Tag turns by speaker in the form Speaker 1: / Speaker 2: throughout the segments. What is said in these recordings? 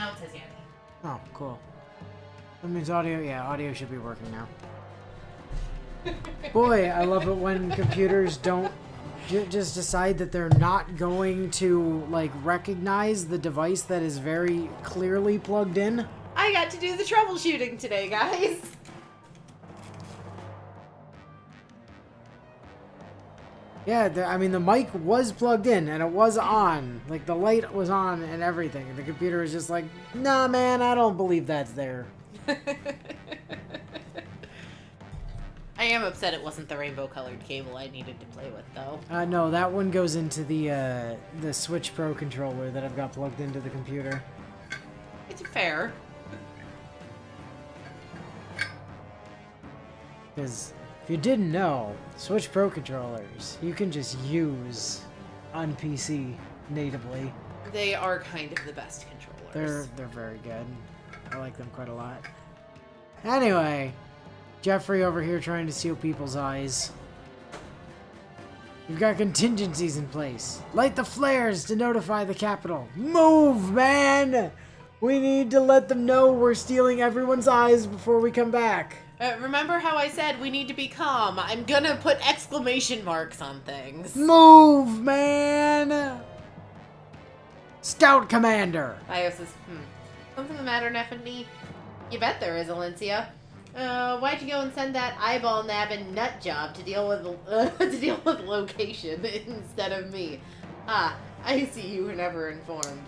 Speaker 1: Now it says Yanni.
Speaker 2: Oh, cool. That means audio, yeah, audio should be working now. Boy, I love it when computers don't just decide that they're not going to, like, recognize the device that is very clearly plugged in.
Speaker 1: I got to do the troubleshooting today, guys.
Speaker 2: Yeah, I mean, the mic was plugged in and it was on. Like, the light was on and everything. And the computer was just like, nah, man, I don't believe that's there.
Speaker 1: I am upset it wasn't the rainbow-colored cable I needed to play with, though.
Speaker 2: No, that one goes into the Switch Pro controller that I've got plugged into the computer.
Speaker 1: It's fair.
Speaker 2: Because if you didn't know, Switch Pro controllers, you can just use on PC natively.
Speaker 1: They are kind of the best controllers.
Speaker 2: They're very good. I like them quite a lot. Anyway, Jeffrey over here trying to steal people's eyes. We've got contingencies in place. Light the flares to notify the capital. Move, man! We need to let them know we're stealing everyone's eyes before we come back.
Speaker 1: Remember how I said we need to be calm? I'm gonna put exclamation marks on things.
Speaker 2: Move, man! Scout Commander!
Speaker 1: Io says, something the matter, Neffany? You bet there is, Alencia. Why'd you go and send that eyeball nabbing nut job to deal with location instead of me? Ah, I see you were never informed.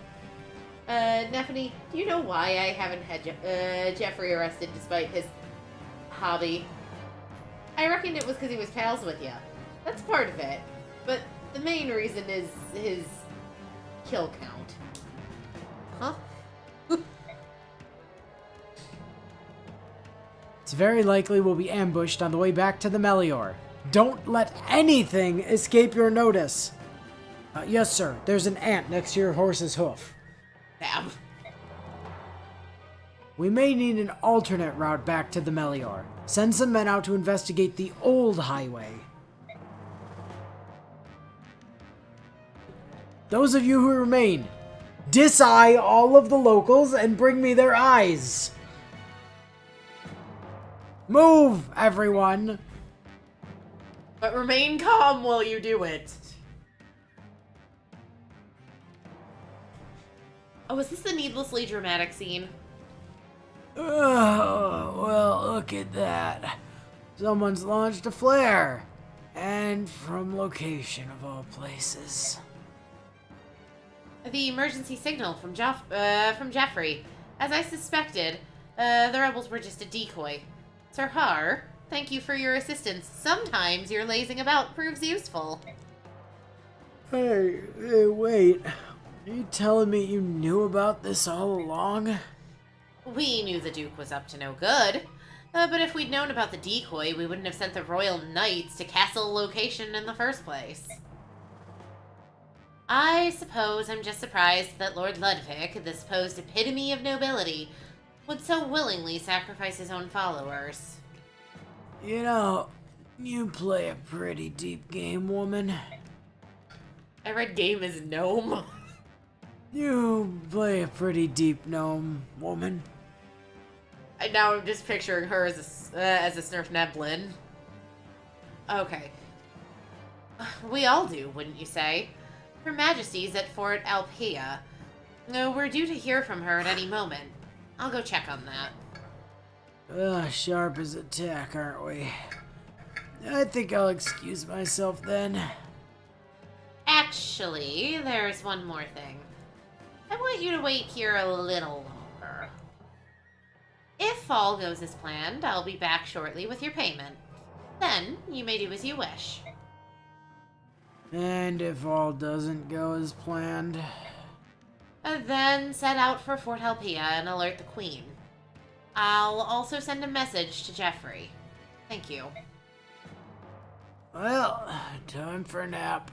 Speaker 1: Neffany, do you know why I haven't had Jeffrey arrested despite his hobby? I reckon it was because he was pals with you. That's part of it. But the main reason is his kill count. Huh?
Speaker 2: It's very likely we'll be ambushed on the way back to the Melior. Don't let anything escape your notice. Yes, sir. There's an ant next to your horse's hoof.
Speaker 1: Damn.
Speaker 2: We may need an alternate route back to the Melior. Send some men out to investigate the old highway. Those of you who remain, dis-eye all of the locals and bring me their eyes. Move, everyone!
Speaker 1: But remain calm while you do it. Oh, is this the needlessly dramatic scene?
Speaker 2: Oh, well, look at that. Someone's launched a flare. And from location of all places.
Speaker 1: The emergency signal from Jeffrey. As I suspected, the rebels were just a decoy. Sir Har, thank you for your assistance. Sometimes your lazing about proves useful.
Speaker 2: Hey, wait. Are you telling me you knew about this all along?
Speaker 1: We knew the Duke was up to no good. But if we'd known about the decoy, we wouldn't have sent the Royal Knights to castle location in the first place. I suppose I'm just surprised that Lord Ludwig, the supposed epitome of nobility, would so willingly sacrifice his own followers.
Speaker 2: You know, you play a pretty deep game, woman.
Speaker 1: I read game as gnome.
Speaker 2: You play a pretty deep gnome, woman.
Speaker 1: And now I'm just picturing her as a Snurf Neblin. Okay. We all do, wouldn't you say? Her Majesty's at Fort Alpia. No, we're due to hear from her at any moment. I'll go check on that.
Speaker 2: Sharp as a tack, aren't we? I think I'll excuse myself then.
Speaker 1: Actually, there's one more thing. I want you to wait here a little longer. If all goes as planned, I'll be back shortly with your payment. Then, you may do as you wish.
Speaker 2: And if all doesn't go as planned?
Speaker 1: Then set out for Fort Alpia and alert the Queen. I'll also send a message to Jeffrey. Thank you.
Speaker 2: Well, time for a nap.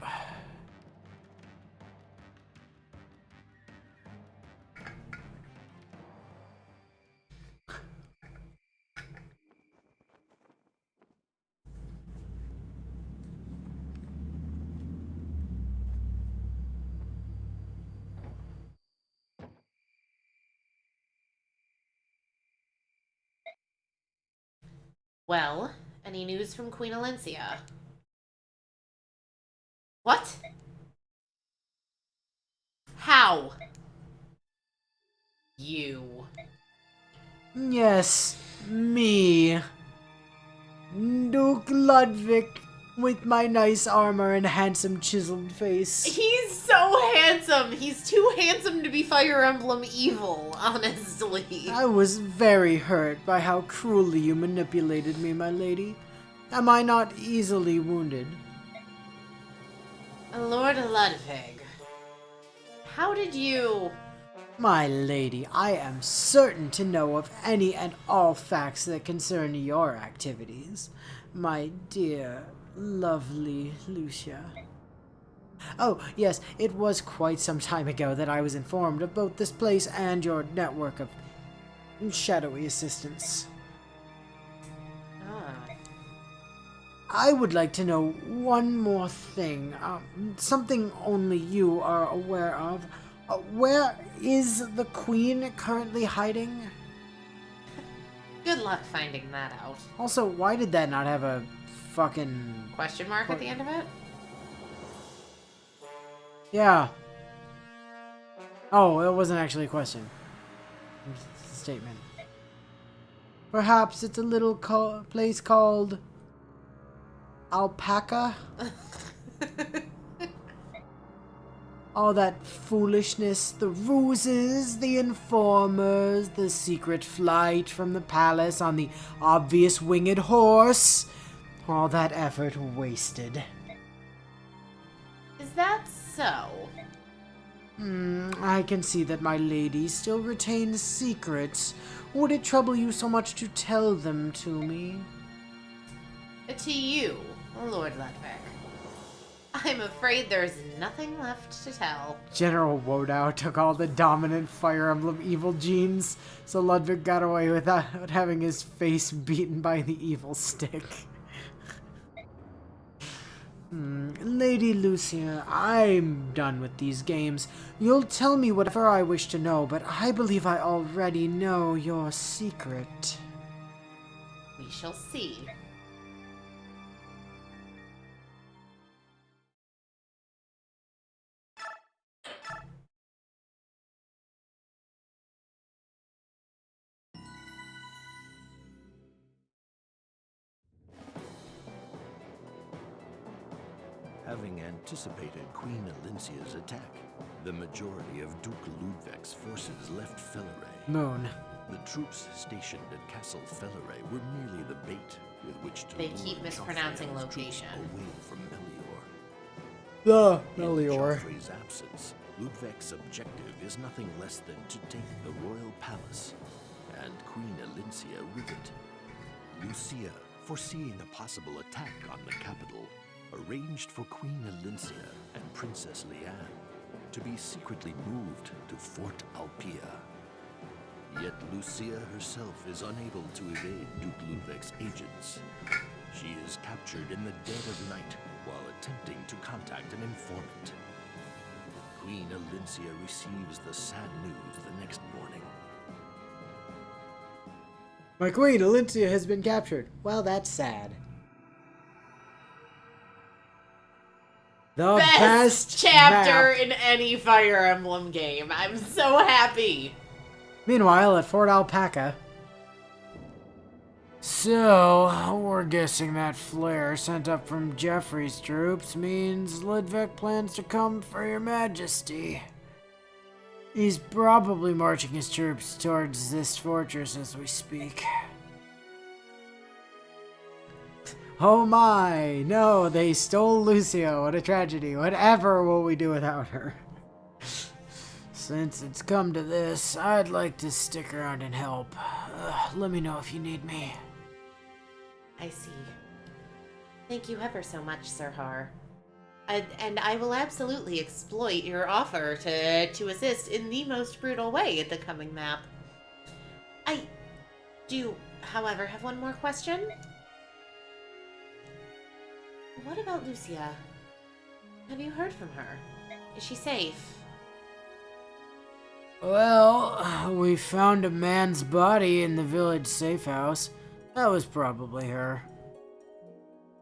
Speaker 1: Well, any news from Queen Alencia? What? How? You.
Speaker 2: Yes, me. Duke Ludwig, with my nice armor and handsome chiseled face.
Speaker 1: He's so handsome. He's too handsome to be Fire Emblem evil, honestly.
Speaker 2: I was very hurt by how cruelly you manipulated me, my lady. Am I not easily wounded?
Speaker 1: Lord Ludwig, how did you...
Speaker 2: My lady, I am certain to know of any and all facts that concern your activities. My dear, lovely Lucia. Oh, yes, it was quite some time ago that I was informed of both this place and your network of shadowy assistants. I would like to know one more thing, something only you are aware of. Where is the Queen currently hiding?
Speaker 1: Good luck finding that out.
Speaker 2: Also, why did that not have a fucking...
Speaker 1: Question mark at the end of it?
Speaker 2: Yeah. Oh, it wasn't actually a question. It's a statement. Perhaps it's a little place called... Alpaca? All that foolishness, the ruses, the informers, the secret flight from the palace on the obvious winged horse. All that effort wasted.
Speaker 1: Is that so?
Speaker 2: I can see that my lady still retains secrets. Would it trouble you so much to tell them to me?
Speaker 1: To you, Lord Ludwig. I'm afraid there's nothing left to tell.
Speaker 2: General Wodow took all the dominant Fire Emblem evil genes, so Ludwig got away without having his face beaten by the evil stick. Lady Lucia, I'm done with these games. You'll tell me whatever I wish to know, but I believe I already know your secret.
Speaker 1: We shall see.
Speaker 3: Having anticipated Queen Alencia's attack, the majority of Duke Ludwig's forces left Felleray.
Speaker 2: Moon.
Speaker 3: The troops stationed at Castle Felleray were merely the bait with which to
Speaker 1: They
Speaker 3: lure
Speaker 1: keep mispronouncing
Speaker 3: Joffrey and his
Speaker 1: location.
Speaker 3: troops away from Melior.
Speaker 2: The
Speaker 3: In
Speaker 2: Melior.
Speaker 3: Joffrey's absence, Ludwig's objective is nothing less than to take the royal palace, and Queen Alencia with it. Lucia, foreseeing a possible attack on the capital, arranged for Queen Alencia and Princess Leanne to be secretly moved to Fort Alpia. Yet Lucia herself is unable to evade Duke Ludwig's agents. She is captured in the dead of night while attempting to contact an informant. Queen Alencia receives the sad news the next morning.
Speaker 2: My queen, Alencia, has been captured. Well, that's sad. The best
Speaker 1: chapter
Speaker 2: map.
Speaker 1: in any Fire Emblem game. I'm so happy.
Speaker 2: Meanwhile, at Fort Alpaca. So, we're guessing that flare sent up from Jeffrey's troops means Ludwig plans to come for your majesty. He's probably marching his troops towards this fortress as we speak. Oh my! No, they stole Lucia. What a tragedy. Whatever will we do without her? Since it's come to this, I'd like to stick around and help. Let me know if you need me.
Speaker 1: I see. Thank you ever so much, Sir Har. And I will absolutely exploit your offer to assist in the most brutal way at the coming map. I do, however, have one more question. What about Lucia? Have you heard from her? Is she safe?
Speaker 2: Well, we found a man's body in the village safe house. That was probably her.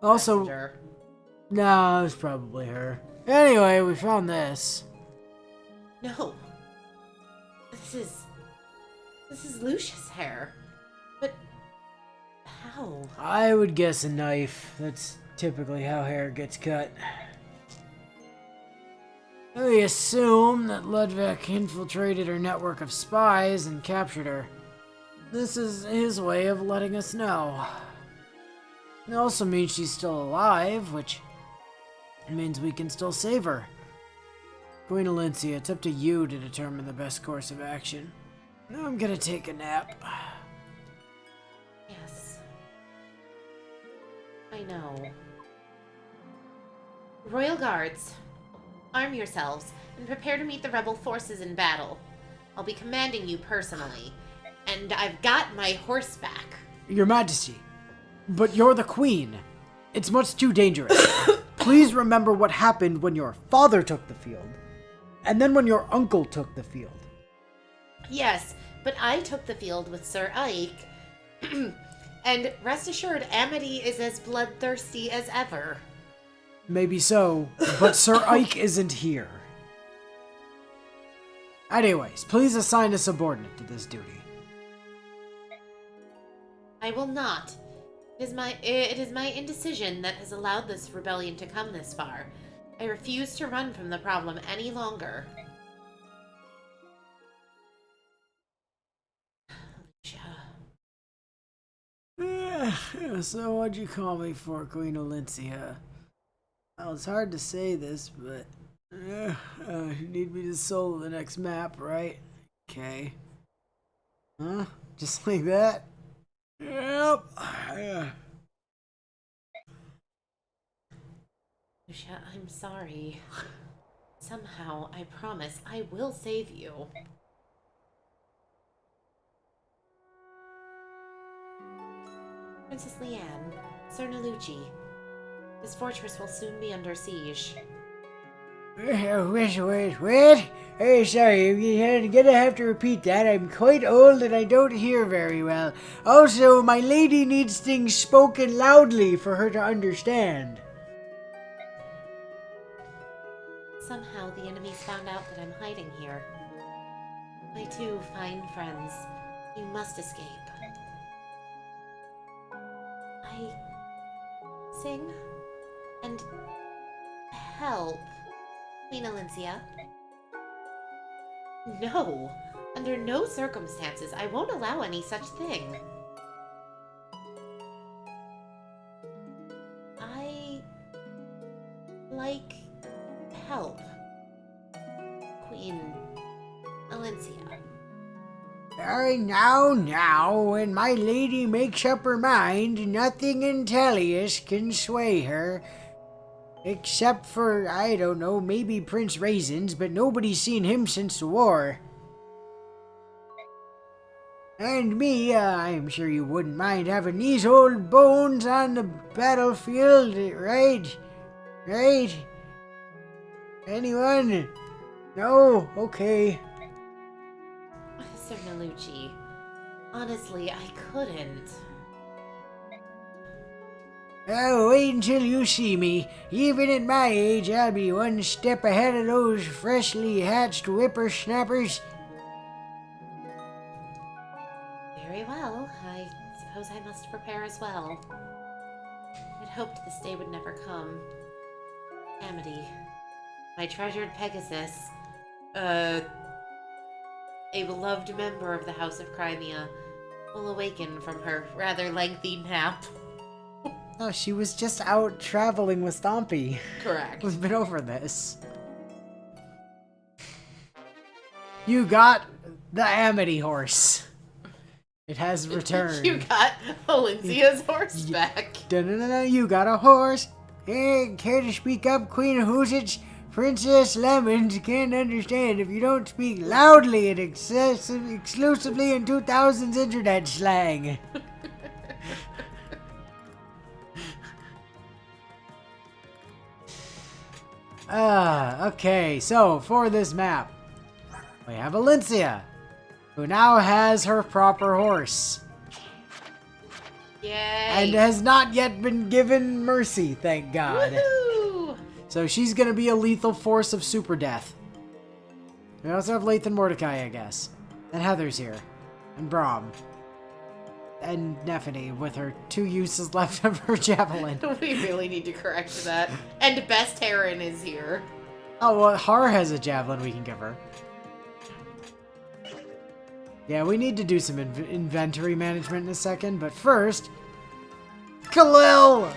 Speaker 2: Also,
Speaker 1: Messenger.
Speaker 2: no, it was probably her. Anyway, we found this.
Speaker 1: No. This is Lucia's hair. But how?
Speaker 2: I would guess a knife. That's typically how hair gets cut. We assume that Ludwig infiltrated her network of spies and captured her. This is his way of letting us know. It also means she's still alive, which means we can still save her. Queen Alencia, it's up to you to determine the best course of action. Now I'm gonna take a nap.
Speaker 1: Yes. I know. Royal Guards, arm yourselves and prepare to meet the rebel forces in battle. I'll be commanding you personally, and I've got my horse back.
Speaker 2: Your Majesty, but you're the Queen. It's much too dangerous. Please remember what happened when your father took the field, and then when your uncle took the field.
Speaker 1: Yes, but I took the field with Sir Ike, and rest assured, Amity is as bloodthirsty as ever.
Speaker 2: Maybe so, but Sir Ike isn't here. Anyways, please assign a subordinate to this duty.
Speaker 1: I will not. It is my indecision that has allowed this rebellion to come this far. I refuse to run from the problem any longer.
Speaker 2: So what'd you call me for, Queen Alencia? Well, it's hard to say this, but you need me to solo the next map, right? Okay. Huh? Just like that? Yep.
Speaker 1: Lucia, I'm sorry. Somehow, I promise, I will save you. Princess Leanne, Sir Nalucci, this fortress will soon be under siege.
Speaker 2: Wait. Hey, sorry, you're gonna have to repeat that. I'm quite old and I don't hear very well. Also, my lady needs things spoken loudly for her to understand.
Speaker 1: Somehow the enemies found out that I'm hiding here. My two fine friends, you must escape. I sing and help Queen Alencia. No, under no circumstances. I won't allow any such thing. I like help Queen Alencia.
Speaker 2: Now, when my lady makes up her mind, nothing in Tellius can sway her. Except for, I don't know, maybe Prince Raisins, but nobody's seen him since the war. And me, I'm sure you wouldn't mind having these old bones on the battlefield, right? Right? Anyone? No? Okay.
Speaker 1: Sir Nalucci, honestly, I couldn't.
Speaker 2: Oh, wait until you see me. Even at my age, I'll be one step ahead of those freshly hatched whippersnappers.
Speaker 1: Very well. I suppose I must prepare as well. I'd hoped this day would never come. Amity, my treasured Pegasus, a beloved member of the House of Crimea, will awaken from her rather lengthy nap.
Speaker 2: Oh, she was just out traveling with Stompy.
Speaker 1: Correct.
Speaker 2: We've been over this. You got the Amity horse. It has returned.
Speaker 1: You got Alencia's horse back.
Speaker 2: Da-da-da-da, you got a horse. Hey, care to speak up, Queen Hoosage? Princess Lemons can't understand if you don't speak loudly and exclusively in 2000s internet slang. Okay, so for this map, we have Alencia, who now has her proper horse.
Speaker 1: Yay!
Speaker 2: And has not yet been given mercy, thank God.
Speaker 1: Woohoo!
Speaker 2: So she's gonna be a lethal force of super death. We also have Lathan Mordecai, I guess. And Heather's here. And Braum. And Nephany with her 2 uses left of her javelin.
Speaker 1: We really need to correct that. And Best Heron is here.
Speaker 2: Oh, well, Har has a javelin we can give her. Yeah, we need to do some inventory management in a second, but first... Khalil!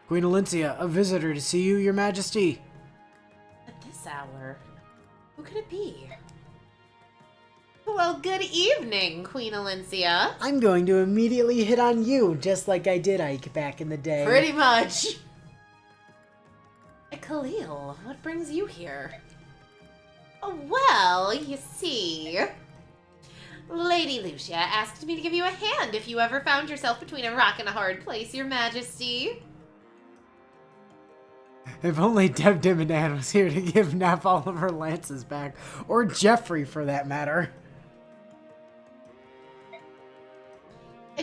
Speaker 2: Queen Alincia, a visitor to see you, your majesty.
Speaker 1: At this hour? Who could it be? Well, good evening, Queen Alincia.
Speaker 2: I'm going to immediately hit on you, just like I did Ike back in the day.
Speaker 1: Pretty much. Khalil, what brings you here? Oh, well, you see... Lady Lucia asked me to give you a hand if you ever found yourself between a rock and a hard place, your majesty.
Speaker 2: If only Deb Dimmodan was here to give Neff all of her lances back. Or Jeffrey, for that matter.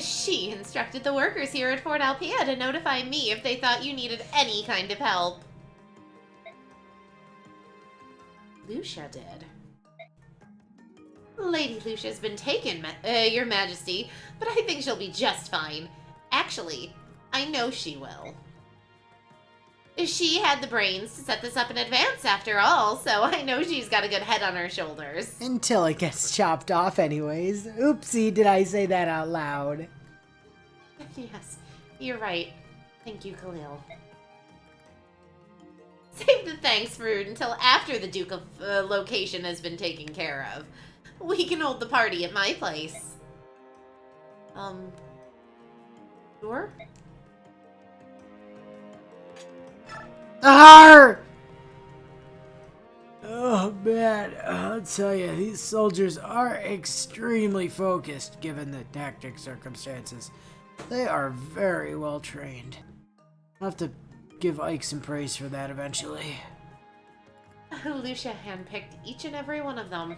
Speaker 1: She instructed the workers here at Fort Alpea to notify me if they thought you needed any kind of help. Lucia did. Lady Lucia's been taken, your majesty, but I think she'll be just fine. Actually, I know she will. She had the brains to set this up in advance, after all, so I know she's got a good head on her shoulders.
Speaker 2: Until it gets chopped off anyways. Oopsie, did I say that out loud?
Speaker 1: Yes, you're right. Thank you, Khalil. Save the thanks for until after the Duke of location has been taken care of. We can hold the party at my place. Sure?
Speaker 2: Arr! Oh, man, I'll tell you, these soldiers are extremely focused given the tactic circumstances. They are very well trained. I'll have to give Ike some praise for that eventually.
Speaker 1: Lucia handpicked each and every one of them.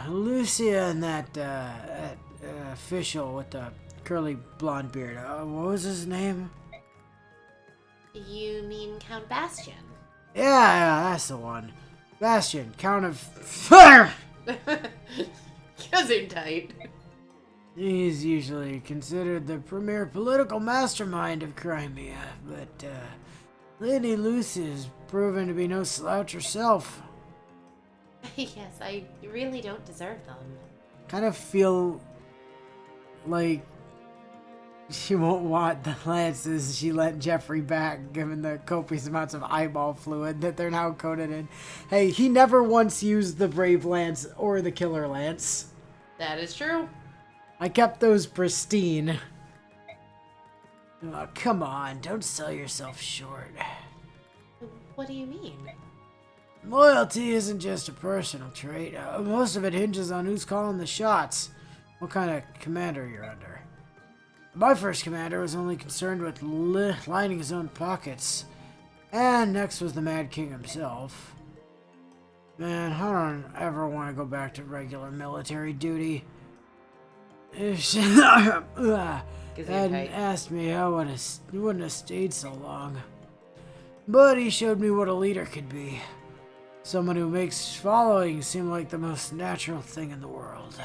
Speaker 2: Lucia and that official with the curly blonde beard, what was his name?
Speaker 1: You mean Count Bastion?
Speaker 2: Yeah, that's the one. Bastion, Count of Fire!
Speaker 1: Gesundheit.
Speaker 2: He's usually considered the premier political mastermind of Crimea, but Lady Lucia has proven to be no slouch herself.
Speaker 1: Yes, I really don't deserve them.
Speaker 2: Kind of feel like she won't want the lances she lent Jeffrey back, given the copious amounts of eyeball fluid that they're now coated in. Hey, he never once used the Brave Lance or the Killer Lance.
Speaker 1: That is true.
Speaker 2: I kept those pristine. Oh, come on, don't sell yourself short.
Speaker 1: What do you mean?
Speaker 2: Loyalty isn't just a personal trait. Most of it hinges on who's calling the shots, what kind of commander you're under. My first commander was only concerned with lining his own pockets. And next was the Mad King himself. Man, I don't ever want to go back to regular military duty. If she hadn't asked me, I wouldn't have stayed so long. But he showed me what a leader could be. Someone who makes following seem like the most natural thing in the world.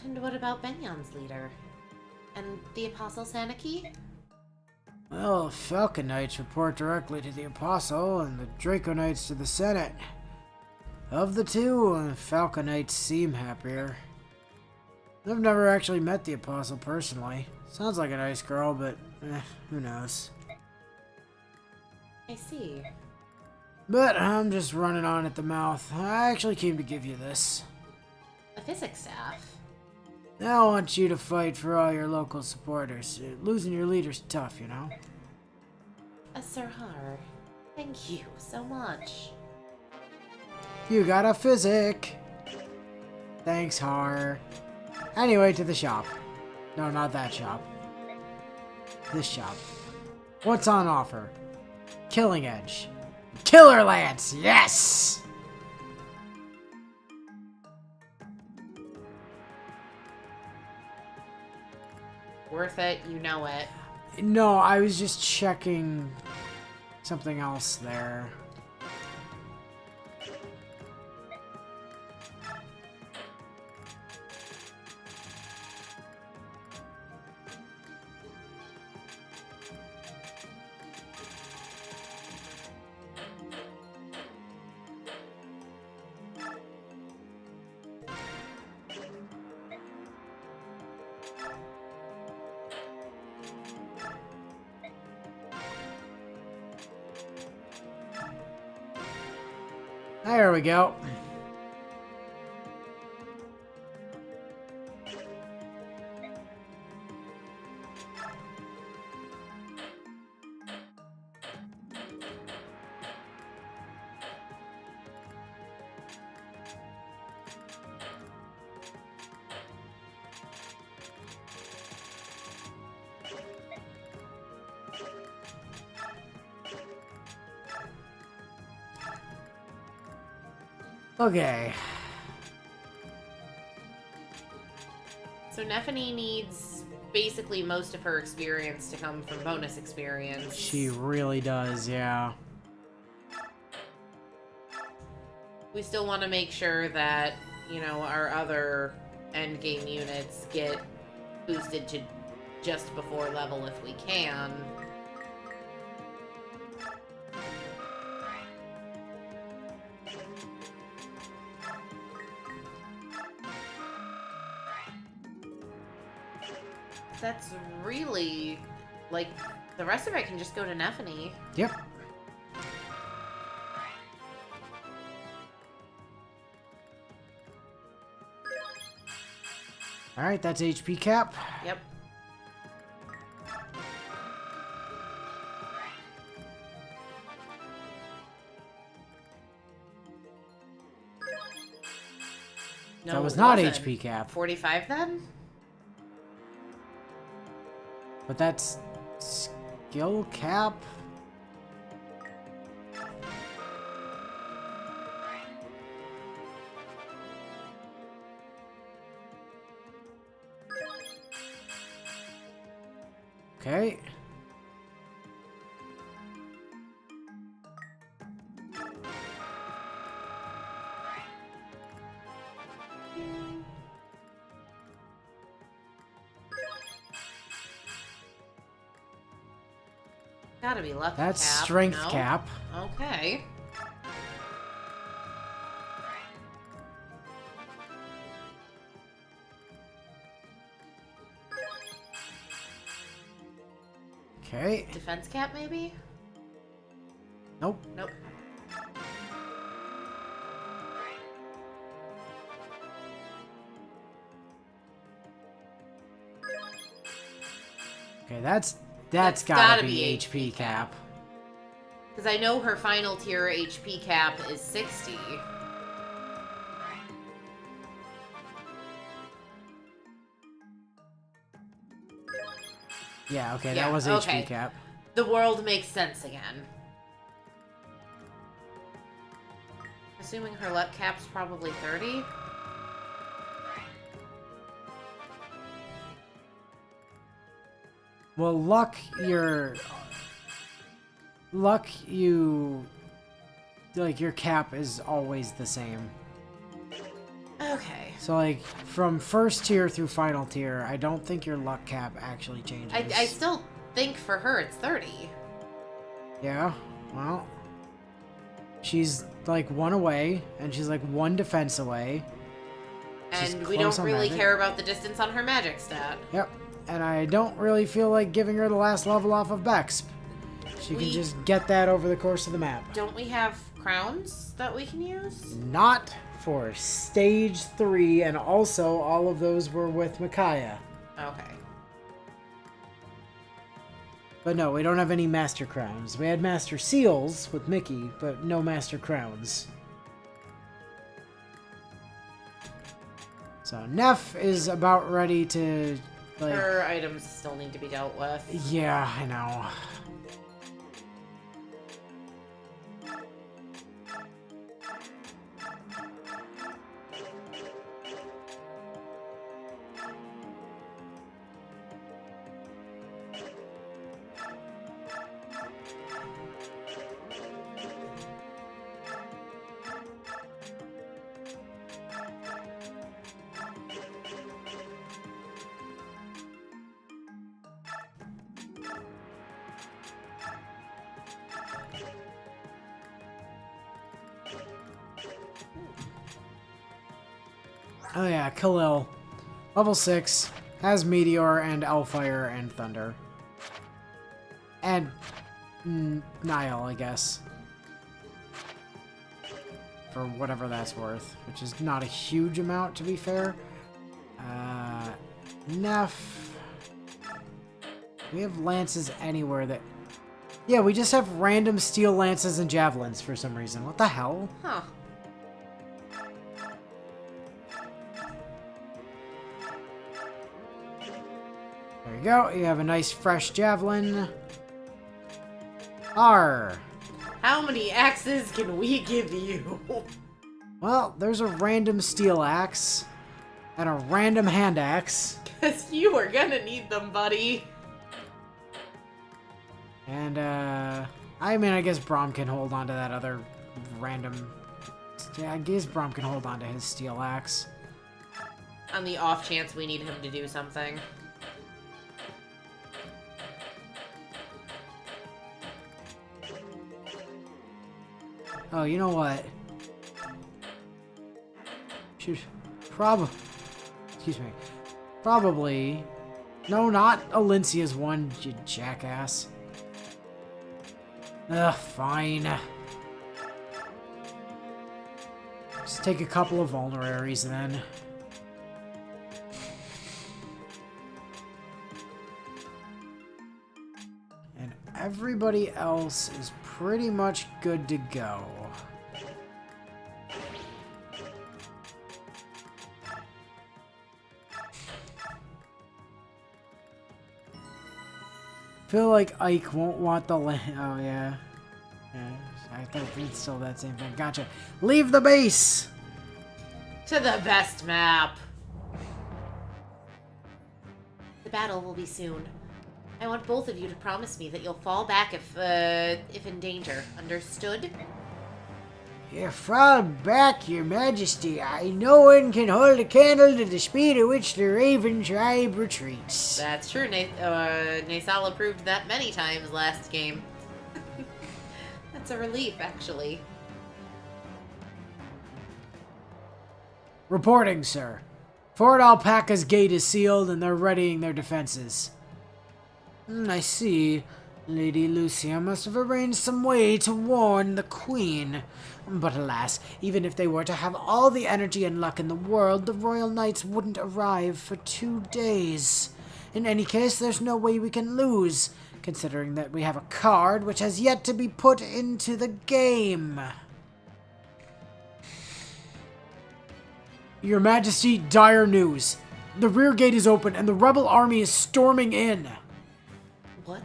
Speaker 1: And what about Benion's leader? And the Apostle Sanaki?
Speaker 2: Well, the Falcon Knights report directly to the Apostle, and the Draco Knights to the Senate. Of the two, Falcon Knights seem happier. I've never actually met the Apostle personally. Sounds like a nice girl, but who knows.
Speaker 1: I see.
Speaker 2: But I'm just running on at the mouth. I actually came to give you this.
Speaker 1: A physics staff?
Speaker 2: Now I want you to fight for all your local supporters. Losing your leader's tough, you know?
Speaker 1: Sir Har, thank you so much.
Speaker 2: You got a physic. Thanks, Har. Anyway, to the shop. No, not that shop. This shop. What's on offer? Killing Edge. Killer Lance, yes!
Speaker 1: worth it. You know it.
Speaker 2: No, I was just checking something else there. There we go. Okay.
Speaker 1: So Nephany needs basically most of her experience to come from bonus experience.
Speaker 2: She really does, yeah.
Speaker 1: We still want to make sure that, you know, our other endgame units get boosted to just before level if we can. That's really, like, the rest of it can just go to Nephany.
Speaker 2: Yep. Alright, that's HP cap.
Speaker 1: Yep. No,
Speaker 2: That was
Speaker 1: it
Speaker 2: not
Speaker 1: wasn't.
Speaker 2: HP cap.
Speaker 1: 45 then?
Speaker 2: But that's skill cap? Okay.
Speaker 1: Gotta be lucky
Speaker 2: That's
Speaker 1: cap.
Speaker 2: strength
Speaker 1: no?
Speaker 2: cap.
Speaker 1: Okay.
Speaker 2: Okay.
Speaker 1: Defense cap, maybe?
Speaker 2: Nope.
Speaker 1: Nope.
Speaker 2: Okay, that's
Speaker 1: That's
Speaker 2: gotta be HP cap.
Speaker 1: Because I know her final tier HP cap is 60.
Speaker 2: Yeah, okay,
Speaker 1: Yeah,
Speaker 2: that was
Speaker 1: okay.
Speaker 2: HP cap.
Speaker 1: The world makes sense again. Assuming her luck cap's probably 30.
Speaker 2: Well, luck, like, your cap is always the same.
Speaker 1: Okay.
Speaker 2: So, like, from first tier through final tier, I don't think your luck cap actually changes.
Speaker 1: I still think for her it's 30.
Speaker 2: Yeah, well, she's, like, 1 away, and she's, like, 1 defense away. She's
Speaker 1: And we
Speaker 2: close
Speaker 1: don't
Speaker 2: on
Speaker 1: really
Speaker 2: magic.
Speaker 1: care about the distance on her magic stat.
Speaker 2: Yep, and I don't really feel like giving her the last level off of Bexp. She can just get that over the course of the map.
Speaker 1: Don't we have crowns that we can use?
Speaker 2: Not for stage 3, and also all of those were with Micaiah.
Speaker 1: Okay.
Speaker 2: But no, we don't have any Master Crowns. We had Master Seals with Mickey, but no Master Crowns. So Neff is about ready to, like...
Speaker 1: Her items still need to be dealt with.
Speaker 2: Yeah, I know. Oh yeah, Khalil. Level 6. Has Meteor and Hellfire and Thunder. And Nile, I guess. For whatever that's worth. Which is not a huge amount, to be fair. Neff. We have lances anywhere that... Yeah, we just have random steel lances and javelins for some reason. What the hell?
Speaker 1: Huh.
Speaker 2: There you go. You have a nice fresh javelin. R.
Speaker 1: How many axes can we give you?
Speaker 2: Well, there's a random steel axe. And a random hand axe.
Speaker 1: Because you are gonna need them, buddy.
Speaker 2: And, I mean, I guess Braum can hold on to that other random... Yeah, I guess Braum can hold on to his steel axe.
Speaker 1: On the off chance we need him to do something.
Speaker 2: Oh, you know what? Excuse me. Probably... No, not Alencia's one, you jackass. Ugh, fine. Just take a couple of vulneraries then. And everybody else is pretty much good to go. Feel like Ike won't want the land. Oh, yeah. Yeah, I thought it's still that same thing. Gotcha. Leave the base!
Speaker 1: To the best map. The battle will be soon. I want both of you to promise me that you'll fall back if in danger. Understood?
Speaker 2: You fall back, your majesty. No one can hold a candle to the speed at which the Raven tribe retreats.
Speaker 1: That's true. Naysala proved that many times last game. That's a relief, actually.
Speaker 2: Reporting, sir. Fort Alpaca's gate is sealed and they're readying their defenses. I see. Lady Lucia must have arranged some way to warn the Queen. But alas, even if they were to have all the energy and luck in the world, the Royal Knights wouldn't arrive for 2 days. In any case, there's no way we can lose, considering that we have a card which has yet to be put into the game. Your Majesty, dire news. The rear gate is open and the rebel army is storming in.
Speaker 1: What?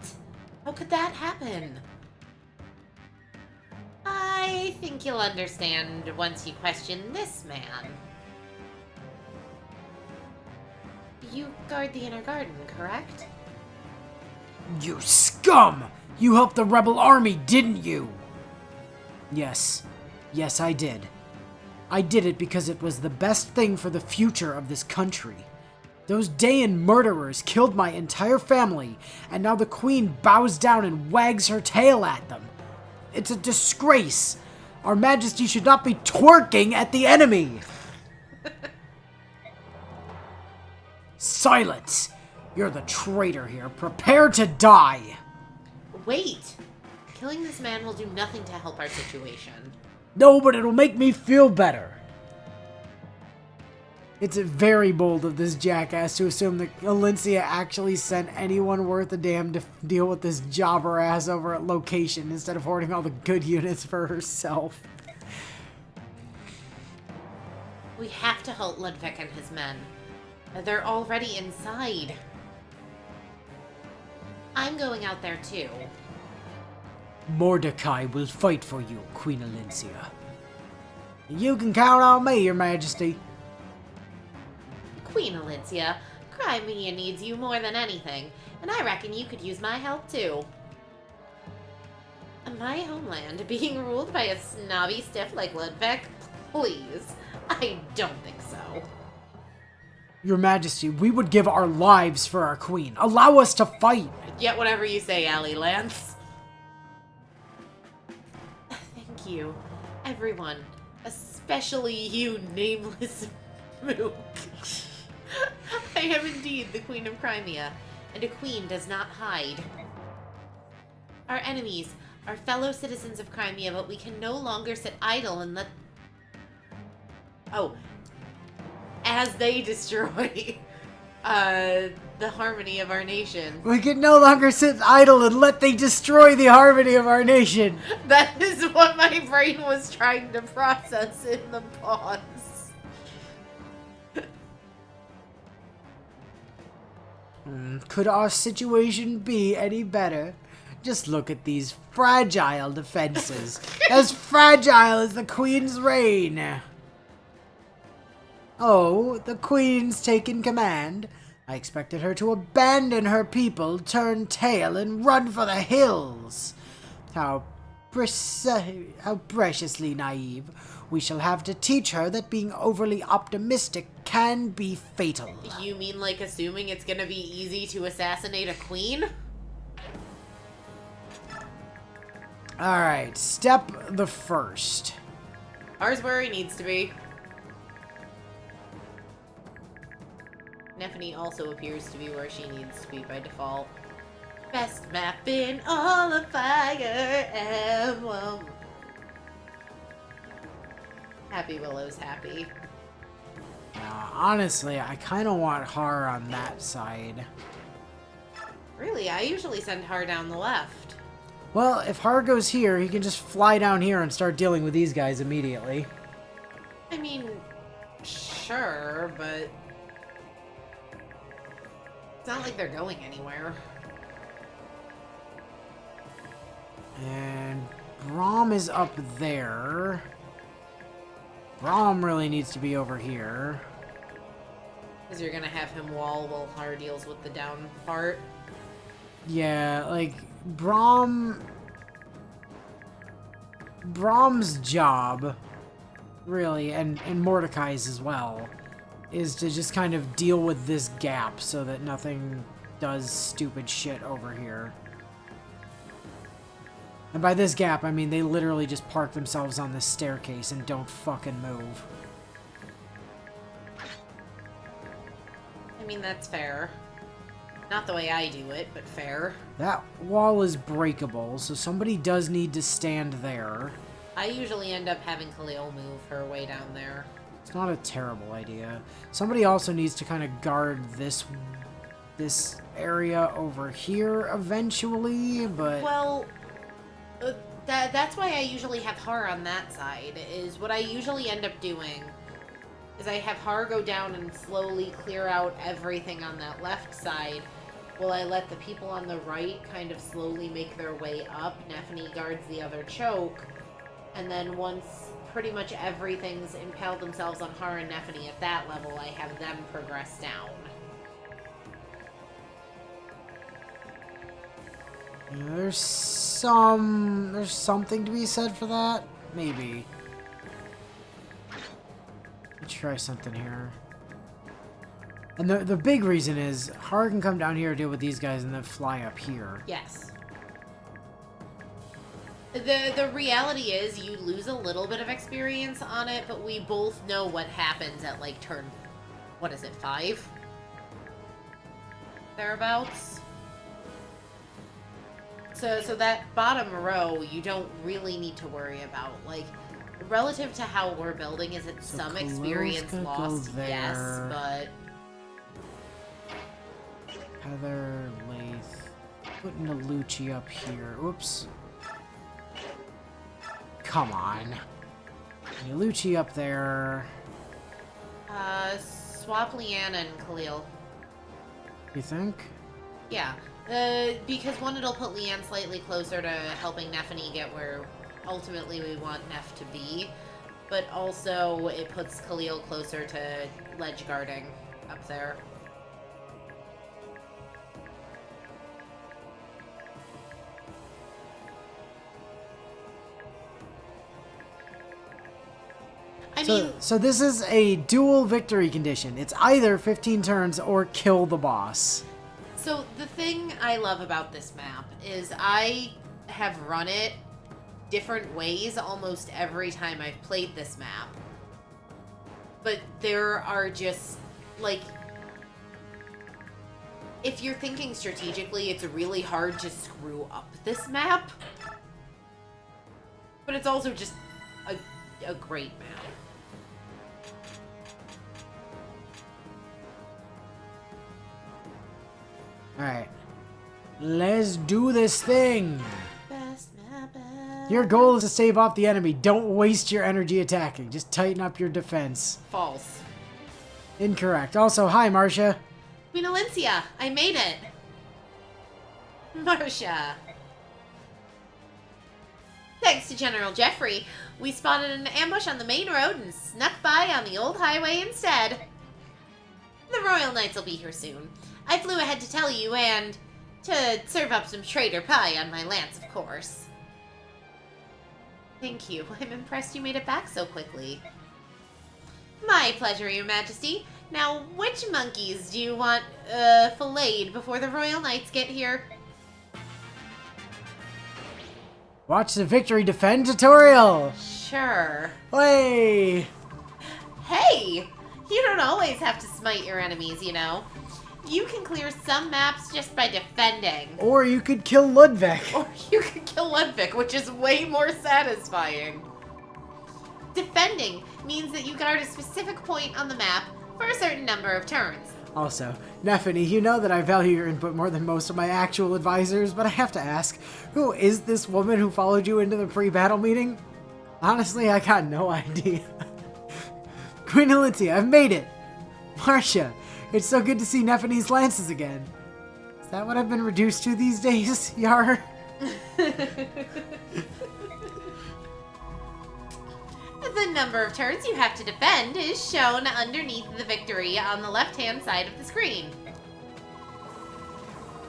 Speaker 1: How could that happen? I think you'll understand once you question this man. You guard the inner garden, correct?
Speaker 2: You scum! You helped the rebel army, didn't you? Yes. Yes, I did. I did it because it was the best thing for the future of this country. Those Dayan murderers killed my entire family, and now the Queen bows down and wags her tail at them. It's a disgrace. Our Majesty should not be twerking at the enemy. Silence. You're the traitor here. Prepare to die.
Speaker 1: Wait! Killing this man will do nothing to help our situation.
Speaker 2: No, but it'll make me feel better. It's very bold of this jackass to assume that Alencia actually sent anyone worth a damn to deal with this jobber ass over at location instead of hoarding all the good units for herself.
Speaker 1: We have to halt Ludwig and his men. They're already inside. I'm going out there too.
Speaker 2: Mordecai will fight for you, Queen Alencia. You can count on me, Your Majesty.
Speaker 1: Queen Alencia, Crimea needs you more than anything, and I reckon you could use my help too. My homeland being ruled by a snobby stiff like Ludwig? Please, I don't think so.
Speaker 2: Your Majesty, we would give our lives for our queen. Allow us to fight.
Speaker 1: Get whatever you say, Ally Lance. Thank you, everyone, especially you nameless Mook. I am indeed the Queen of Crimea, and a queen does not hide. Our enemies are fellow citizens of Crimea, but we can no longer sit idle and let... Oh. As they destroy the harmony of our nation.
Speaker 2: We can no longer sit idle and let they destroy the harmony of our nation.
Speaker 1: That is what my brain was trying to process in the pause.
Speaker 2: Could our situation be any better? Just look at these fragile defenses. As fragile as the Queen's reign. Oh, the Queen's taken command. I expected her to abandon her people, turn tail, and run for the hills. How preciously naive. We shall have to teach her that being overly optimistic can be fatal.
Speaker 1: You mean like assuming it's gonna be easy to assassinate a queen?
Speaker 2: Alright, step the first.
Speaker 1: Ours where he needs to be. Neffany also appears to be where she needs to be by default. Best map in all of Fire Emblem. Happy Willow's happy.
Speaker 2: Honestly, I kind of want Har on that side.
Speaker 1: Really? I usually send Har down the left.
Speaker 2: Well, if Har goes here, he can just fly down here and start dealing with these guys immediately.
Speaker 1: I mean, sure, but... It's not like they're going anywhere.
Speaker 2: And Braum is up there. Braum really needs to be over here.
Speaker 1: Because you're gonna have him wall while Har deals with the down part.
Speaker 2: Yeah, like, Braum's job, really, and Mordecai's as well, is to just kind of deal with this gap so that nothing does stupid shit over here. And by this gap, I mean they literally just park themselves on this staircase and don't fucking move.
Speaker 1: I mean, that's fair. Not the way I do it, but fair.
Speaker 2: That wall is breakable, so somebody does need to stand there.
Speaker 1: I usually end up having Khalil move her way down there.
Speaker 2: It's not a terrible idea. Somebody also needs to kind of guard this area over here eventually, but...
Speaker 1: Well, that's why I usually have Har on that side, is what I usually end up doing is I have Har go down and slowly clear out everything on that left side, while I let the people on the right kind of slowly make their way up. Neffany guards the other choke, and then once pretty much everything's impaled themselves on Har and Neffany at that level, I have them progress down.
Speaker 2: Yeah, there's something to be said for that? Maybe. Let's try something here. And the big reason is Har can come down here, deal with these guys, and then fly up here.
Speaker 1: Yes. The reality is you lose a little bit of experience on it, but we both know what happens at, like, turn... What is it, 5? Thereabouts? So that bottom row, you don't really need to worry about. Like, relative to how we're building, is it
Speaker 2: So
Speaker 1: some
Speaker 2: Khalil's
Speaker 1: experience
Speaker 2: gonna go
Speaker 1: lost? Yes,
Speaker 2: there.
Speaker 1: but...
Speaker 2: Heather, Lath, putting a Lucci up here. Oops. Come on. Lucci up there.
Speaker 1: Swap Leanna and Khalil.
Speaker 2: You think?
Speaker 1: Yeah. Because one, it'll put Leanne slightly closer to helping Neffany get where ultimately we want Neff to be. But also, it puts Khalil closer to ledge guarding up there.
Speaker 2: So this is a dual victory condition. It's either 15 turns or kill the boss.
Speaker 1: So the thing I love about this map is I have run it different ways almost every time I've played this map. but there are just, like, if you're thinking strategically, it's really hard to screw up this map. But it's also just a great map.
Speaker 2: Alright. Let's do this thing!
Speaker 1: Best map ever.
Speaker 2: Your goal is to save off the enemy. Don't waste your energy attacking. Just tighten up your defense.
Speaker 1: False.
Speaker 2: Incorrect. Also, hi, Marcia.
Speaker 1: Queen Alencia, I made it. Marcia. Thanks to General Jeffrey, we spotted an ambush on the main road and snuck by on the old highway instead. The Royal Knights will be here soon. I flew ahead to tell you and to serve up some traitor pie on my lance, of course. Thank you. I'm impressed you made it back so quickly. My pleasure, Your Majesty. Now, which monkeys do you want, filleted before the Royal Knights get here?
Speaker 2: Watch the Victory Defend tutorial!
Speaker 1: Sure.
Speaker 2: Hey!
Speaker 1: Hey! You don't always have to smite your enemies, you know. You can clear some maps just by defending.
Speaker 2: Or you could kill Ludwig.
Speaker 1: Or you could kill Ludwig, which is way more satisfying. Defending means that you guard a specific point on the map for a certain number of turns.
Speaker 2: Also, Neffany, you know that I value your input more than most of my actual advisors, but I have to ask, who is this woman who followed you into the pre-battle meeting? Honestly, I got no idea. Queen Alencia, I've made it! Marcia, it's so good to see Neffany's lances again. Is that what I've been reduced to these days, Yar?
Speaker 1: The number of turns you have to defend is shown underneath the victory on the left-hand side of the screen.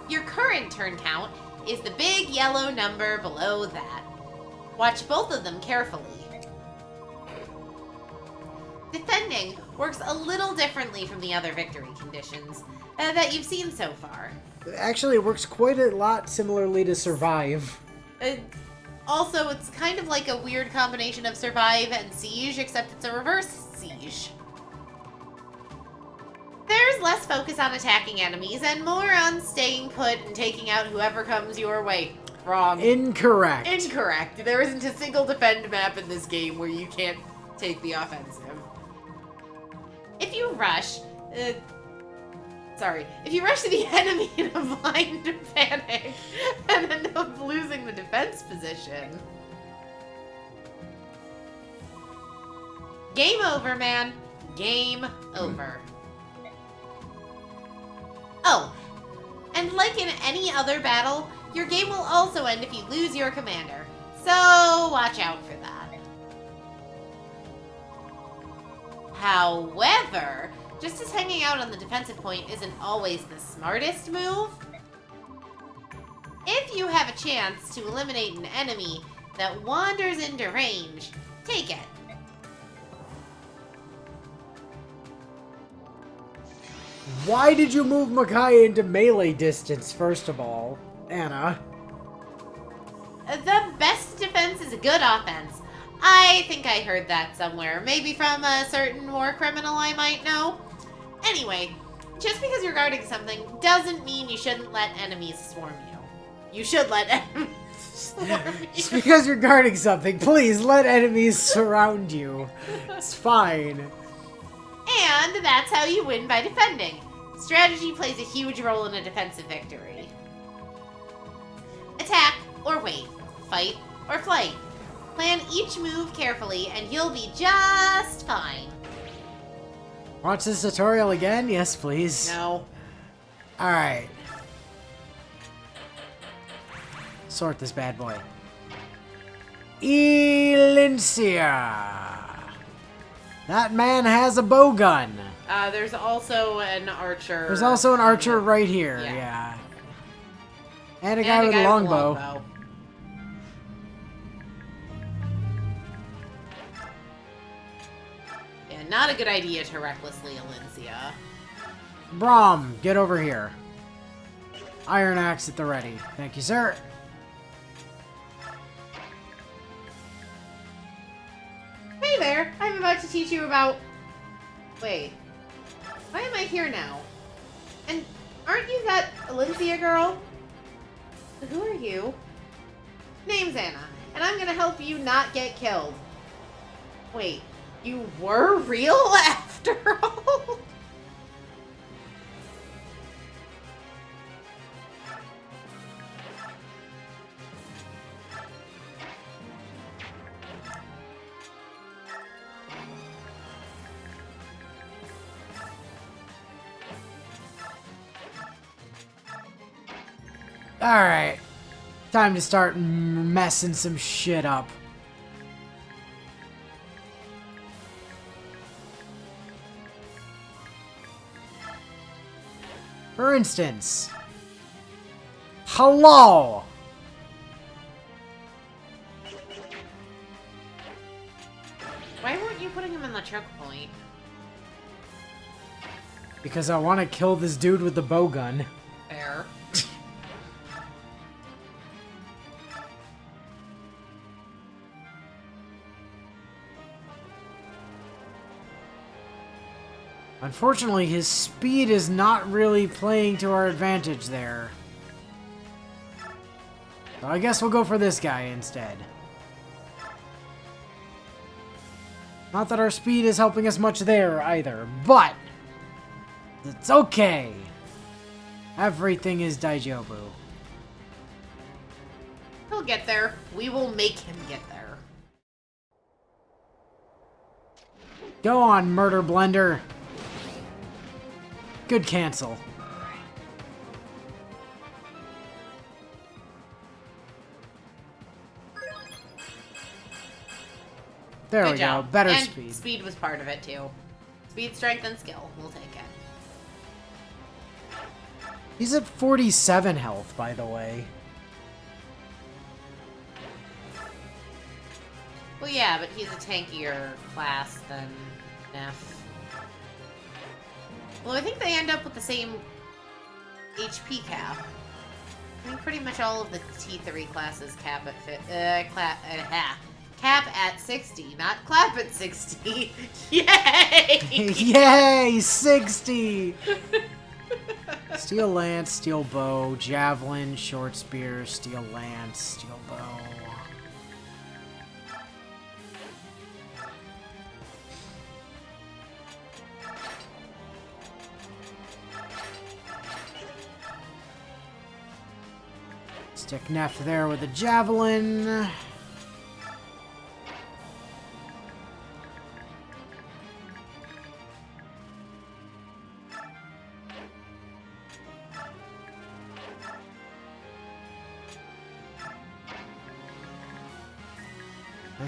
Speaker 1: Your current turn count is the big yellow number below that. Watch both of them carefully. Defending works a little differently from the other victory conditions that you've seen so far.
Speaker 2: Actually, it works quite a lot similarly to Survive.
Speaker 1: Also, it's kind of like a weird combination of Survive and Siege, except it's a reverse Siege. There's less focus on attacking enemies and more on staying put and taking out whoever comes your way. Wrong.
Speaker 2: Incorrect.
Speaker 1: Incorrect. There isn't a single defend map in this game where you can't take the offensive. If you rush to the enemy in a blind panic and end up losing the defense position. Game over, man. Game over. Oh, and like in any other battle, your game will also end if you lose your commander. So watch out for that. However, just as hanging out on the defensive point isn't always the smartest move, if you have a chance to eliminate an enemy that wanders into range, take it.
Speaker 2: Why did you move Makai into melee distance, first of all, Anna?
Speaker 1: The best defense is a good offense. I think I heard that somewhere. Maybe from a certain war criminal I might know. Anyway, just because you're guarding something doesn't mean you shouldn't let enemies swarm you. You should let enemies swarm you.
Speaker 2: Just because you're guarding something, please let enemies surround you. It's fine.
Speaker 1: And that's how you win by defending. Strategy plays a huge role in a defensive victory. Attack or wait. Fight or flight. Plan each move carefully and you'll be just fine.
Speaker 2: Watch this tutorial again? Yes, please.
Speaker 1: No.
Speaker 2: Alright. Sort this bad boy. Alencia! That man has a bow gun.
Speaker 1: There's also an archer.
Speaker 2: There's also an archer right here, yeah. And a guy with a longbow. Yeah, not a good idea to recklessly Alencia. Braum, get over here. Iron axe at the ready. Thank you, sir.
Speaker 1: Hey there, I'm about to teach you about Wait. Why am I here now? And aren't you that Olympia girl? Who are you? Name's Anna, and I'm gonna help you not get killed. Wait, you were real after all?
Speaker 2: Alright. Time to start messing some shit up. For instance, hello!
Speaker 1: Why weren't you putting him in the choke point?
Speaker 2: Because I want to kill this dude with the bow gun.
Speaker 1: Fair.
Speaker 2: Unfortunately, his speed is not really playing to our advantage there. So I guess we'll go for this guy instead. Not that our speed is helping us much there either, but it's okay. Everything is Daijobu.
Speaker 1: He'll get there. We will make him get there.
Speaker 2: Go on, Murder Blender. Good cancel. There
Speaker 1: Good
Speaker 2: we
Speaker 1: job.
Speaker 2: go. Better
Speaker 1: and
Speaker 2: speed.
Speaker 1: Speed was part of it too. Speed, strength, and skill. We'll take it.
Speaker 2: He's at 47 health, by the way.
Speaker 1: Well, yeah, but he's a tankier class than Neff. Well, I think they end up with the same HP cap. I think pretty much all of the T3 classes cap at cap at 60, not clap at 60. Yay!
Speaker 2: Yay! 60! Steel lance, steel bow, javelin, short spear, steel lance, steel bow. Stick Neff there with a javelin. I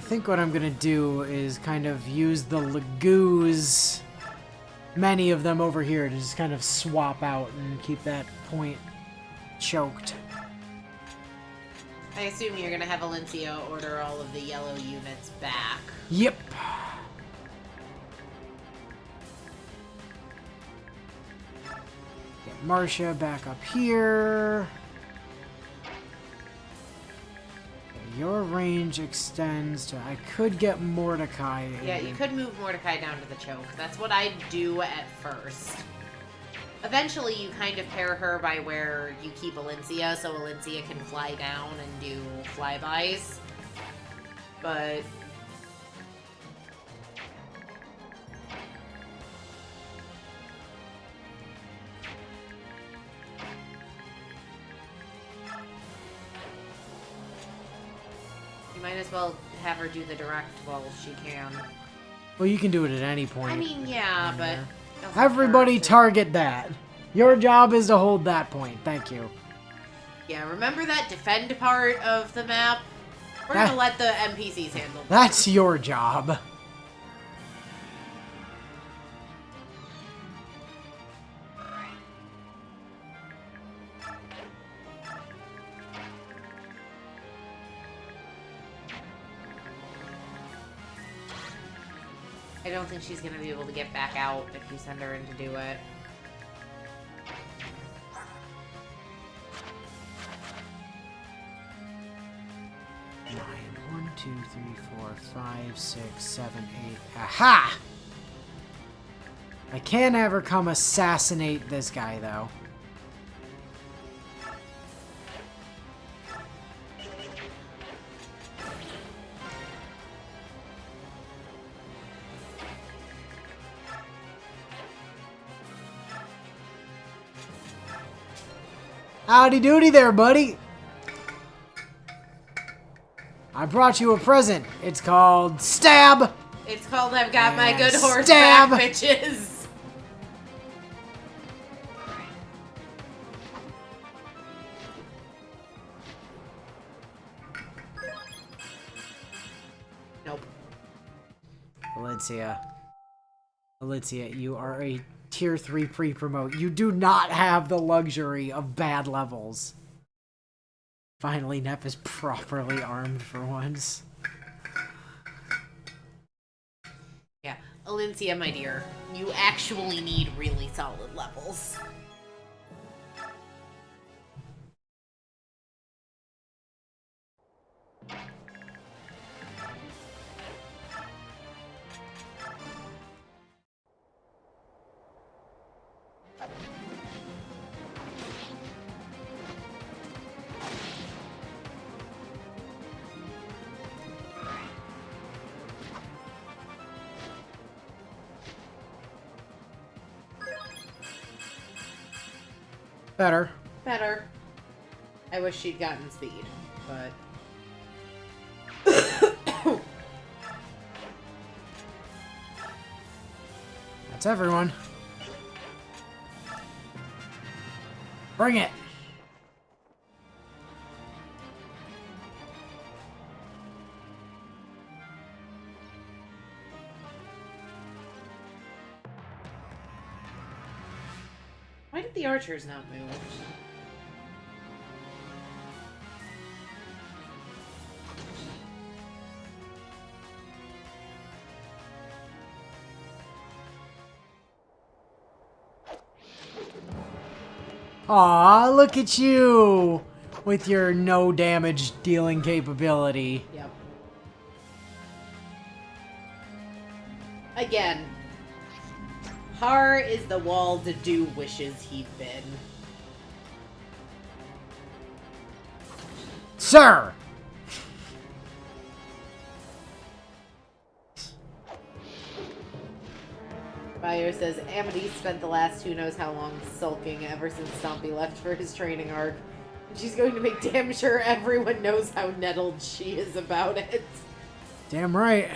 Speaker 2: think what I'm gonna do is kind of use the Lagoos, many of them over here, to just kind of swap out and keep that point choked.
Speaker 1: I assume you're gonna have Valencia order all of the yellow units back.
Speaker 2: Yep. Get Marcia back up here. Okay, your range extends to... I could get Mordecai.
Speaker 1: Yeah, you could move Mordecai down to the choke. That's what I'd do at first. Eventually, you kind of pair her by where you keep Valencia, so Valencia can fly down and do flybys. But... you might as well have her do the direct while she can.
Speaker 2: Well, you can do it at any point.
Speaker 1: I mean, yeah, but...
Speaker 2: Everybody target that. Your job is to hold that point. Thank you.
Speaker 1: Yeah, remember that defend part of the map? We're gonna let the NPCs handle that.
Speaker 2: That's your job.
Speaker 1: I don't think she's gonna be able to get back out if you send her in to do it.
Speaker 2: Nine. 1, 2, 3, 4, 5, 6, 7, 8. Aha! I can't ever come assassinate this guy, though. Howdy doody there, buddy. I brought you a present. It's called Stab.
Speaker 1: It's called I've Got My
Speaker 2: And
Speaker 1: Good Horse
Speaker 2: stab.
Speaker 1: Back, bitches. Nope.
Speaker 2: Valencia, you are a tier 3 pre-promote. You do not have the luxury of bad levels. Finally, Nep is properly armed for once.
Speaker 1: Yeah, Alencia, my dear, you actually need really solid levels.
Speaker 2: Better.
Speaker 1: Better. I wish she'd gotten speed, but...
Speaker 2: That's everyone. Bring it.
Speaker 1: Why did the archers not move?
Speaker 2: Aw, look at you with your no damage dealing capability.
Speaker 1: Yep. Again, Har is the wall to do wishes he'd been.
Speaker 2: Sir!
Speaker 1: Fire says Amity spent the last who knows how long sulking ever since Stompy left for his training arc. And she's going to make damn sure everyone knows how nettled she is about it.
Speaker 2: Damn right.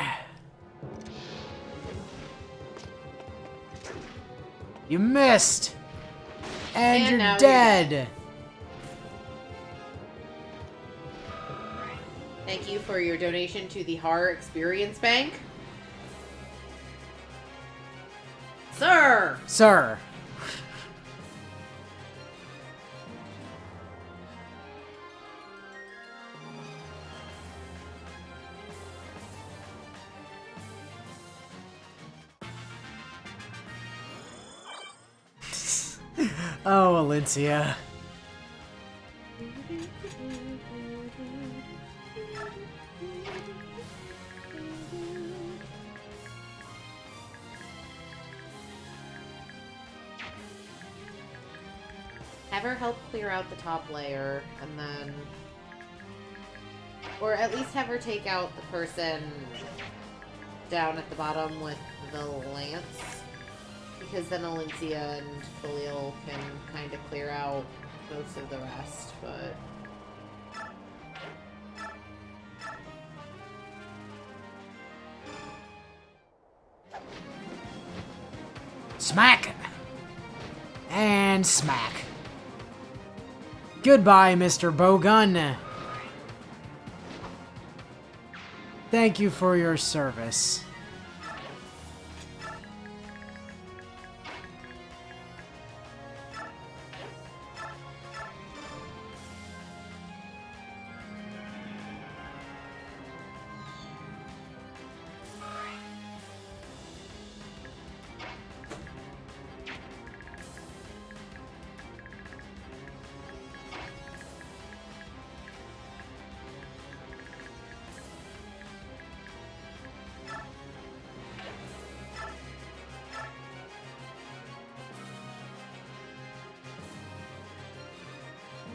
Speaker 2: You missed! And
Speaker 1: And now
Speaker 2: you're
Speaker 1: you're
Speaker 2: dead!
Speaker 1: Thank you for your donation to the Har Experience Bank. Sir!
Speaker 2: Sir. Oh, Alencia.
Speaker 1: Have her help clear out the top layer, and then... Or at least have her take out the person down at the bottom with the lance. Because then Alencia and Khalil can kind of clear out most of the rest, but...
Speaker 2: Smack! And smack. Goodbye, Mr. Bowgun. Thank you for your service.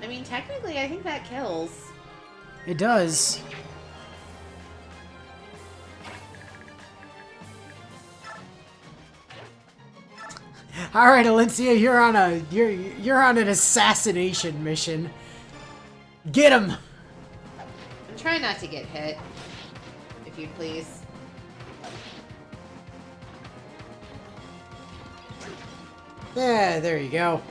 Speaker 1: I mean, technically, I think that kills.
Speaker 2: It does. All right, Alencia, you're on an assassination mission. Get him.
Speaker 1: I'm trying not to get hit, if you'd please.
Speaker 2: Yeah, there you go.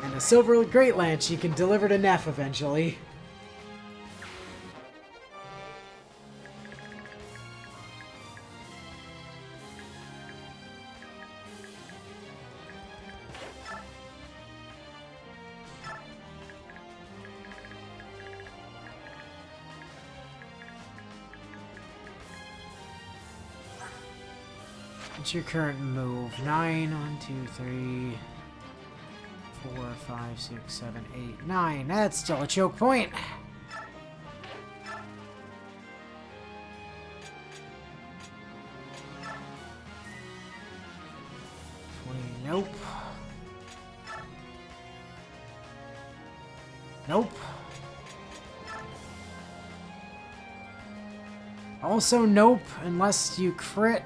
Speaker 2: And a silver great lance you can deliver to Neff eventually. What's your current move? 9, 1, 2, 3, 4, 5, 6, 7, 8, 9. That's still a choke point. 20, nope. Nope. Also nope, unless you crit.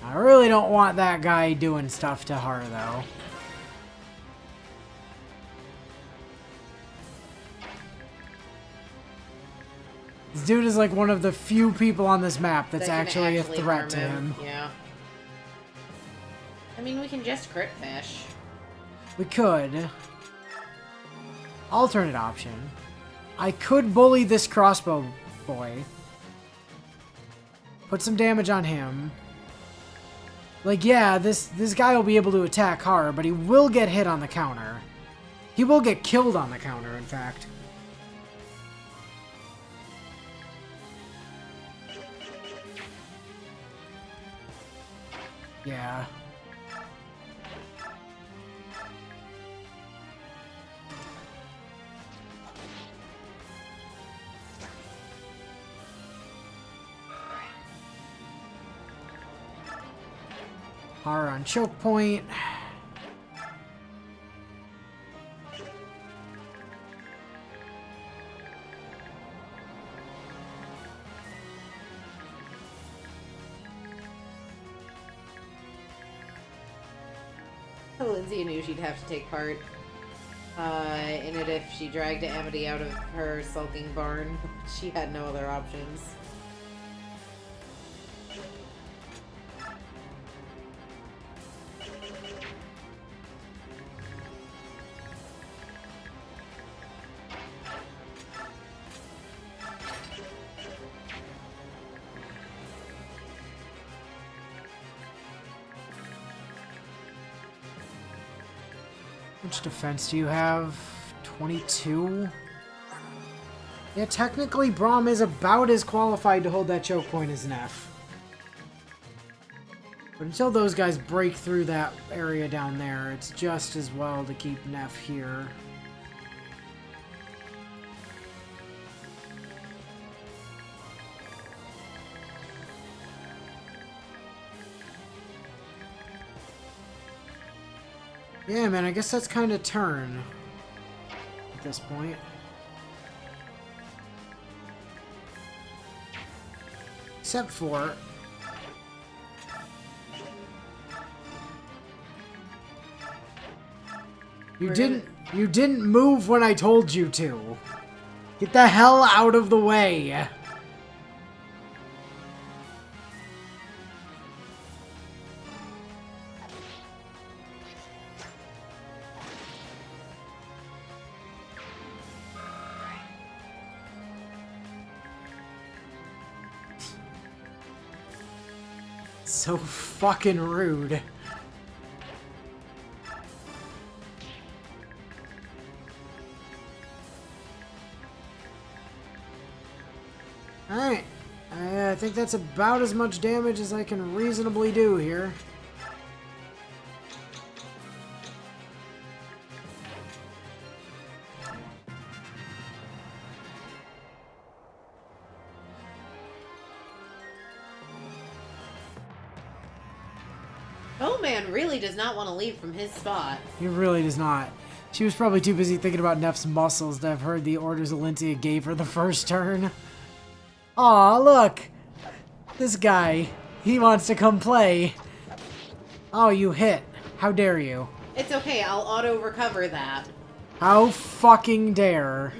Speaker 2: I really don't want that guy doing stuff to her, though. This dude is like one of the few people on this map that's
Speaker 1: That can
Speaker 2: actually a threat
Speaker 1: harm
Speaker 2: to him.
Speaker 1: Yeah. I mean, we can just crit fish.
Speaker 2: We could. Alternate option. I could bully this crossbow boy. Put some damage on him. Like, yeah, this guy will be able to attack hard, but he will get hit on the counter. He will get killed on the counter, in fact. Yeah. Horror on choke point.
Speaker 1: Lindsay knew she'd have to take part in it if she dragged Amity out of her sulking barn. She had no other options.
Speaker 2: Which defense do you have? 22? Yeah, technically Braum is about as qualified to hold that choke point as Neff. But until those guys break through that area down there, it's just as well to keep Neff here. Yeah, man, I guess that's kind of turn at this point. Except for you didn't move when I told you to. Get the hell out of the way. So fucking rude. Alright. I think that's about as much damage as I can reasonably do here.
Speaker 1: Oh man really does not want to leave from his spot.
Speaker 2: He really does not. She was probably too busy thinking about Neff's muscles to have heard the orders Alincia gave her the first turn. Aw, look! This guy. He wants to come play. Oh, you hit. How dare you?
Speaker 1: It's okay, I'll auto-recover that.
Speaker 2: How fucking dare.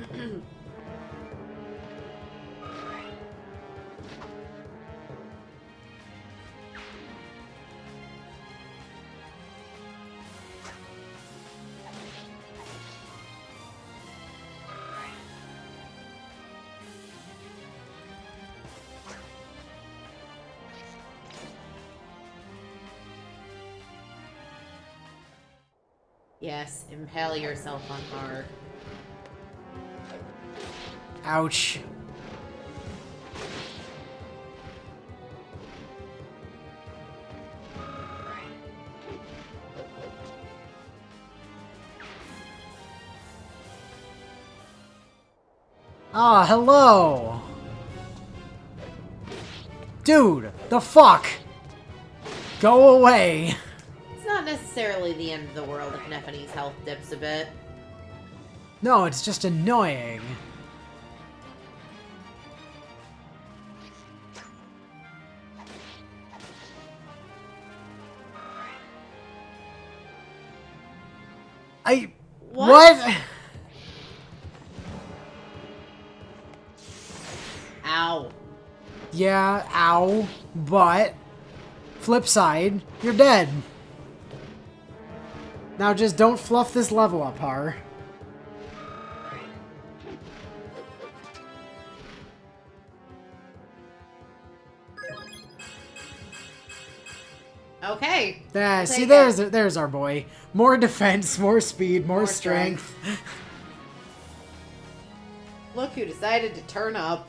Speaker 1: Yes, impale yourself on hard.
Speaker 2: Ouch. Ah, hello! Dude, the fuck? Go away!
Speaker 1: It's not necessarily the end of the world if Nephene's health dips a bit.
Speaker 2: No, it's just annoying. What?
Speaker 1: Ow.
Speaker 2: Yeah, ow, but flip side, you're dead. Now just don't fluff this level up, Har.
Speaker 1: Okay.
Speaker 2: Yeah, see,
Speaker 1: Take
Speaker 2: there's our boy. More defense, more speed, more strength.
Speaker 1: Look who decided to turn up.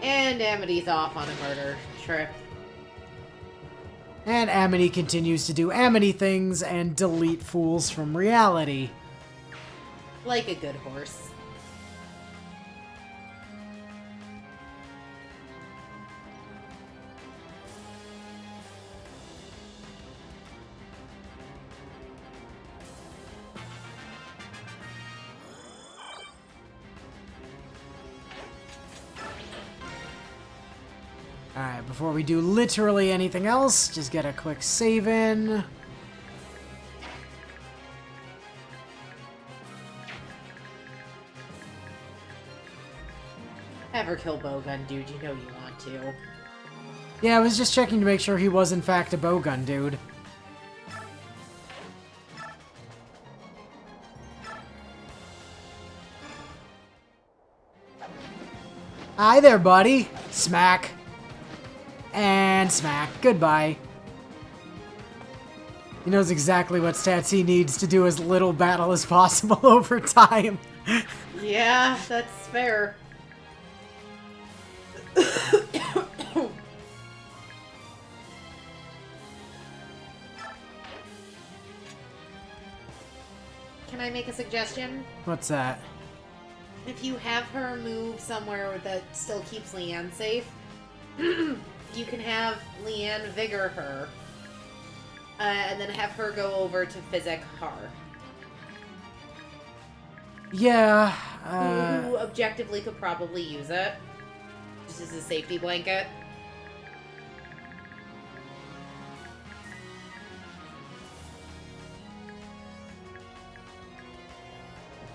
Speaker 1: And Amity's off on a murder trip.
Speaker 2: And Amity continues to do Amity things and delete fools from reality.
Speaker 1: Like a good horse.
Speaker 2: Alright, before we do literally anything else, just get a quick save in.
Speaker 1: Ever kill Bowgun, dude. You know you want to.
Speaker 2: Yeah, I was just checking to make sure he was in fact a bowgun dude. Hi there, buddy. Smack. And smack. Goodbye. He knows exactly what stats he needs to do as little battle as possible over time.
Speaker 1: Yeah, that's fair. Can I make a suggestion?
Speaker 2: What's that?
Speaker 1: If you have her move somewhere that still keeps Leanne safe, you can have Leanne vigor her, and then have her go over to Physic Har.
Speaker 2: Yeah,
Speaker 1: Who objectively could probably use it, just as a safety blanket.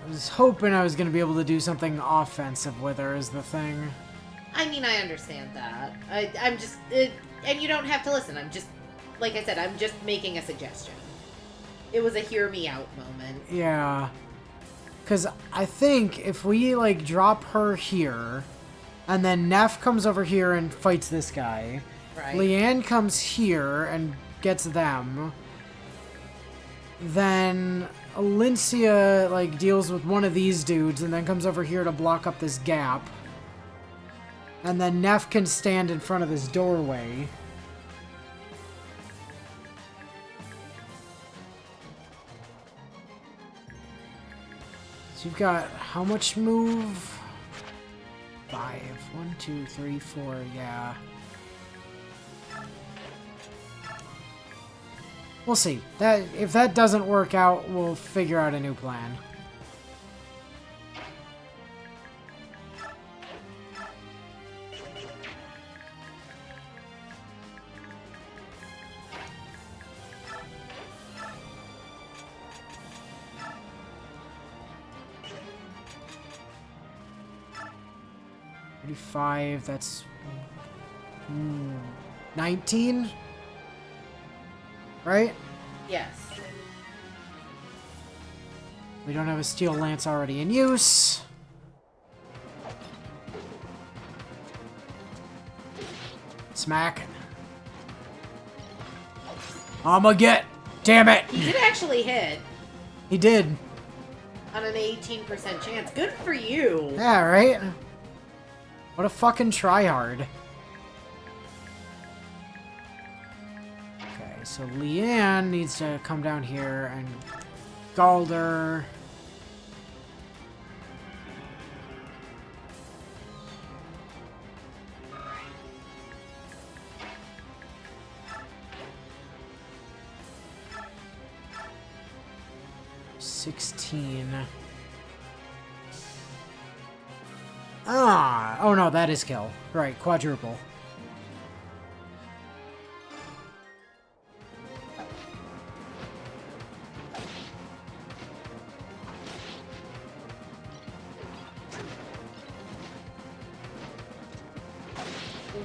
Speaker 2: I was hoping I was going to be able to do something offensive with her is the thing.
Speaker 1: I mean, I understand that. I'm just... and you don't have to listen. I'm just... Like I said, I'm just making a suggestion. It was a hear me out moment.
Speaker 2: Yeah. Because I think if we, like, drop her here, and then Neff comes over here and fights this guy,
Speaker 1: Right.
Speaker 2: Leanne comes here and gets them, then Alincia, like, deals with one of these dudes and then comes over here to block up this gap. And then Neff can stand in front of this doorway. So you've got how much move? 5. 1, 2, 3, 4, yeah. We'll see. If that doesn't work out, we'll figure out a new plan. Five. That's 19, right?
Speaker 1: Yes.
Speaker 2: We don't have a steel lance already in use. Smack. I'ma get. Damn it!
Speaker 1: He did actually hit
Speaker 2: He did.
Speaker 1: on an 18% chance. Good for you.
Speaker 2: Yeah, right? What a fucking tryhard. Okay, so Leanne needs to come down here and Galder. Oh no, that is kill. Right, quadruple.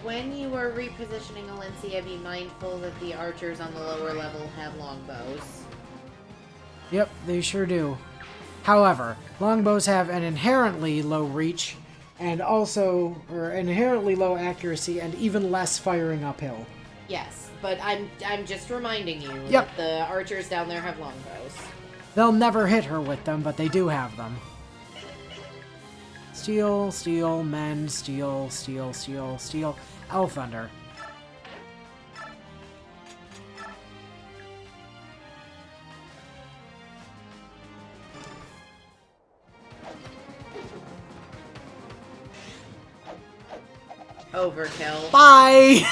Speaker 1: When you are repositioning Alencia, be mindful that the archers on the lower level have longbows.
Speaker 2: Yep, they sure do. However, longbows have an inherently low reach and also, or inherently low accuracy and even less firing uphill.
Speaker 1: Yes, but I'm just reminding you
Speaker 2: Yep.
Speaker 1: that the archers down there have longbows.
Speaker 2: They'll never hit her with them, but they do have them. Steel, steel, mend, steel, steel, steel, steel. Elf Thunder.
Speaker 1: Overkill.
Speaker 2: Bye!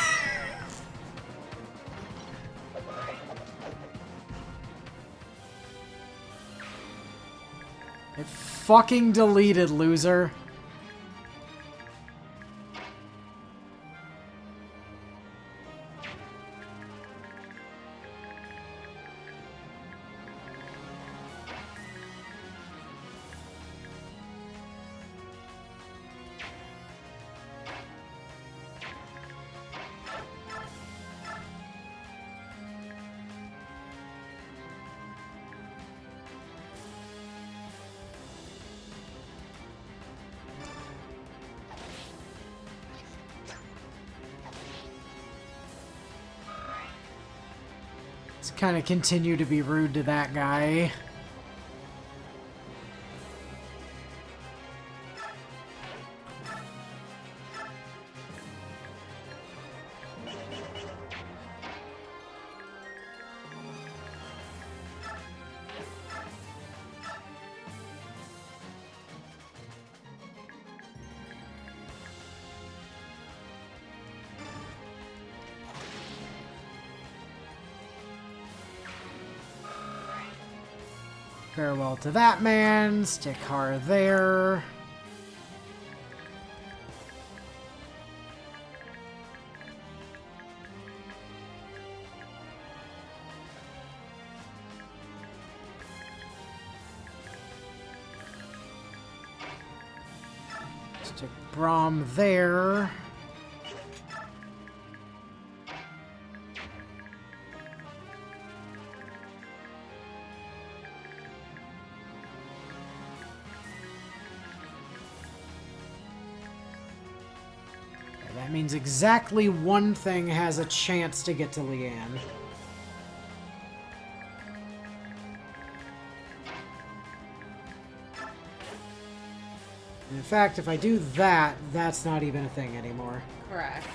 Speaker 2: It fucking deleted, loser. Let's kind of continue to be rude to that guy. Farewell to that man. Stick her there. Stick Braum there. That means exactly one thing has a chance to get to Leanne. And in fact, if I do that, that's not even a thing anymore.
Speaker 1: Correct.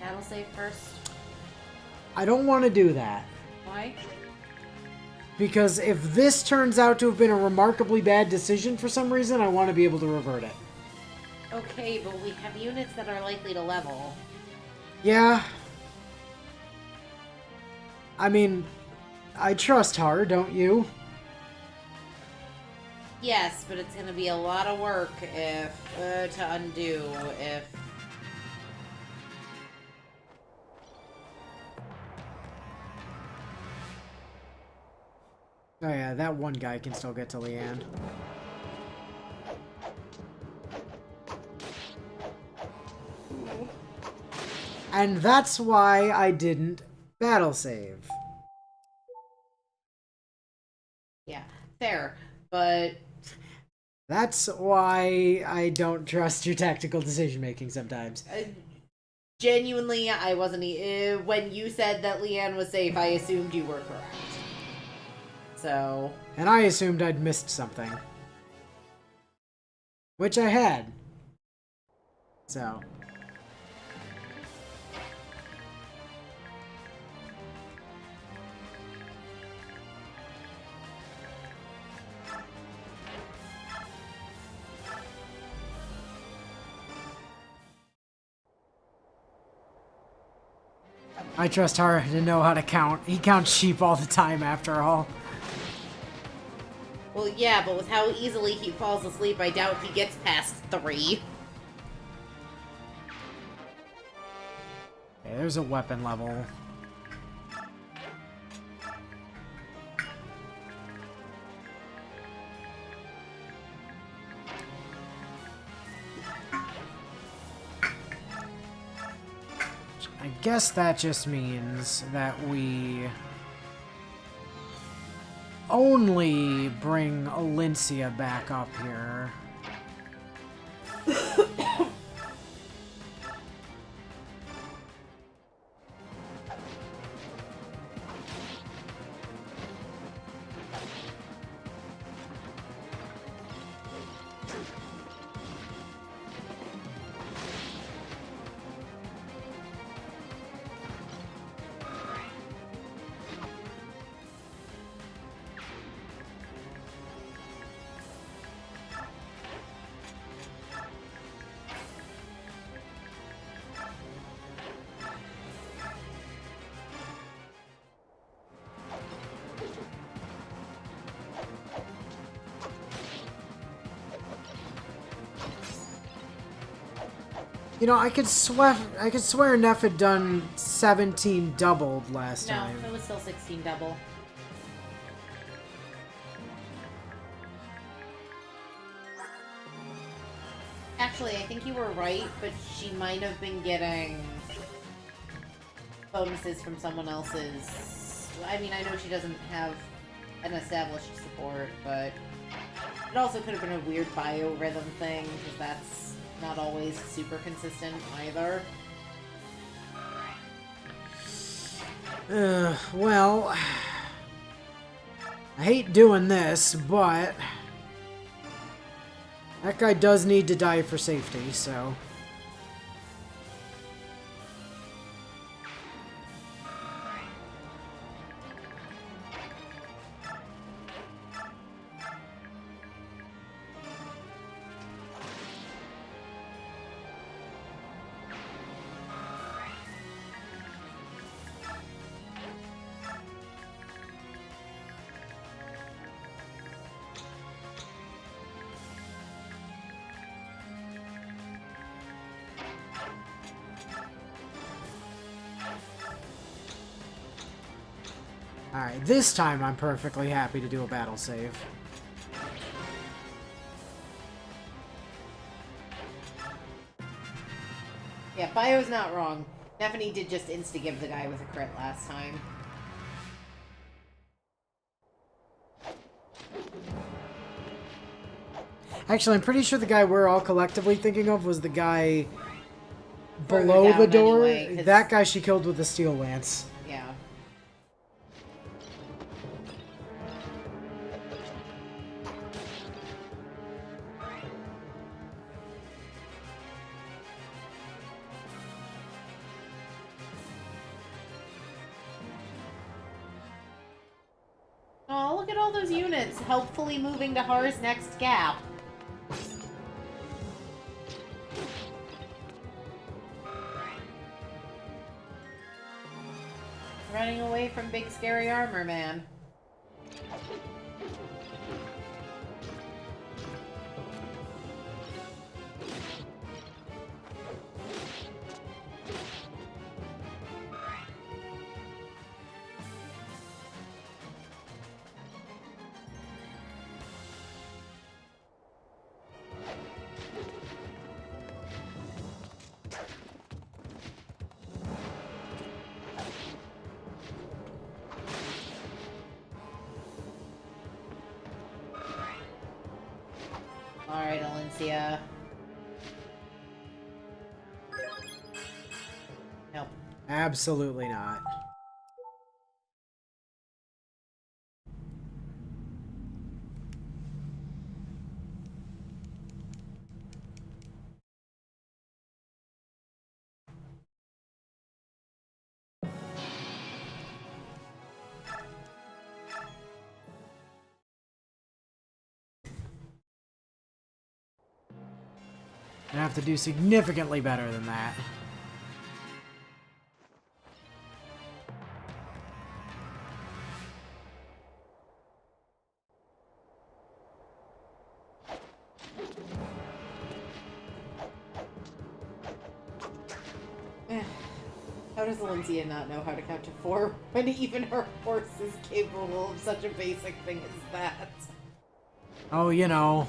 Speaker 1: battle save first?
Speaker 2: I don't want to do that.
Speaker 1: Why?
Speaker 2: Because if this turns out to have been a remarkably bad decision for some reason, I want to be able to revert it.
Speaker 1: Okay, but we have units that are likely to level.
Speaker 2: Yeah. I mean, I trust her, don't you?
Speaker 1: Yes, but it's gonna be a lot of work if to undo if.
Speaker 2: Oh yeah, that one guy can still get to Leanne. And that's why I didn't battle save.
Speaker 1: Yeah, fair, but
Speaker 2: That's why I don't trust your tactical decision making sometimes.
Speaker 1: genuinely, I wasn't. When you said that Leanne was safe, I assumed you were correct. So.
Speaker 2: And I assumed I'd missed something. Which I had. So. I trust her to know how to count. He counts sheep all the time, after all.
Speaker 1: Well, yeah, but with how easily he falls asleep, I doubt he gets past 3.
Speaker 2: Okay, there's a weapon level. I guess that just means that we only bring Alincia back up here. You know, I could swear Neff had done 17 doubled last time.
Speaker 1: No, it was still 16 double. Actually, I think you were right, but she might have been getting bonuses from someone else's. I mean, I know she doesn't have an established support, but it also could have been a weird biorhythm thing, because that's not always super consistent either.
Speaker 2: Well, I hate doing this, but that guy does need to die for safety, so... Alright, this time I'm perfectly happy to do a battle save.
Speaker 1: Yeah, Bio's not wrong. Stephanie did just insta-give the guy with a crit last time.
Speaker 2: Actually, I'm pretty sure the guy we're all collectively thinking of was the guy
Speaker 1: Further
Speaker 2: below the
Speaker 1: down
Speaker 2: door.
Speaker 1: anyway, 'cause-
Speaker 2: That guy she killed with the steel lance.
Speaker 1: Yeah. Look at all those units helpfully moving to Har's next gap. Running away from big scary armor man. Alright, Alencia. Nope.
Speaker 2: Absolutely not. I have to do significantly better than that.
Speaker 1: How does Alencia not know how to count to 4 when even her horse is capable of such a basic thing as that?
Speaker 2: Oh, you know.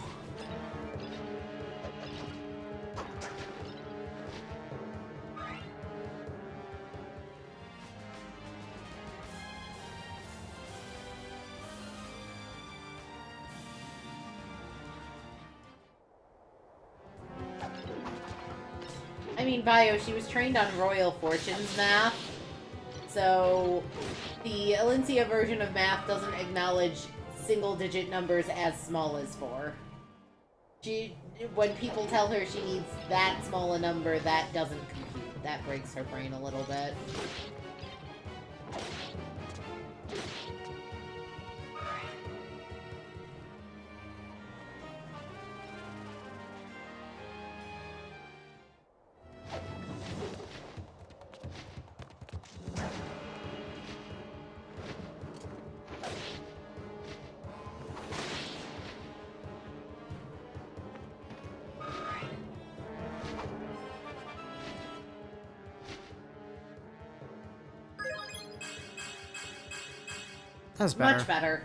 Speaker 1: I mean, Bio, she was trained on Royal Fortunes math, so the Alencia version of math doesn't acknowledge single-digit numbers as small as 4. When people tell her she needs that small a number, that doesn't compute. That breaks her brain a little bit.
Speaker 2: That's better.
Speaker 1: Much better.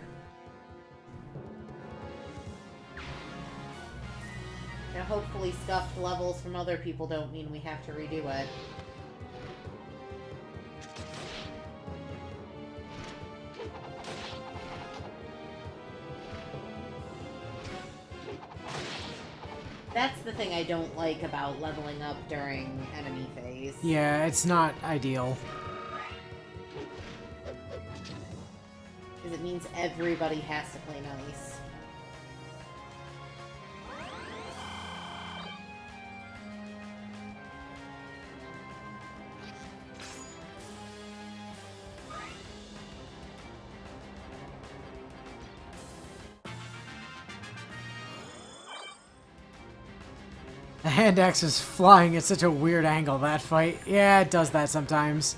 Speaker 1: Now, hopefully scuffed levels from other people don't mean we have to redo it. That's the thing I don't like about leveling up during enemy phase.
Speaker 2: Yeah, it's not ideal.
Speaker 1: Because it means everybody has to play nice.
Speaker 2: The hand axe is flying at such a weird angle, that fight. Yeah, it does that sometimes.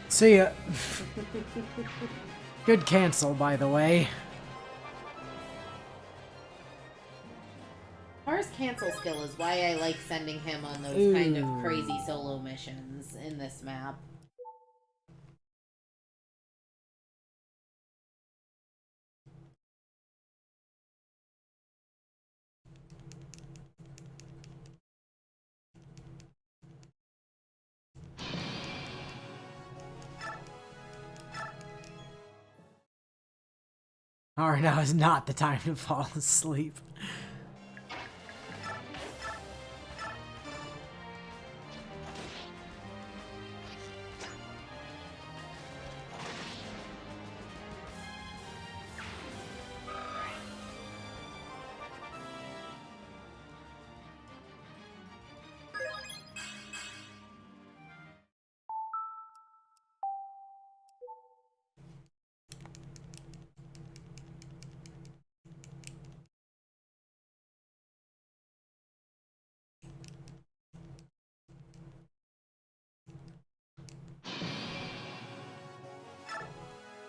Speaker 2: See ya. Good cancel, by the way.
Speaker 1: Har's cancel skill is why I like sending him on those kind of
Speaker 2: Ooh.
Speaker 1: crazy solo missions in this map.
Speaker 2: Alright, now is not the time to fall asleep.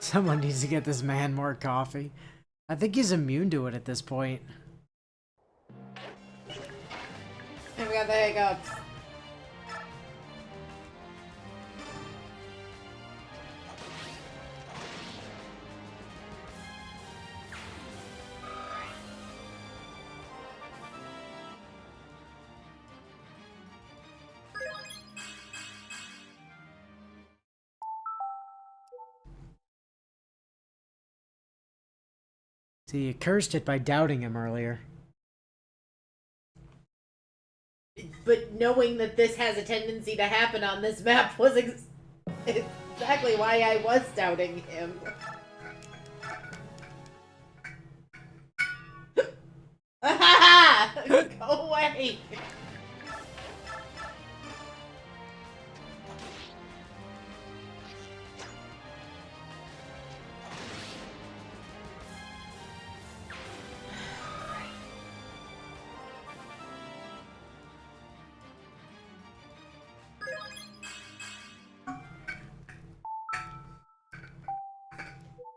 Speaker 2: Someone needs to get this man more coffee. I think he's immune to it at this point.
Speaker 1: And we got the hiccups.
Speaker 2: See, you cursed it by doubting him earlier.
Speaker 1: But knowing that this has a tendency to happen on this map was exactly why I was doubting him. Go away!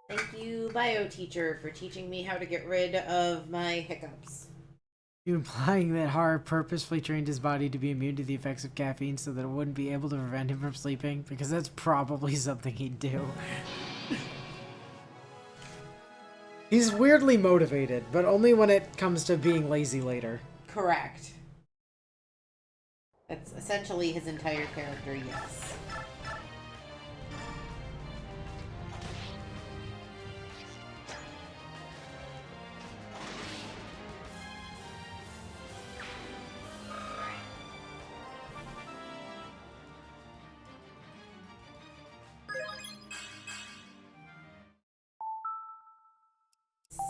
Speaker 1: Thank you, bio teacher, for teaching me how to get rid of my hiccups.
Speaker 2: You implying that Har purposefully trained his body to be immune to the effects of caffeine so that it wouldn't be able to prevent him from sleeping? Because that's probably something he'd do. He's weirdly motivated, but only when it comes to being lazy later.
Speaker 1: Correct. That's essentially his entire character, yes.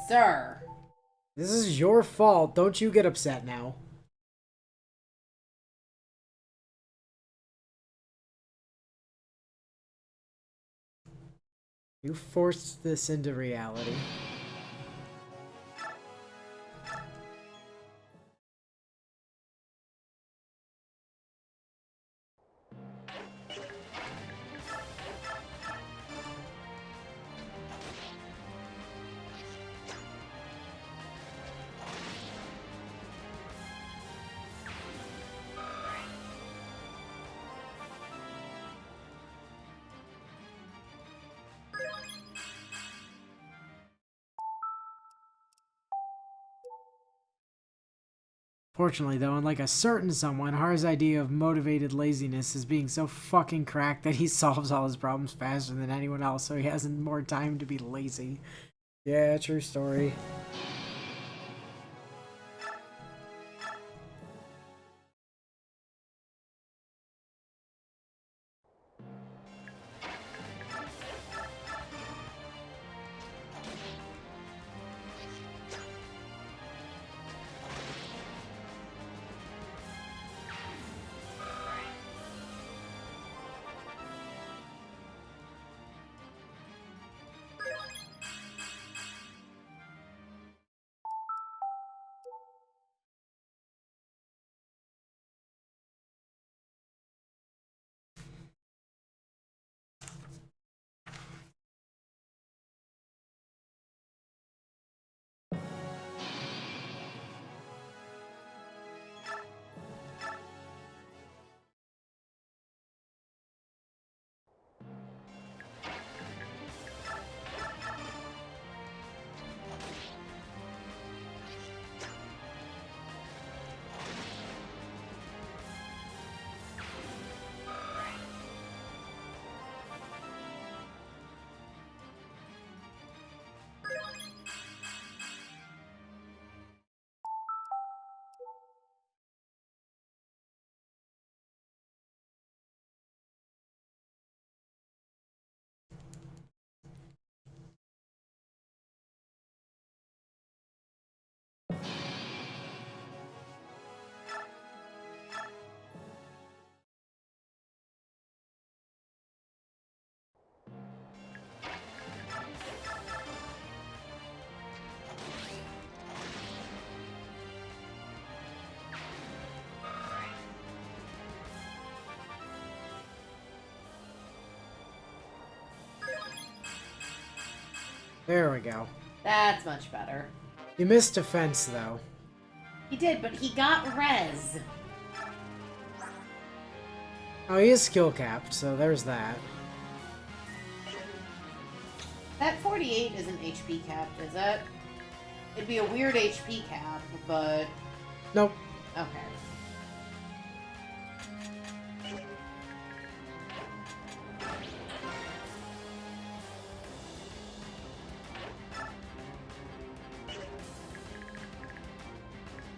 Speaker 1: Sir.
Speaker 2: This is your fault. Don't you get upset now. You forced this into reality. Fortunately, though, unlike a certain someone, Har's idea of motivated laziness is being so fucking cracked that he solves all his problems faster than anyone else, so he has more time to be lazy. Yeah, true story. There we go.
Speaker 1: That's much better.
Speaker 2: You missed defense, though.
Speaker 1: He did, but he got res.
Speaker 2: Oh, he is skill capped, so there's that.
Speaker 1: That 48 isn't HP capped, is it? It'd be a weird HP cap, but...
Speaker 2: Nope.
Speaker 1: Okay.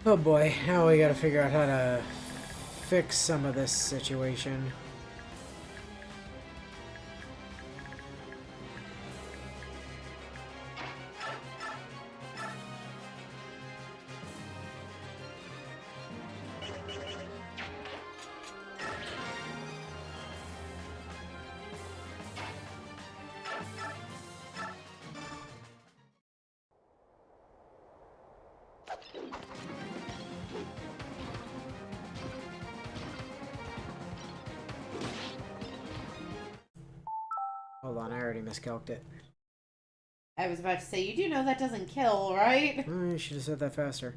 Speaker 2: Oh boy, now we gotta figure out how to fix some of this situation. Hold on, I already miscalced it.
Speaker 1: I was about to say, you do know that doesn't kill, right?
Speaker 2: Oh, you should have said that faster.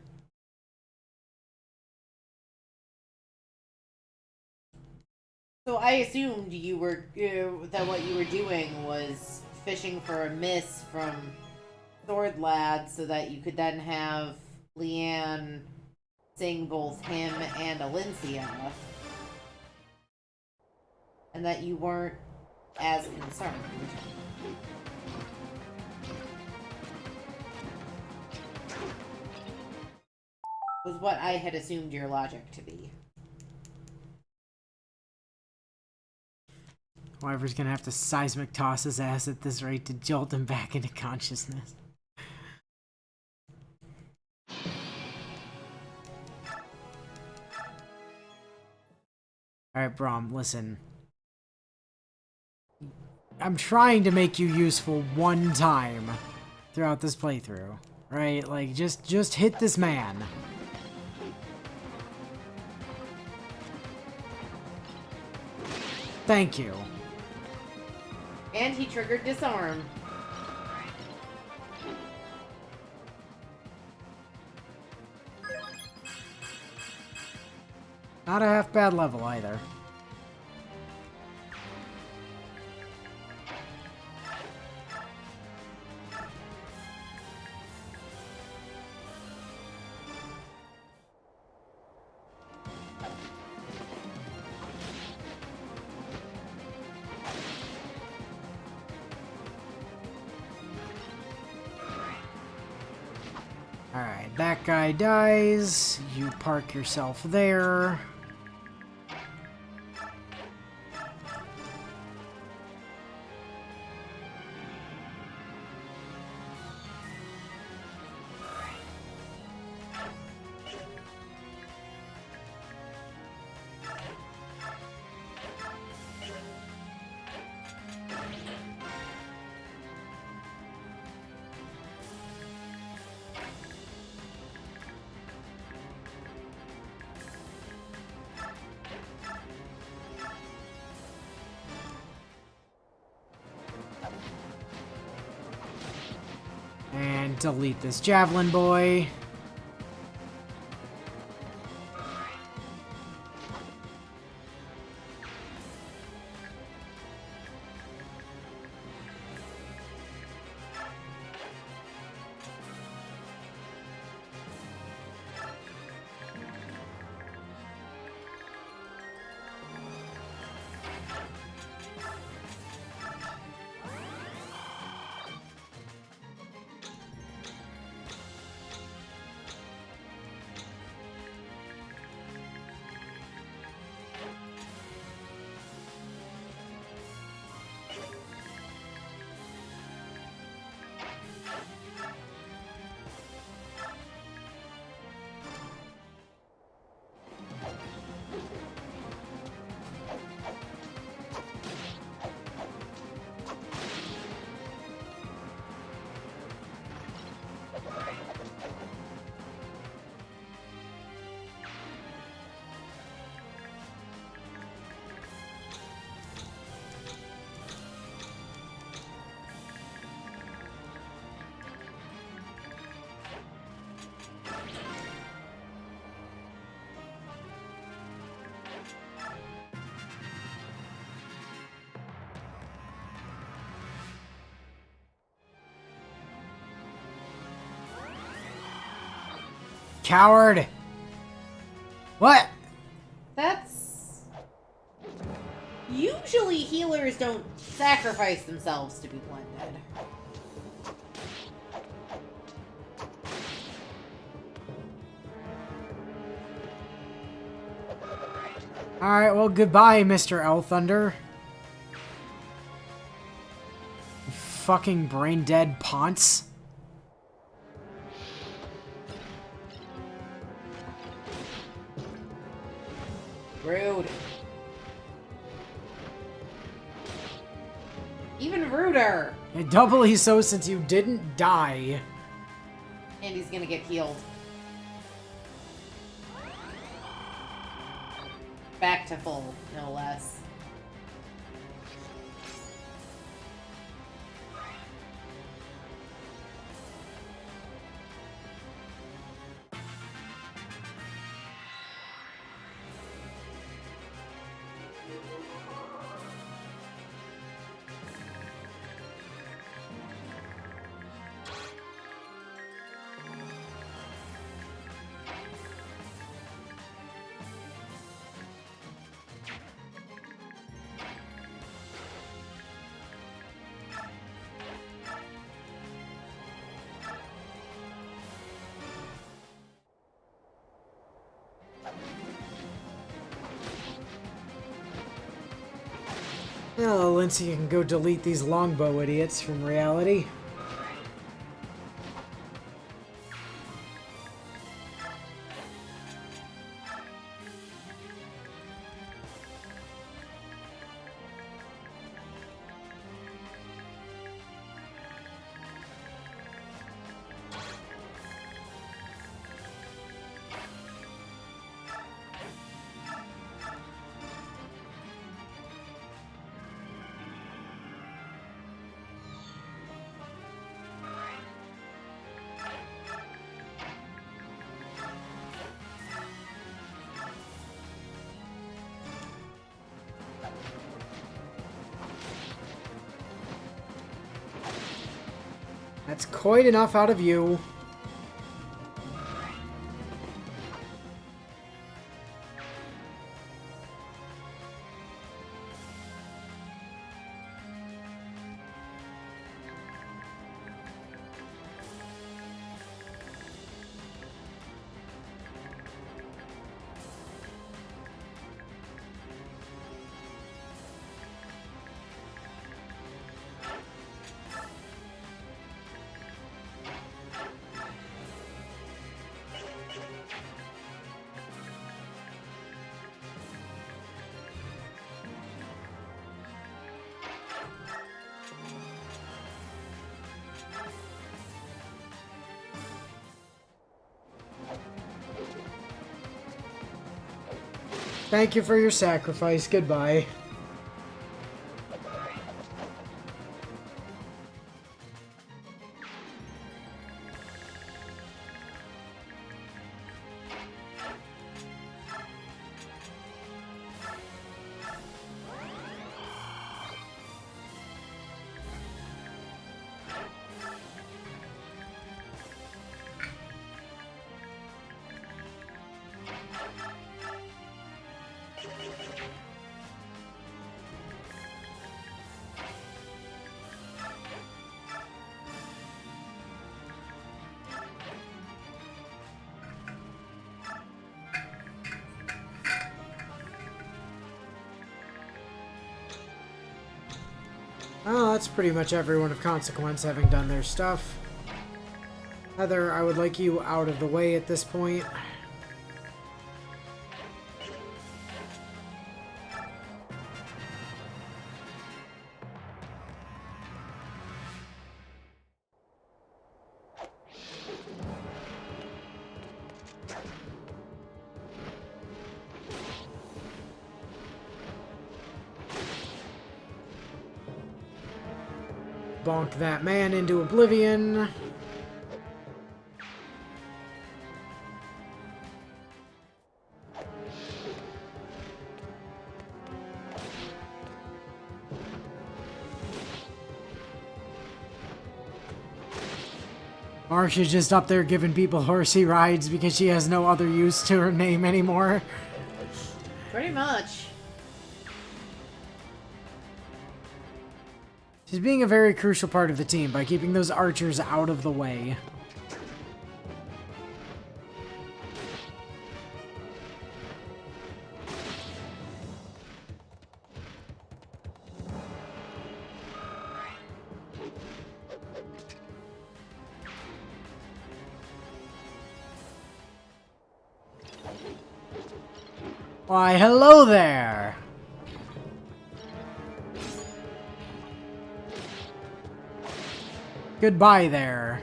Speaker 1: So I assumed you were that what you were doing was fishing for a miss from Sword Lad, so that you could then have Leanne sing both him and Alencia, and that you weren't as concerned. Was what I had assumed your logic to be.
Speaker 2: Wyver's gonna have to seismic toss his ass at this rate to jolt him back into consciousness. Alright, Braum, listen. I'm trying to make you useful one time throughout this playthrough, right? Like, just hit this man. Thank you.
Speaker 1: And he triggered disarm.
Speaker 2: Not a half bad level either. Alright, that guy dies. You park yourself there. And delete this javelin boy. Coward! What?
Speaker 1: That's... Usually healers don't sacrifice themselves to be blended.
Speaker 2: Alright, well, goodbye, Mr. L Thunder. You fucking brain-dead ponce.
Speaker 1: Rude. Even ruder.
Speaker 2: And doubly so since you didn't die.
Speaker 1: And he's gonna get healed. Back to full, no less.
Speaker 2: Oh, Lindsay can go delete these longbow idiots from reality. That's quite enough out of you. Thank you for your sacrifice. Goodbye. Oh, that's pretty much everyone of consequence having done their stuff. Heather, I would like you out of the way at this point. Bonk that man into oblivion. Marsha's just up there giving people horsey rides because she has no other use to her name anymore.
Speaker 1: Pretty much.
Speaker 2: She's being a very crucial part of the team by keeping those archers out of the way. Why, hello there! Goodbye there.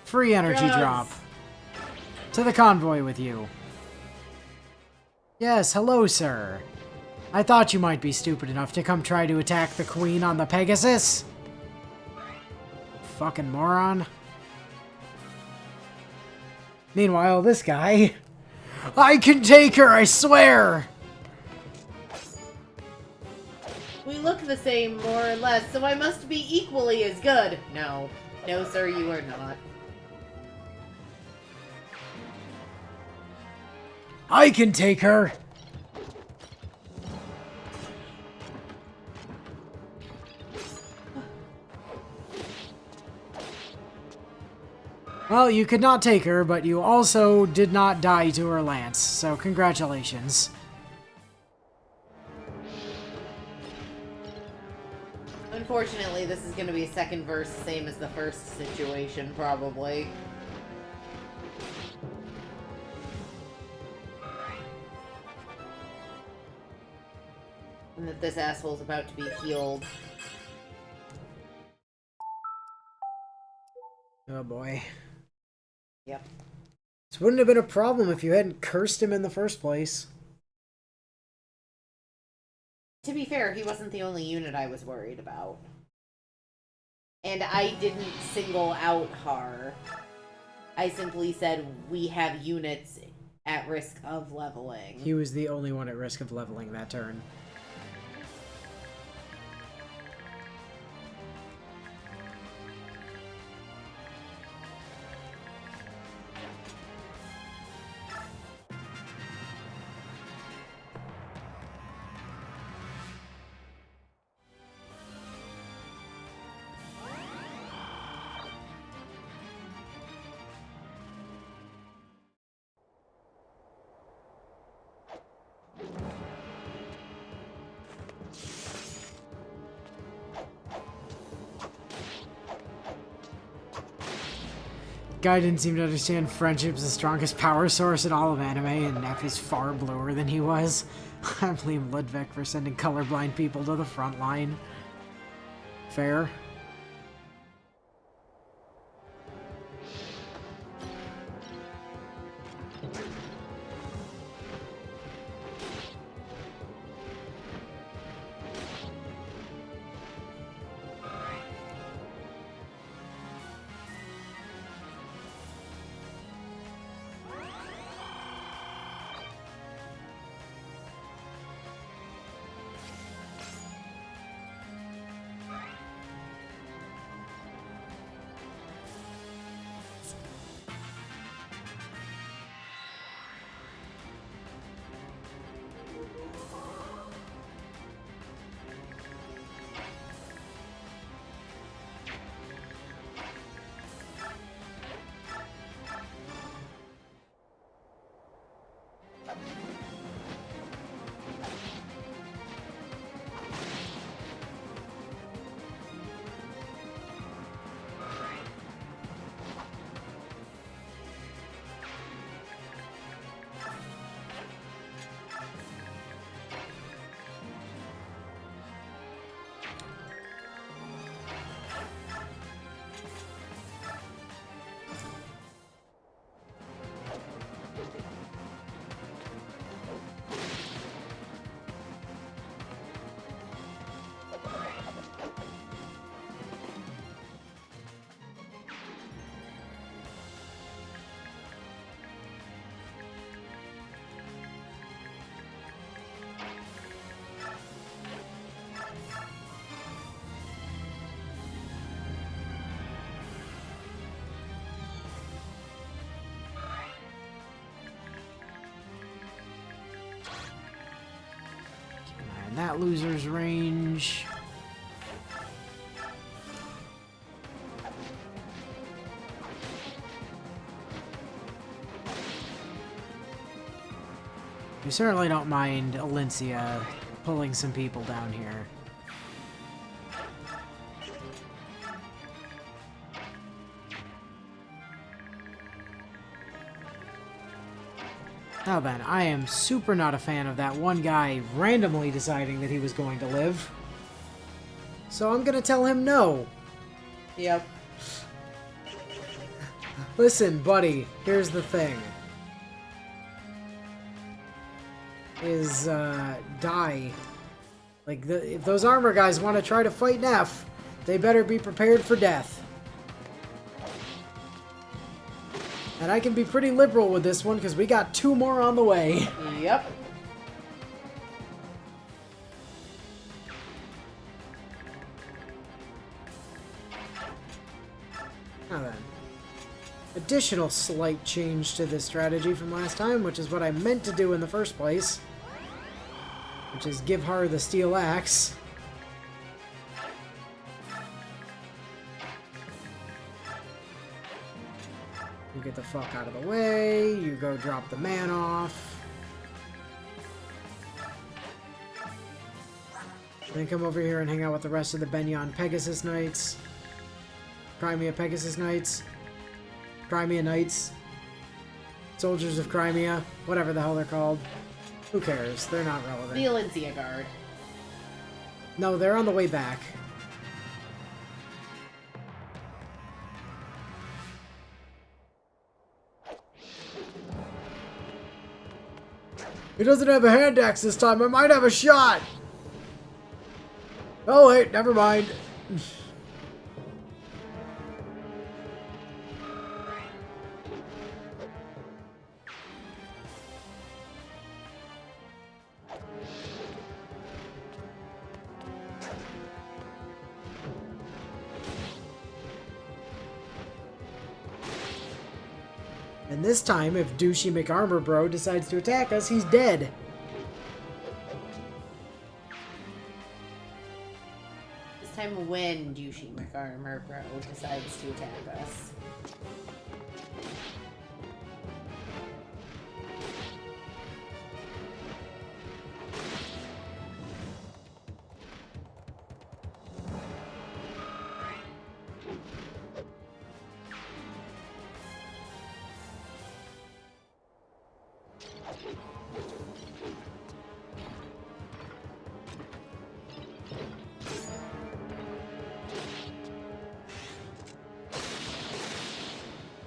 Speaker 2: Free energy
Speaker 1: Drugs.
Speaker 2: drop. To the convoy with you. Yes, hello, sir. I thought you might be stupid enough to come try to attack the queen on the Pegasus. Fucking moron. Meanwhile, this guy... I can take her, I swear!
Speaker 1: We look the same, more or less, so I must be equally as good. No. No, sir, you are not.
Speaker 2: I can take her! Well, you could not take her, but you also did not die to her lance, so congratulations.
Speaker 1: Unfortunately, this is going to be a second verse, same as the first situation, probably. And that this asshole's about to be healed.
Speaker 2: Oh boy.
Speaker 1: Yep.
Speaker 2: This wouldn't have been a problem if you hadn't cursed him in the first place.
Speaker 1: To be fair, he wasn't the only unit I was worried about. And I didn't single out Har. I simply said we have units at risk of leveling.
Speaker 2: He was the only one at risk of leveling that turn. Guy didn't seem to understand friendship's the strongest power source in all of anime, and Neff is far bluer than he was. I blame Ludwig for sending colorblind people to the front line. Fair. that loser's range. We certainly don't mind Alencia pulling some people down here. Now then, I am super not a fan of that one guy randomly deciding that he was going to live. So I'm gonna tell him no.
Speaker 1: Yep.
Speaker 2: Listen, buddy, here's the thing. Die. Like, if those armor guys want to try to fight Neff, they better be prepared for death. And I can be pretty liberal with this one, because we got 2 more on the way.
Speaker 1: Yep.
Speaker 2: Now then. Additional slight change to this strategy from last time, which is what I meant to do in the first place. Which is give her the steel axe. You get the fuck out of the way, you go drop the man off. Then come over here and hang out with the rest of the Benyon Pegasus Knights. Crimea Pegasus Knights. Crimea Knights. Soldiers of Crimea. Whatever the hell they're called. Who cares? They're not relevant.
Speaker 1: The Alencia Guard.
Speaker 2: No, they're on the way back. He doesn't have a hand axe this time. I might have a shot. Oh, wait. Never mind. And this time, if Douchey McArmor Bro decides to attack us, he's dead.
Speaker 1: This time when Douchey McArmor Bro decides to attack us.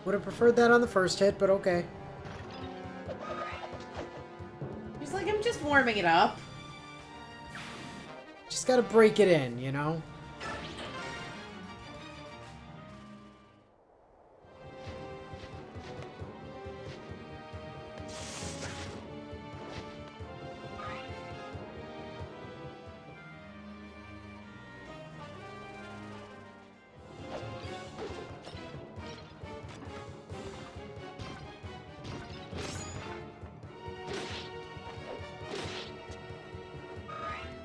Speaker 2: Would have preferred that on the first hit, but okay.
Speaker 1: He's like, I'm just warming it up.
Speaker 2: Just gotta break it in, you know?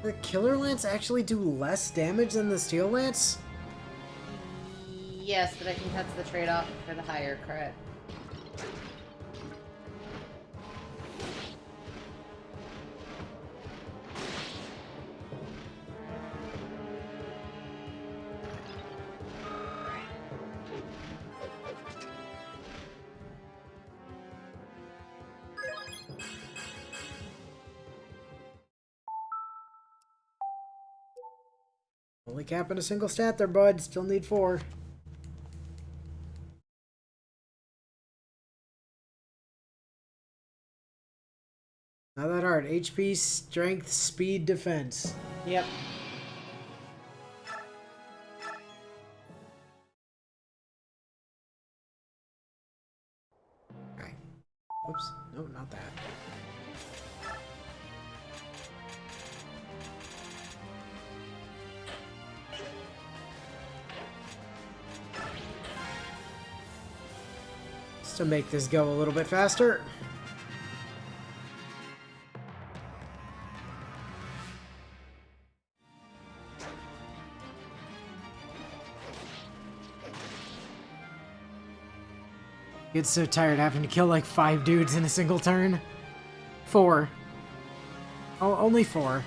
Speaker 2: The Killer Lance actually do less damage than the Steel Lance?
Speaker 1: Yes, but I think that's the trade-off for the higher crit.
Speaker 2: Only capping a single stat there, bud. Still need 4. Not that hard. HP, strength, speed, defense.
Speaker 1: Yep.
Speaker 2: Okay. Whoops. No, not that. Just to make this go a little bit faster. Get so tired having to kill like 5 dudes in a single turn. 4. Oh, only 4.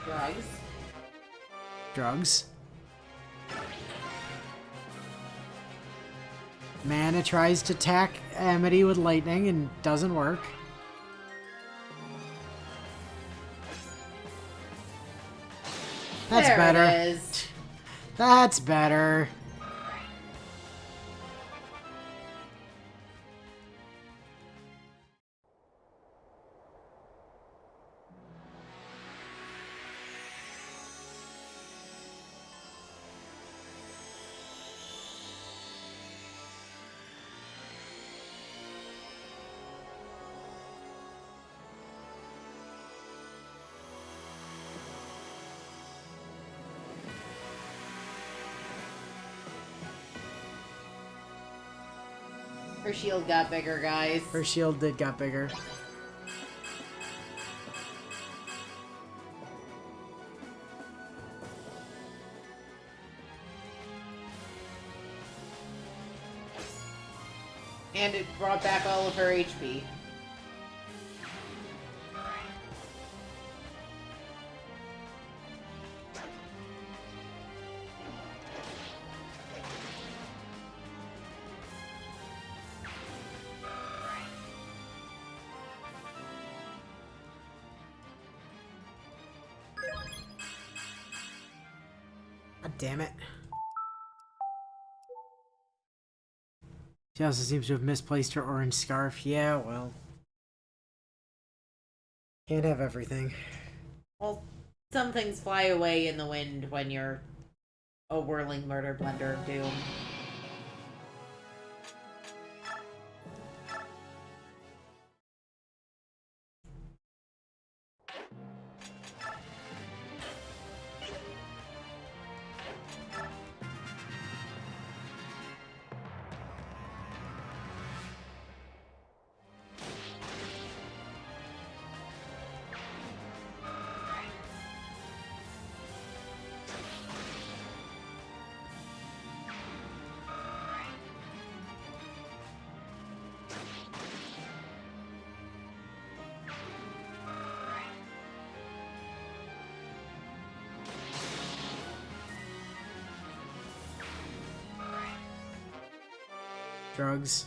Speaker 1: Drugs.
Speaker 2: Drugs. Mana tries to attack Amity with lightning and doesn't work. That's
Speaker 1: There
Speaker 2: better.
Speaker 1: It is.
Speaker 2: That's better.
Speaker 1: Her shield got bigger, guys.
Speaker 2: Her shield did got bigger.
Speaker 1: And it brought back all of her HP.
Speaker 2: God damn it. She also seems to have misplaced her orange scarf. Yeah, well. Can't have everything.
Speaker 1: Well, some things fly away in the wind when you're a whirling murder blender of doom.
Speaker 2: Drugs.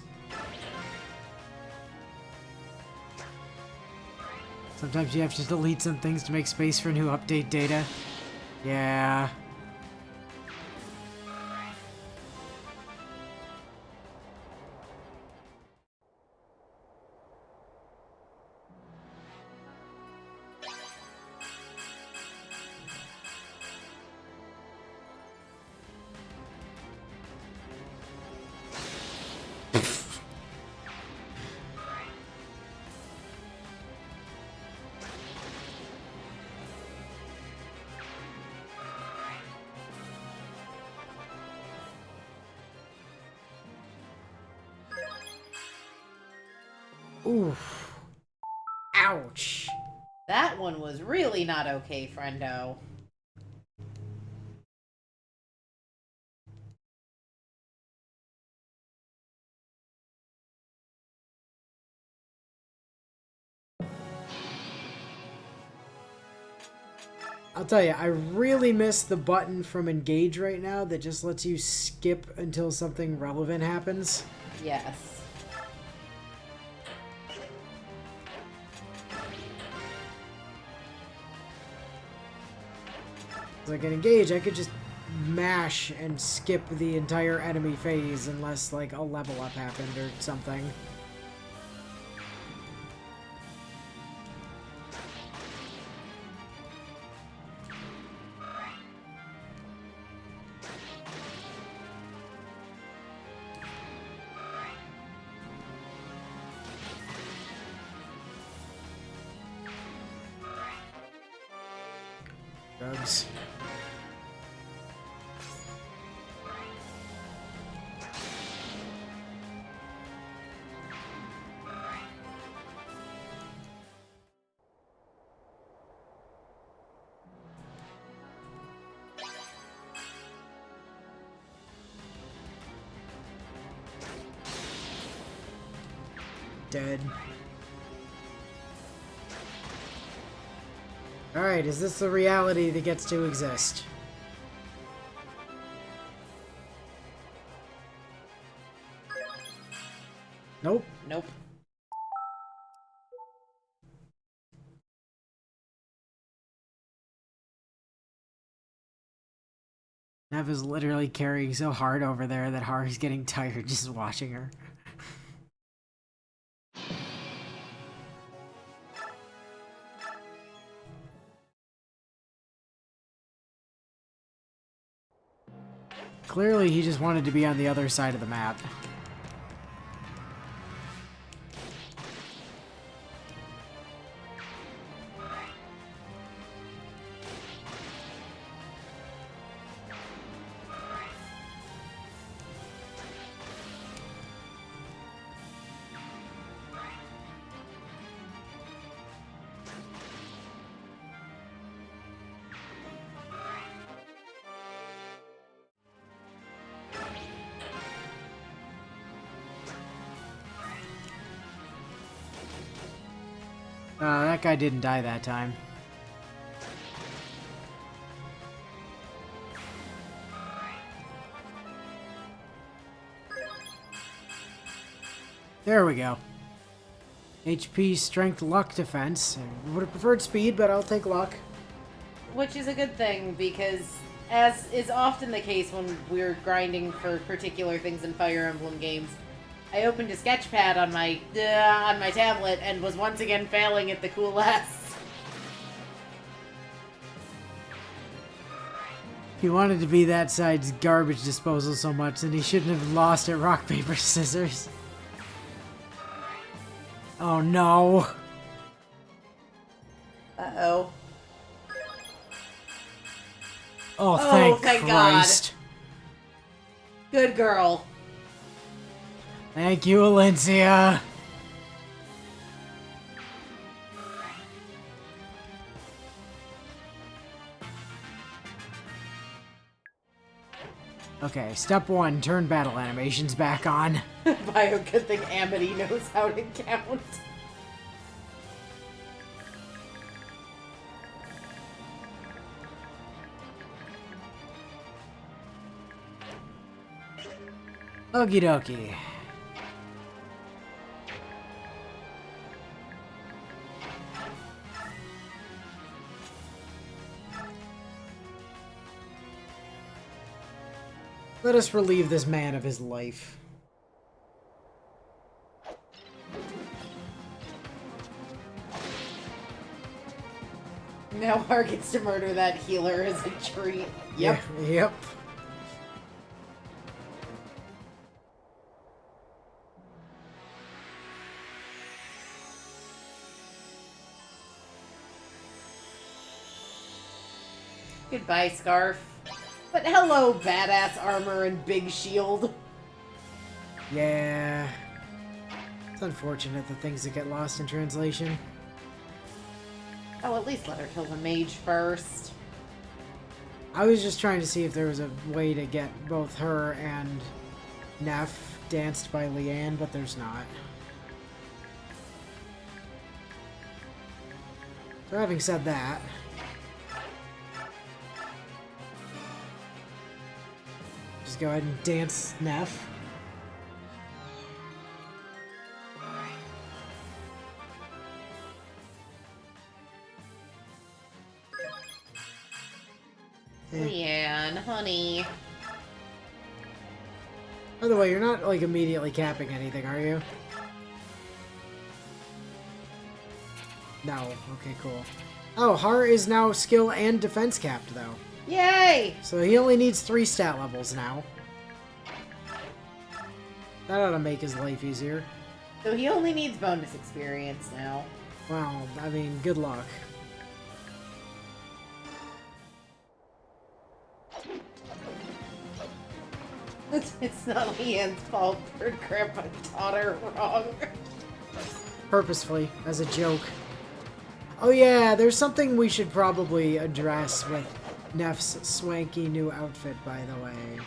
Speaker 2: Sometimes you have to delete some things to make space for new update data. Yeah. Oof. Ouch.
Speaker 1: That one was really not okay, friendo.
Speaker 2: I'll tell you, I really miss the button from Engage right now that just lets you skip until something relevant happens.
Speaker 1: Yes.
Speaker 2: Like in Engage, I could just mash and skip the entire enemy phase unless like a level up happened or something. Drugs. Dead. Alright, is this the reality that gets to exist? Nope.
Speaker 1: Nope.
Speaker 2: Nev is literally carrying so hard over there that Haru's getting tired just watching her. Clearly, he just wanted to be on the other side of the map. That guy didn't die that time. There we go. HP, strength, luck, defense. I would have preferred speed, but I'll take luck.
Speaker 1: Which is a good thing, because as is often the case when we're grinding for particular things in Fire Emblem games, I opened a sketchpad on my tablet and was once again failing at the cool S.
Speaker 2: He wanted to be that side's garbage disposal so much, then he shouldn't have lost at rock, paper, scissors. Oh no.
Speaker 1: Uh-oh.
Speaker 2: Oh, thank Christ.
Speaker 1: God. Good girl.
Speaker 2: Thank you, Alencia. Okay, step 1, turn battle animations back on.
Speaker 1: By a good thing Amity knows how to count.
Speaker 2: Okie dokie. Let us relieve this man of his life.
Speaker 1: Now Har gets to murder that healer as a treat. Yep.
Speaker 2: Yeah, yep.
Speaker 1: Goodbye, Scarf. But hello, badass armor and big shield.
Speaker 2: Yeah. It's unfortunate the things that get lost in translation.
Speaker 1: Oh, at least let her kill the mage first.
Speaker 2: I was just trying to see if there was a way to get both her and Neff danced by Leanne, but there's not. So having said that, just go ahead and dance Neff.
Speaker 1: Leanne, honey.
Speaker 2: By the way, you're not, like, immediately capping anything, are you? No. Okay, cool. Oh, Har is now skill and defense capped, though.
Speaker 1: Yay!
Speaker 2: So he only needs 3 stat levels now. That ought to make his life easier.
Speaker 1: So he only needs bonus experience now.
Speaker 2: Well, I mean, good luck.
Speaker 1: It's not Leanne's fault her grandpa taught her wrong.
Speaker 2: Purposefully, as a joke. Oh yeah, there's something we should probably address with Neff's swanky new outfit, by the way.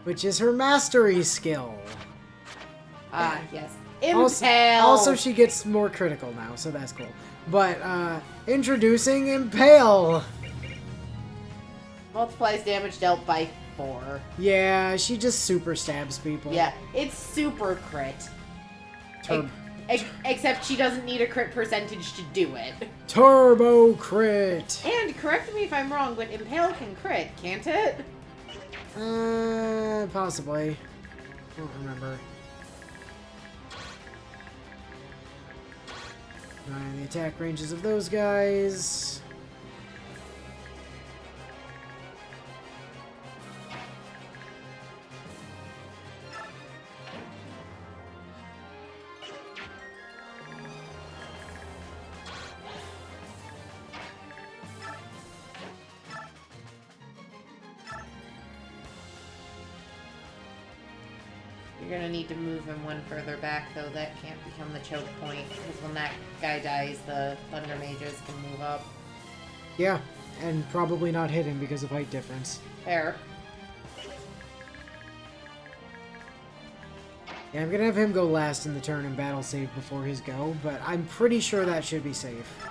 Speaker 2: Which is her mastery skill.
Speaker 1: Ah, yes.
Speaker 2: Also,
Speaker 1: Impale!
Speaker 2: also, she gets more critical now, so that's cool. But, introducing Impale!
Speaker 1: Multiplies damage dealt by 4.
Speaker 2: Yeah, she just super stabs people.
Speaker 1: Yeah, it's super crit.
Speaker 2: Tur-
Speaker 1: Except she doesn't need a crit percentage to do it.
Speaker 2: Turbo crit!
Speaker 1: And correct me if I'm wrong, but Impale can crit, can't it?
Speaker 2: Possibly. I don't remember. The attack ranges of those guys.
Speaker 1: You're gonna need to move him one further back, though. That can't become the choke point, because when that guy dies, the Thunder Mages can move up.
Speaker 2: Yeah, and probably not hit him because of height difference.
Speaker 1: Fair.
Speaker 2: Yeah, I'm gonna have him go last in the turn and battle save before his go, but I'm pretty sure that should be safe.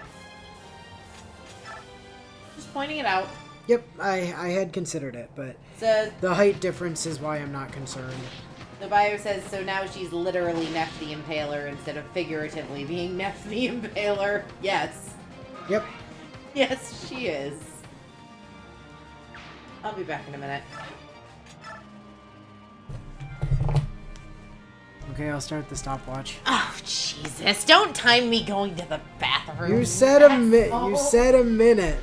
Speaker 1: Just pointing it out.
Speaker 2: Yep, I had considered it, but
Speaker 1: So
Speaker 2: the height difference is why I'm not concerned.
Speaker 1: the bio says, so now she's literally Neff the Impaler instead of figuratively being Neff the Impaler. Yes.
Speaker 2: Yep.
Speaker 1: Yes, she is. I'll be back in a minute.
Speaker 2: Okay, I'll start the stopwatch.
Speaker 1: Oh, Jesus. Don't time me going to the bathroom.
Speaker 2: You said a minute.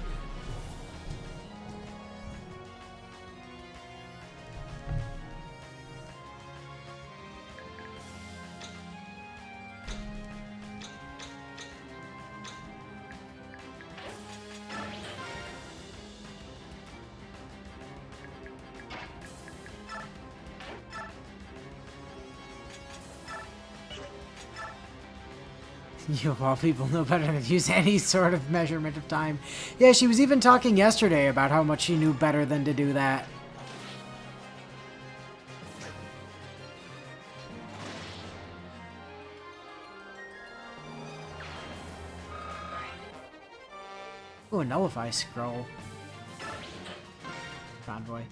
Speaker 2: You of all people know better than to use any sort of measurement of time. Yeah, she was even talking yesterday about how much she knew better than to do that. Oh, a nullify scroll. Convoy.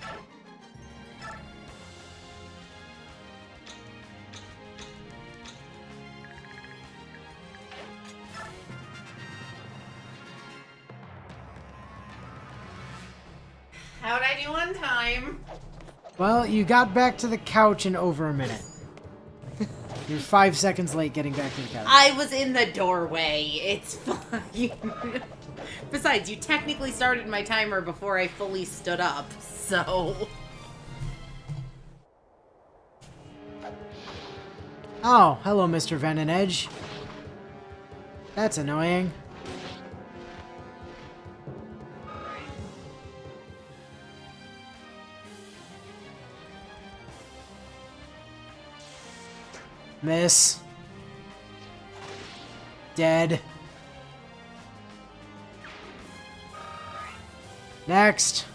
Speaker 1: How'd I do on time?
Speaker 2: Well, you got back to the couch in over a minute. You're 5 seconds late getting back to the couch.
Speaker 1: I was in the doorway. It's fine. Besides, you technically started my timer before I fully stood up, so...
Speaker 2: Oh, hello, Mr. Venom Edge. That's annoying. Miss. Dead. Next.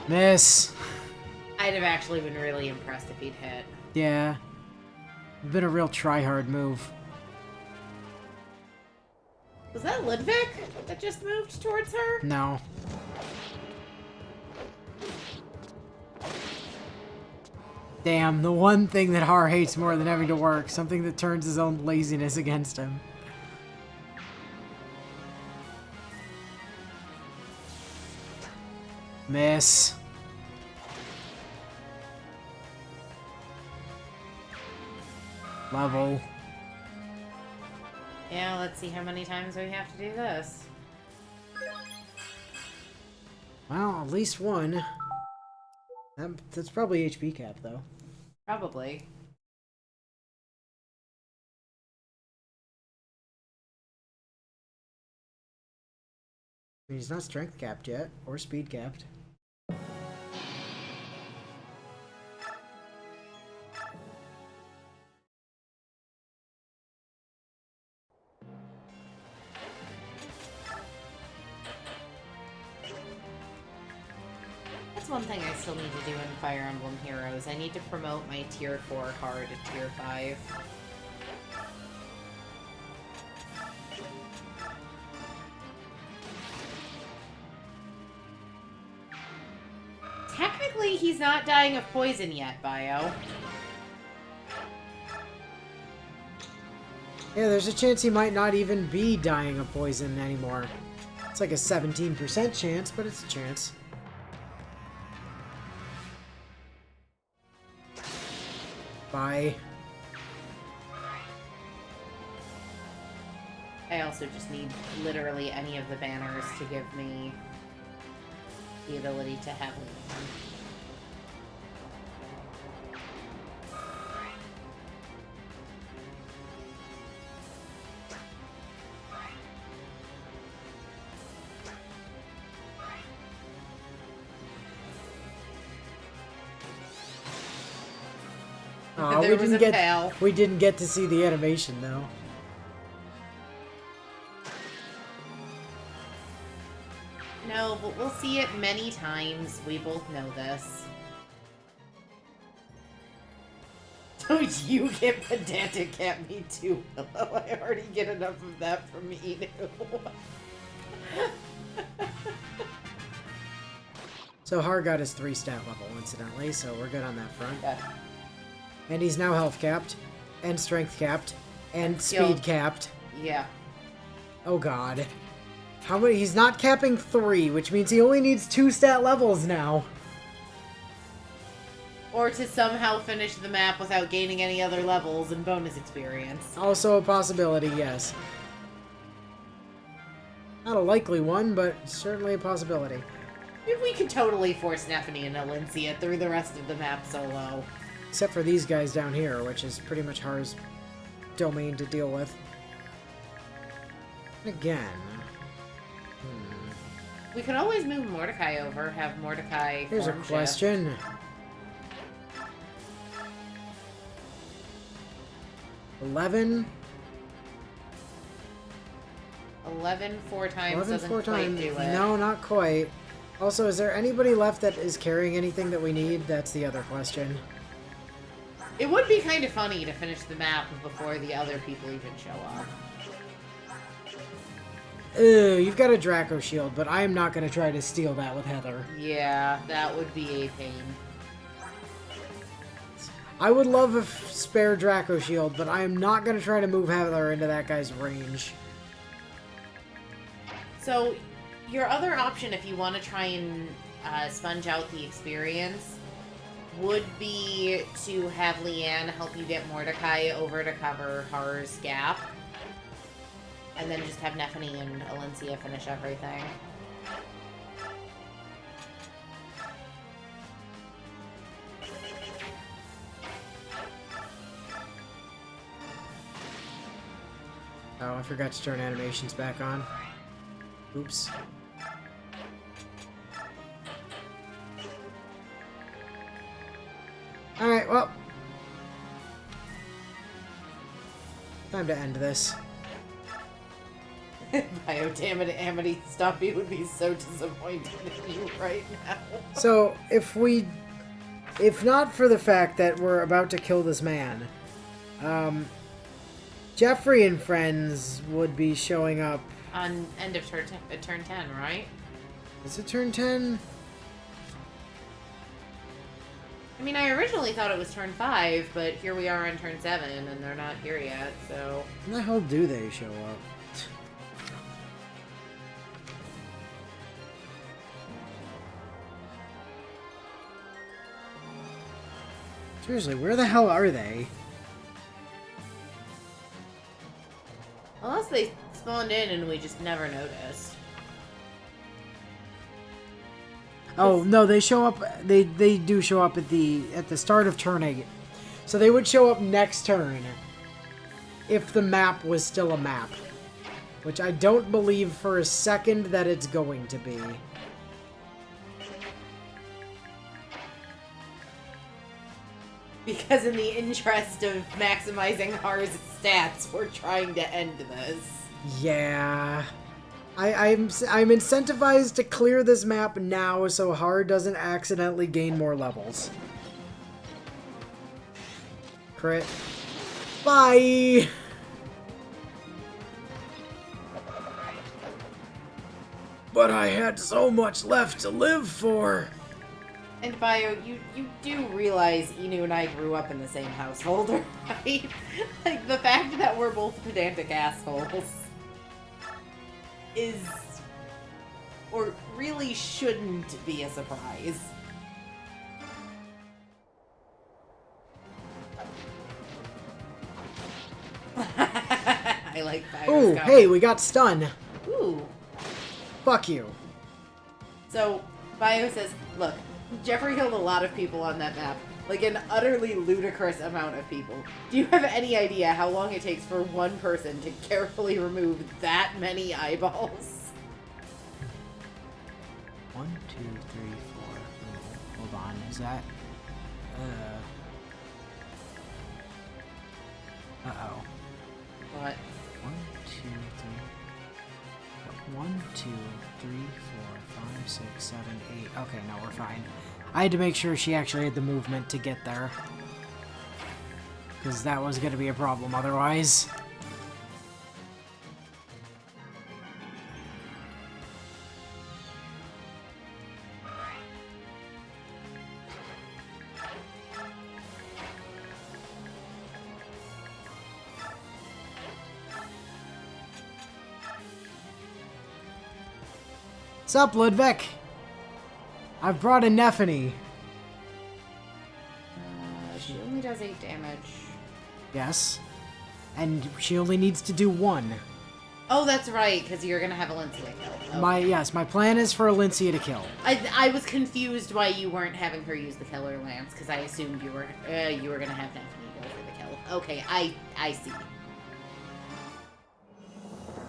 Speaker 2: Miss.
Speaker 1: I'd have actually been really impressed if he'd hit.
Speaker 2: Yeah. Been a real try-hard move.
Speaker 1: Was that Ludwig that just moved towards her?
Speaker 2: No. Damn, the one thing that Har hates more than having to work. Something that turns his own laziness against him. Miss. Level.
Speaker 1: Yeah, let's see how many times we have to do this.
Speaker 2: Well, at least one. That's probably HP cap, though.
Speaker 1: Probably.
Speaker 2: I mean, he's not strength capped yet, or speed capped.
Speaker 1: That's one thing I still need to do in Fire Emblem Heroes. I need to promote my tier 4 car to tier 5. Technically, he's not dying of poison yet, Bio.
Speaker 2: Yeah, there's a chance he might not even be dying of poison anymore. It's like a 17% chance, but it's a chance. Bye.
Speaker 1: I also just need literally any of the banners to give me the ability to have Leon.
Speaker 2: Aw,
Speaker 1: There was a fail.
Speaker 2: we didn't get to see the animation though.
Speaker 1: No, but we'll see it many times. We both know this. Don't you get pedantic at me too, Willow? I already get enough of that from Inu.
Speaker 2: So Har got his 3 stat level, incidentally, so we're good on that front.
Speaker 1: Yeah.
Speaker 2: And he's now health capped, and strength capped, and
Speaker 1: Skilled.
Speaker 2: speed capped.
Speaker 1: Yeah.
Speaker 2: Oh god. How many? He's not capping 3, which means he only needs 2 stat levels now.
Speaker 1: Or to somehow finish the map without gaining any other levels and bonus experience.
Speaker 2: Also a possibility, yes. Not a likely one, but certainly a possibility.
Speaker 1: We could totally force Nephany and Alencia through the rest of the map solo.
Speaker 2: Except for these guys down here, which is pretty much Har's domain to deal with. Again.
Speaker 1: We could always move Mordecai over, have Mordecai
Speaker 2: Here's a
Speaker 1: form shift.
Speaker 2: question. 11?
Speaker 1: 11 4 times
Speaker 2: 11
Speaker 1: doesn't
Speaker 2: 4
Speaker 1: quite
Speaker 2: times.
Speaker 1: do it.
Speaker 2: No, not quite. Also, is there anybody left that is carrying anything that we need? That's the other question.
Speaker 1: It would be kind of funny to finish the map before the other people even show up.
Speaker 2: Ew, you've got a Draco shield, but I am not going to try to steal that with Heather.
Speaker 1: Yeah, that would be a pain.
Speaker 2: I would love a spare Draco shield, but I am not going to try to move Heather into that guy's range.
Speaker 1: So, your other option, if you want to try and sponge out the experience, would be to have Leanne help you get Mordecai over to cover Har's gap. And then just have Nephany and Alencia finish everything.
Speaker 2: Oh, I forgot to turn animations back on. Oops. Alright, well. Time to end this.
Speaker 1: Bio, damn it, Amity Stumpy would be so disappointed in you right now.
Speaker 2: So, if not for the fact that we're about to kill this man, Jeffrey and friends would be showing up.
Speaker 1: On end of turn 10, right?
Speaker 2: Is it turn 10?
Speaker 1: I mean, I originally thought it was turn 5, but here we are on turn 7, and they're not here yet, so...
Speaker 2: When the hell do they show up? Seriously, where the hell are they?
Speaker 1: Unless they spawned in and we just never noticed.
Speaker 2: Oh no, they show up. They do show up at the start of turn 8. So they would show up next turn if the map was still a map, which I don't believe for a second that it's going to be.
Speaker 1: Because in the interest of maximizing Har's stats, we're trying to end this.
Speaker 2: Yeah. I'm incentivized to clear this map now so Har doesn't accidentally gain more levels. Crit. Bye! But I had so much left to live for.
Speaker 1: And Bio, you do realize Inu and I grew up in the same household, right? Like, the fact that we're both pedantic assholes is, or really shouldn't be a surprise. I like Bio's
Speaker 2: Ooh,
Speaker 1: comment.
Speaker 2: hey, we got stun.
Speaker 1: Ooh.
Speaker 2: Fuck you.
Speaker 1: So, Bio says, look, Jeffrey killed a lot of people on that map. Like, an utterly ludicrous amount of people. Do you have any idea how long it takes for one person to carefully remove that many eyeballs?
Speaker 2: 1, 2, 3, 4. Hold on, is that... Uh-oh.
Speaker 1: What?
Speaker 2: 1, 2, 3... 1, 2, 3, 4, 5, 6, 7, 8. Okay, no, we're fine. I had to make sure she actually had the movement to get there. Because that was going to be a problem otherwise. What's up, Ludwig? I've brought a Nephany.
Speaker 1: She only does 8 damage.
Speaker 2: Yes. And she only needs to do 1.
Speaker 1: Oh, that's right, because you're gonna have Valencia kill. Okay.
Speaker 2: My plan is for Alincia to kill.
Speaker 1: I was confused why you weren't having her use the killer lance, because I assumed you were gonna have Nephany go for the kill. Okay, I see.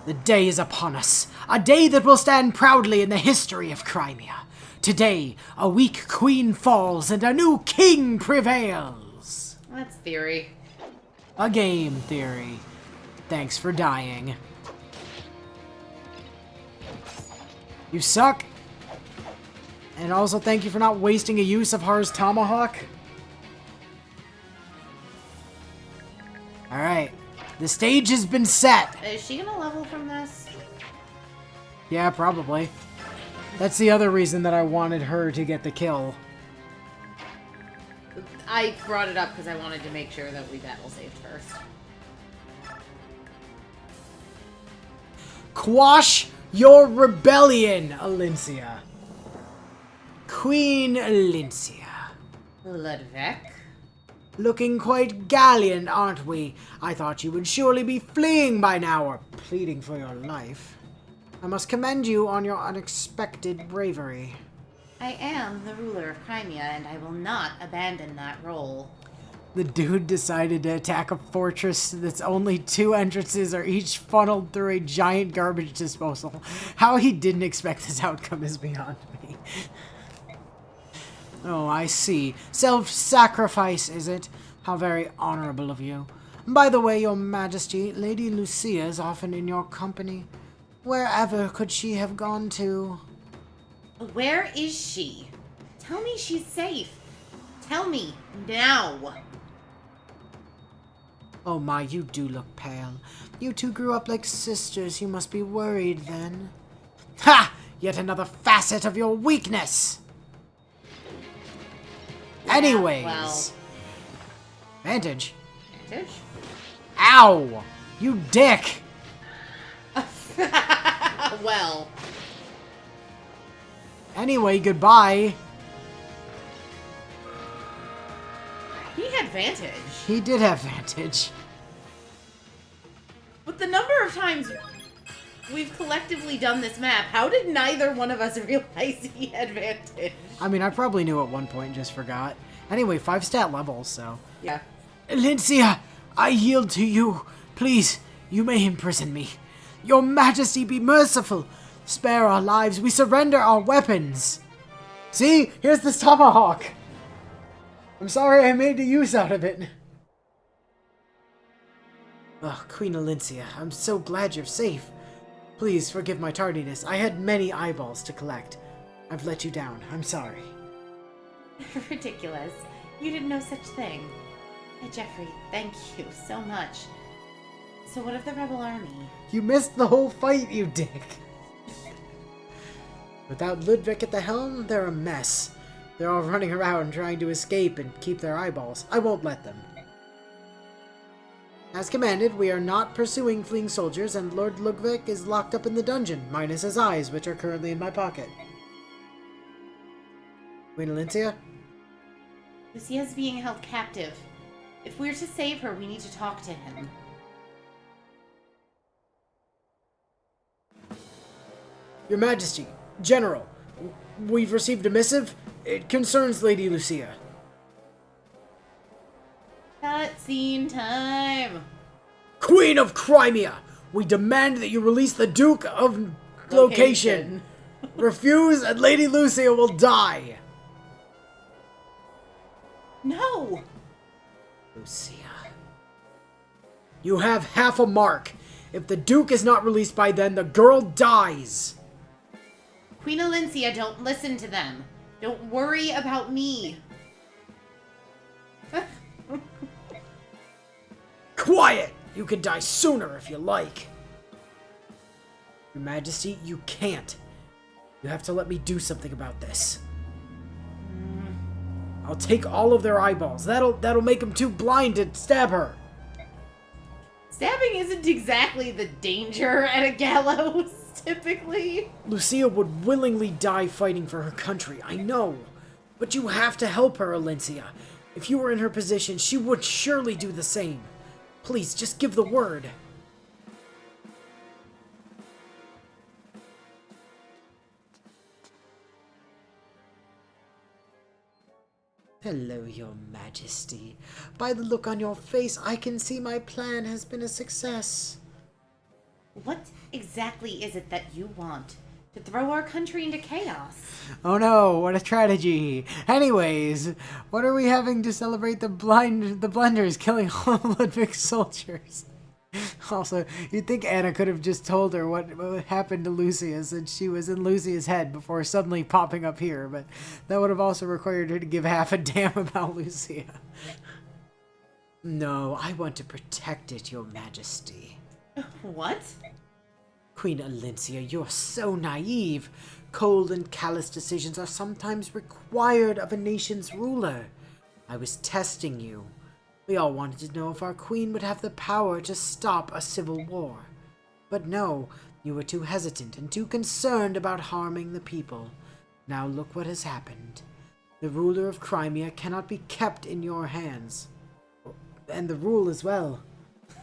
Speaker 2: The day is upon us. A day that will stand proudly in the history of Crimea. Today, a weak queen falls and a new king prevails.
Speaker 1: That's theory.
Speaker 2: A game theory. Thanks for dying. You suck. And also thank you for not wasting a use of Har's Tomahawk. Alright. The stage has been set.
Speaker 1: Is she gonna level from this?
Speaker 2: Yeah, probably. That's the other reason that I wanted her to get the kill.
Speaker 1: I brought it up because I wanted to make sure that we battle saved first.
Speaker 2: Quash your rebellion, Alincia. Queen Alincia.
Speaker 1: Ludwig?
Speaker 2: Looking quite gallant, aren't we? I thought you would surely be fleeing by now or pleading for your life. I must commend you on your unexpected bravery.
Speaker 1: I am the ruler of Crimea, and I will not abandon that role.
Speaker 2: The dude decided to attack a fortress that's only 2 entrances are each funneled through a giant garbage disposal. How he didn't expect this outcome is beyond me. Oh, I see. Self-sacrifice, is it? How very honorable of you. By the way, your majesty, Lady Lucia is often in your company. Wherever could she have gone to?
Speaker 1: Where is she? Tell me she's safe. Tell me now.
Speaker 2: Oh my, you do look pale. You two grew up like sisters. You must be worried then. Ha! Yet another facet of your weakness! Anyways.
Speaker 1: Well.
Speaker 2: Vantage.
Speaker 1: Vantage?
Speaker 2: Ow! You dick!
Speaker 1: Well.
Speaker 2: Anyway, goodbye.
Speaker 1: He had Vantage.
Speaker 2: He did have Vantage.
Speaker 1: But the number of times We've collectively done this map. How did neither one of us realize he had advantage?
Speaker 2: I mean, I probably knew at one point and just forgot. Anyway, 5 stat levels, so.
Speaker 1: Yeah.
Speaker 2: Lincia, I yield to you. Please, you may imprison me. Your Majesty, be merciful. Spare our lives. We surrender our weapons. See? Here's this tomahawk. I'm sorry I made a use out of it. Oh, Queen Alincia, I'm so glad you're safe. Please forgive my tardiness. I had many eyeballs to collect. I've let you down. I'm sorry.
Speaker 1: Ridiculous. You did no such thing. Jeffrey, thank you so much. So what of the rebel army?
Speaker 2: You missed the whole fight, you dick. Without Ludwig at the helm, they're a mess. They're all running around trying to escape and keep their eyeballs. I won't let them. As commanded, we are not pursuing fleeing soldiers, and Lord Ludwig is locked up in the dungeon, minus his eyes, which are currently in my pocket. Queen Alincia?
Speaker 1: Lucia's being held captive. If we're to save her, we need to talk to him.
Speaker 2: Your Majesty, General, we've received a missive. It concerns Lady Lucia.
Speaker 1: Cutscene time!
Speaker 2: Queen of Crimea, we demand that you release the Duke of Location. Refuse and Lady Lucia will die.
Speaker 1: No!
Speaker 2: Lucia. You have half a mark. If the Duke is not released by then, the girl dies.
Speaker 1: Queen Alincia, don't listen to them. Don't worry about me.
Speaker 2: Quiet! You can die sooner if you like. Your Majesty, you can't. You have to let me do something about this. I'll take all of their eyeballs. That'll make them too blind to stab her.
Speaker 1: Stabbing isn't exactly the danger at a gallows, typically.
Speaker 2: Lucia would willingly die fighting for her country, I know. But you have to help her, Alincia. If you were in her position, she would surely do the same. Please, just give the word. Hello, Your Majesty. By the look on your face, I can see my plan has been a success.
Speaker 1: What exactly is it that you want? To throw our country into chaos?
Speaker 2: Oh no, what a tragedy. Anyways, what are we having to celebrate the blunders killing all of Ludwig's soldiers? Also, you'd think Anna could have just told her what happened to Lucia since she was in Lucia's head before suddenly popping up here, but that would have also required her to give half a damn about Lucia. No, I want to protect it, Your Majesty.
Speaker 1: What?
Speaker 2: Queen Alincia, you're so naive. Cold and callous decisions are sometimes required of a nation's ruler. I was testing you. We all wanted to know if our queen would have the power to stop a civil war. But no, you were too hesitant and too concerned about harming the people. Now look what has happened. The ruler of Crimea cannot be kept in your hands. And the rule as well.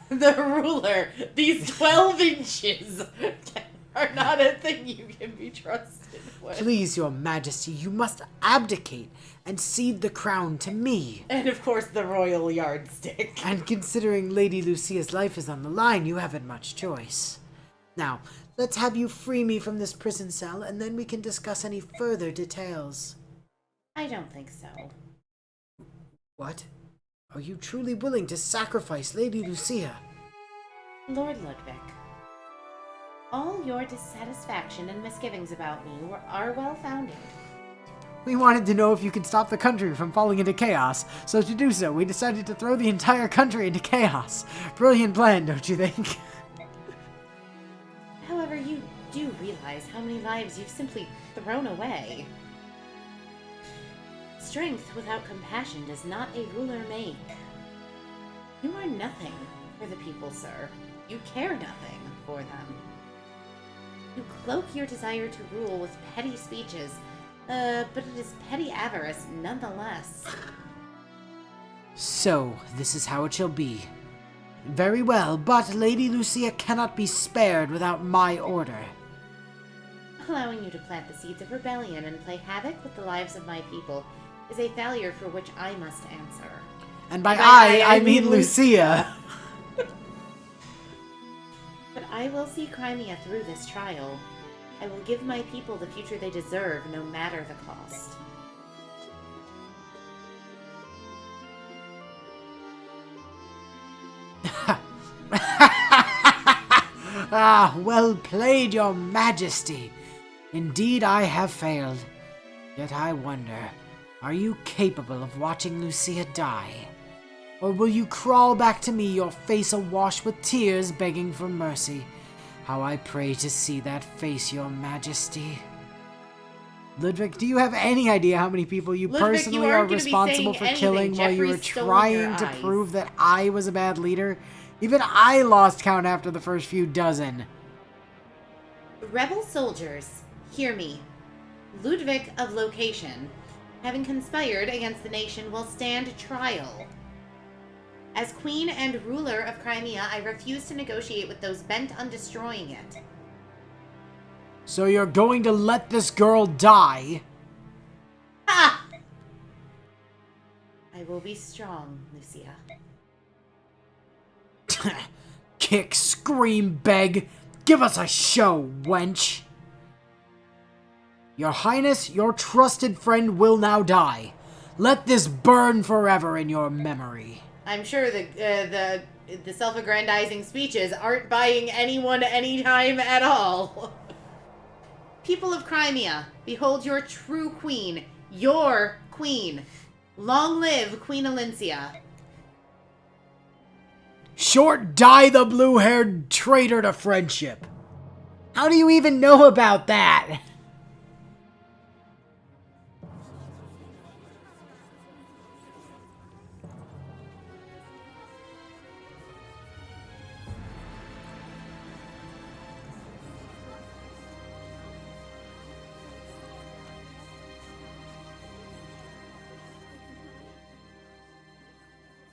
Speaker 1: The ruler! These 12 inches are not a thing you can be trusted with.
Speaker 2: Please, Your Majesty, you must abdicate and cede the crown to me.
Speaker 1: And of course the royal yardstick.
Speaker 2: And considering Lady Lucia's life is on the line, you haven't much choice. Now, let's have you free me from this prison cell, and then we can discuss any further details.
Speaker 1: I don't think so.
Speaker 2: What? Are you truly willing to sacrifice Lady Lucia?
Speaker 1: Lord Ludwig, all your dissatisfaction and misgivings about me are well-founded.
Speaker 2: We wanted to know if you could stop the country from falling into chaos, so to do so, we decided to throw the entire country into chaos. Brilliant plan, don't you think?
Speaker 1: However, you do realize how many lives you've simply thrown away. Strength without compassion does not a ruler make. You are nothing for the people, sir. You care nothing for them. You cloak your desire to rule with petty speeches, but it is petty avarice nonetheless.
Speaker 2: So, this is how it shall be. Very well, but Lady Lucia cannot be spared without my order.
Speaker 1: Allowing you to plant the seeds of rebellion and play havoc with the lives of my people is a failure for which I must answer.
Speaker 2: And by I mean Lucia.
Speaker 1: But I will see Crimea through this trial. I will give my people the future they deserve, no matter the cost.
Speaker 2: Ah, well played, your majesty. Indeed, I have failed. Yet I wonder, are you capable of watching Lucia die? Or will you crawl back to me, your face awash with tears, begging for mercy? How I pray to see that face, your majesty. Ludwig, do you have any idea how many people you
Speaker 1: Ludwig,
Speaker 2: personally
Speaker 1: you
Speaker 2: are
Speaker 1: aren't gonna be
Speaker 2: responsible
Speaker 1: saying
Speaker 2: for
Speaker 1: anything.
Speaker 2: killing while you were
Speaker 1: Jeffrey's stolen your
Speaker 2: trying to
Speaker 1: eyes.
Speaker 2: prove that I was a bad leader? Even I lost count after the first few dozen.
Speaker 1: Rebel soldiers, hear me. Ludwig of Location, having conspired against the nation, will stand trial. As queen and ruler of Crimea, I refuse to negotiate with those bent on destroying it.
Speaker 2: So you're going to let this girl die?
Speaker 1: Ha! I will be strong, Lucia.
Speaker 2: Kick, scream, beg. Give us a show, wench. Your Highness, your trusted friend will now die. Let this burn forever in your memory.
Speaker 1: I'm sure the self-aggrandizing speeches aren't buying anyone any time at all. People of Crimea, behold your true queen. Your queen. Long live Queen Alencia.
Speaker 2: Short die the blue-haired traitor to friendship. How do you even know about that?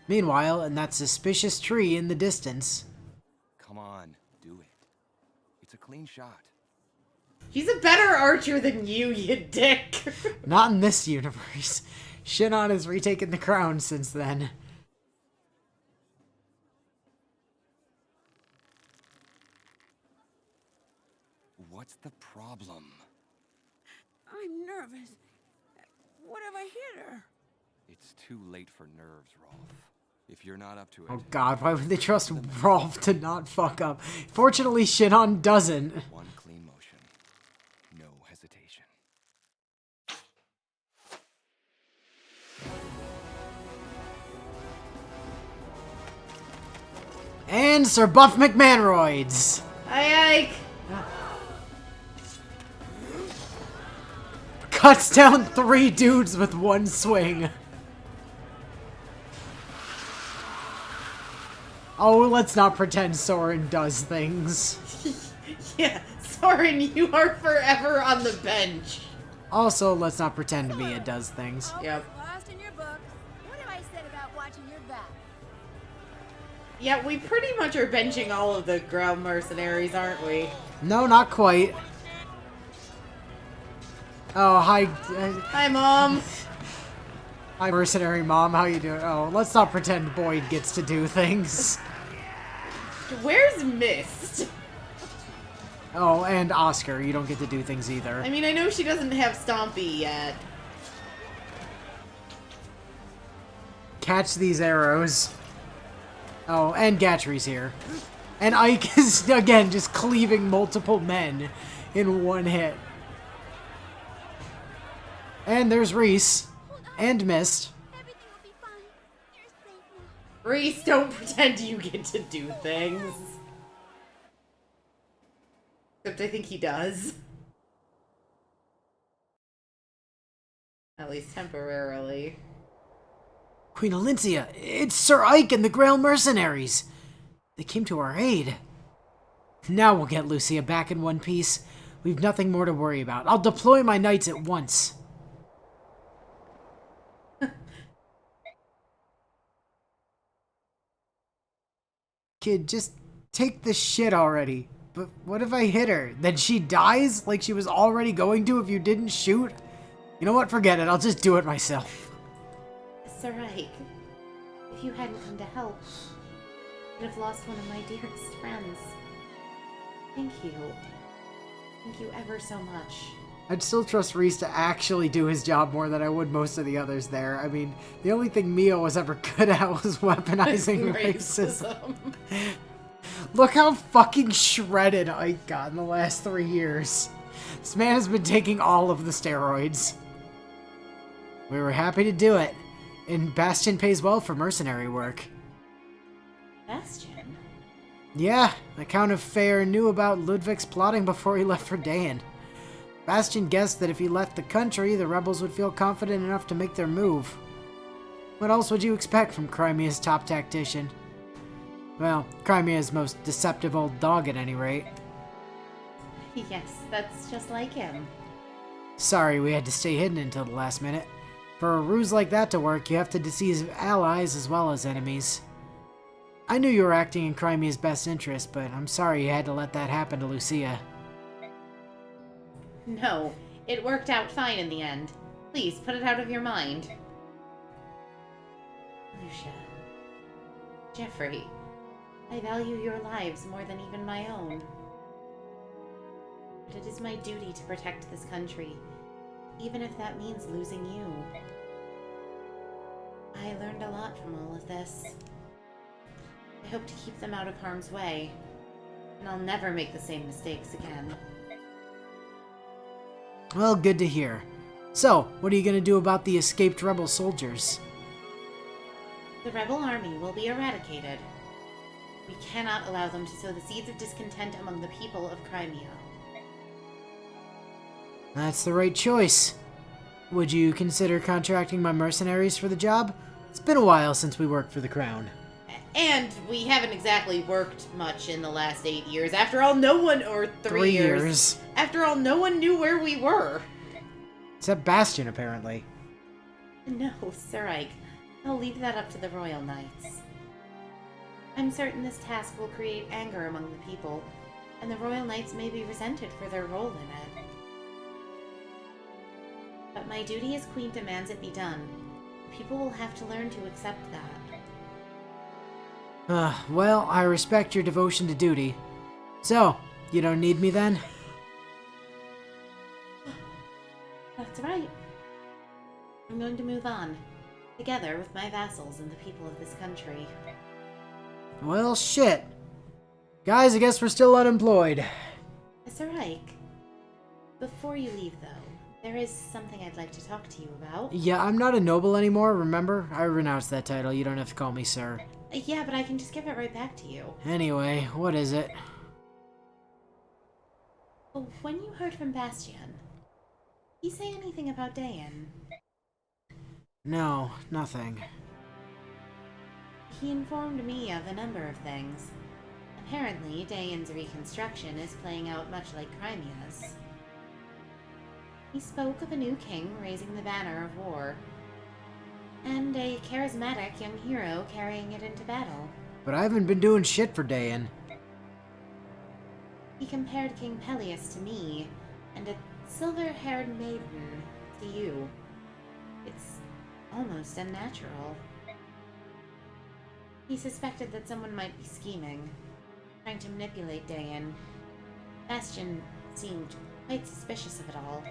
Speaker 2: Meanwhile, in that suspicious tree in the distance...
Speaker 4: Come on, do it. It's a clean shot.
Speaker 1: He's a better archer than you dick.
Speaker 2: Not in this universe. Shinon has retaken the crown since then.
Speaker 4: What's the problem?
Speaker 5: I'm nervous. What if I hit her?
Speaker 4: It's too late for nerves, Rolf. If you're not up to it...
Speaker 2: Oh god, why would they trust Rolf to not fuck up? Fortunately, Shinon doesn't.
Speaker 4: One clean motion. No hesitation.
Speaker 2: And Sir Buff McManroids.
Speaker 1: Aye, Ike.
Speaker 2: Cuts down 3 dudes with one swing. Oh, let's not pretend Soren does things.
Speaker 1: Yeah, Soren, you are forever on the bench.
Speaker 2: Also, let's not pretend Mia does things.
Speaker 1: Yep.
Speaker 5: Lost in your books. What have I said about watching your back?
Speaker 1: Yeah, we pretty much are benching all of the ground mercenaries, aren't we?
Speaker 2: No, not quite. Oh, hi.
Speaker 1: Hi, Mom.
Speaker 2: Hi, mercenary mom. How you doing? Oh, let's not pretend Boyd gets to do things.
Speaker 1: Where's Mist?
Speaker 2: Oh, and Oscar. You don't get to do things either.
Speaker 1: I mean, I know she doesn't have Stompy yet.
Speaker 2: Catch these arrows. Oh, and Gatry's here. And Ike is, again, just cleaving multiple men in one hit. And there's Reese. And Mist.
Speaker 5: Everything will be fine. You're safe now.
Speaker 1: Reese, don't pretend you get to do things. Except I think he does. At least temporarily.
Speaker 2: Queen Alencia, it's Sir Ike and the Grail Mercenaries. They came to our aid. Now we'll get Lucia back in one piece. We've nothing more to worry about. I'll deploy my knights at once. Kid, just take the shit already. But what if I hit her? Then she dies like she was already going to if you didn't shoot? You know what? Forget it. I'll just do it myself.
Speaker 1: Sir Ike, if you hadn't come to help, I would have lost one of my dearest friends. Thank you. Thank you ever so much.
Speaker 2: I'd still trust Reese to actually do his job more than I would most of the others there. I mean, the only thing Mio was ever good at was weaponizing racism. Look how fucking shredded Ike got in the last 3 years. This man has been taking all of the steroids. We were happy to do it. And Bastion pays well for mercenary work.
Speaker 1: Bastion?
Speaker 2: Yeah, the Count of Fair knew about Ludwig's plotting before he left for Dayan. Bastion guessed that if he left the country, the rebels would feel confident enough to make their move. What else would you expect from Crimea's top tactician? Well, Crimea's most deceptive old dog at any rate.
Speaker 1: Yes, that's just like him.
Speaker 2: Sorry we had to stay hidden until the last minute. For a ruse like that to work, you have to deceive allies as well as enemies. I knew you were acting in Crimea's best interest, but I'm sorry you had to let that happen to Lucia.
Speaker 1: No, it worked out fine in the end. Please, put it out of your mind. Lucia. Jeffrey. I value your lives more than even my own. But it is my duty to protect this country, even if that means losing you. I learned a lot from all of this. I hope to keep them out of harm's way, and I'll never make the same mistakes again.
Speaker 2: Well, good to hear. So, what are you gonna do about the escaped rebel soldiers?
Speaker 1: The rebel army will be eradicated. We cannot allow them to sow the seeds of discontent among the people of Crimea.
Speaker 2: That's the right choice. Would you consider contracting my mercenaries for the job? It's been a while since we worked for the Crown.
Speaker 1: And we haven't exactly worked much in the last 8 years. After all, no one, or 3 years. After all, no one knew where we were.
Speaker 2: Except Bastion, apparently.
Speaker 1: No, Sir Ike. I'll leave that up to the Royal Knights. I'm certain this task will create anger among the people, and the Royal Knights may be resented for their role in it. But my duty as Queen demands it be done. People will have to learn to accept that.
Speaker 2: Well, I respect your devotion to duty. So, you don't need me then?
Speaker 1: That's right. I'm going to move on, together with my vassals and the people of this country.
Speaker 2: Well, shit. Guys, I guess we're still unemployed.
Speaker 1: Sir Ike, before you leave, though, there is something I'd like to talk to you about.
Speaker 2: Yeah, I'm not a noble anymore, remember? I renounced that title. You don't have to call me sir.
Speaker 1: Yeah, but I can just give it right back to you.
Speaker 2: Anyway, what is it?
Speaker 1: Oh, when you heard from Bastion, did he say anything about Dayan?
Speaker 2: No, nothing.
Speaker 1: He informed me of a number of things. Apparently, Dayan's reconstruction is playing out much like Crimea's. He spoke of a new king raising the banner of war, and a charismatic young hero carrying it into battle.
Speaker 2: But I haven't been doing shit for Dayan.
Speaker 1: He compared King Peleus to me, and a silver-haired maiden to you. It's almost unnatural. He suspected that someone might be scheming, trying to manipulate Dayan. Bastion seemed quite suspicious of it all.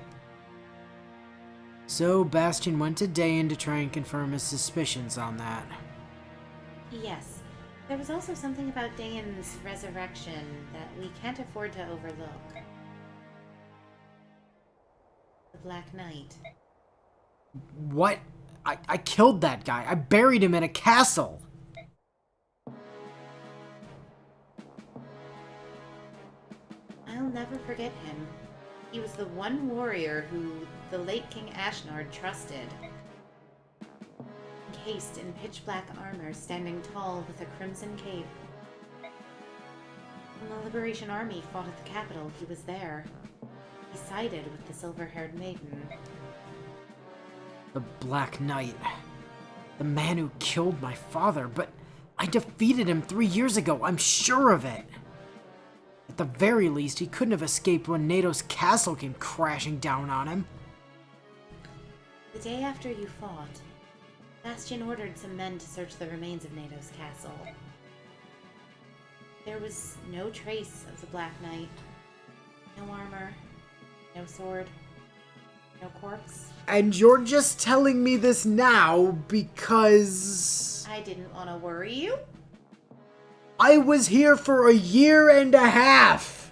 Speaker 2: So Bastion went to Dayan to try and confirm his suspicions on that.
Speaker 1: Yes. There was also something about Dayan's resurrection that we can't afford to overlook. The Black Knight.
Speaker 2: What? I killed that guy. I buried him in a castle.
Speaker 1: I'll never forget him. He was the one warrior who the late King Ashnard trusted. Encased in pitch-black armor, standing tall with a crimson cape. When the Liberation Army fought at the capital, he was there. He sided with the silver-haired maiden.
Speaker 2: The Black Knight. The man who killed my father, but I defeated him 3 years ago, I'm sure of it. At the very least, he couldn't have escaped when NATO's castle came crashing down on him.
Speaker 1: The day after you fought, Bastion ordered some men to search the remains of NATO's castle. There was no trace of the Black Knight. No armor, no sword, no corpse.
Speaker 2: And you're just telling me this now because...
Speaker 1: I didn't want to worry you.
Speaker 2: I was here for 1.5 years!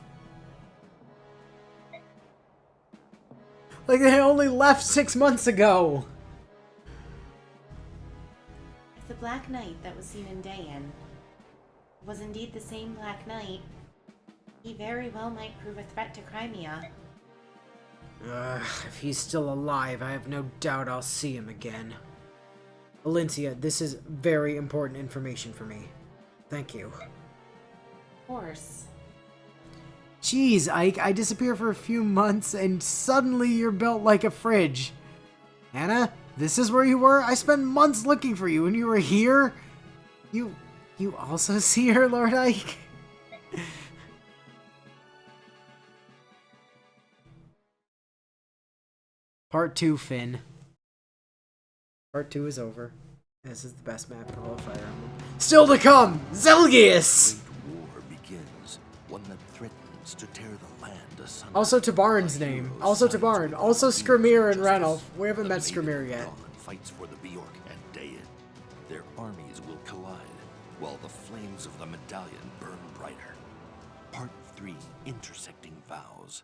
Speaker 2: Like, they only left 6 months ago!
Speaker 1: If the Black Knight that was seen in Dayan was indeed the same Black Knight, he very well might prove a threat to Crimea.
Speaker 2: If he's still alive, I have no doubt I'll see him again. Valencia, this is very important information for me. Thank you.
Speaker 1: Of course.
Speaker 2: Jeez, Ike, I disappear for a few months and suddenly you're built like a fridge. Anna, this is where you were? I spent months looking for you and you were here? You also see her, Lord Ike? Part 2, Finn. Part 2 is over. This is the best map in all of Fire Emblem. Still to come! Zelgius!
Speaker 3: Great war begins, one that threatens to tear the land asunder.
Speaker 2: Also to Barn's name. Also to Barn. Also Skrimir and Ranulf. We haven't met Skrimir yet.
Speaker 3: Fights for the Bjork and Dayan. Their armies will collide, while the flames of the medallion burn brighter. Part 3, Intersecting Vows.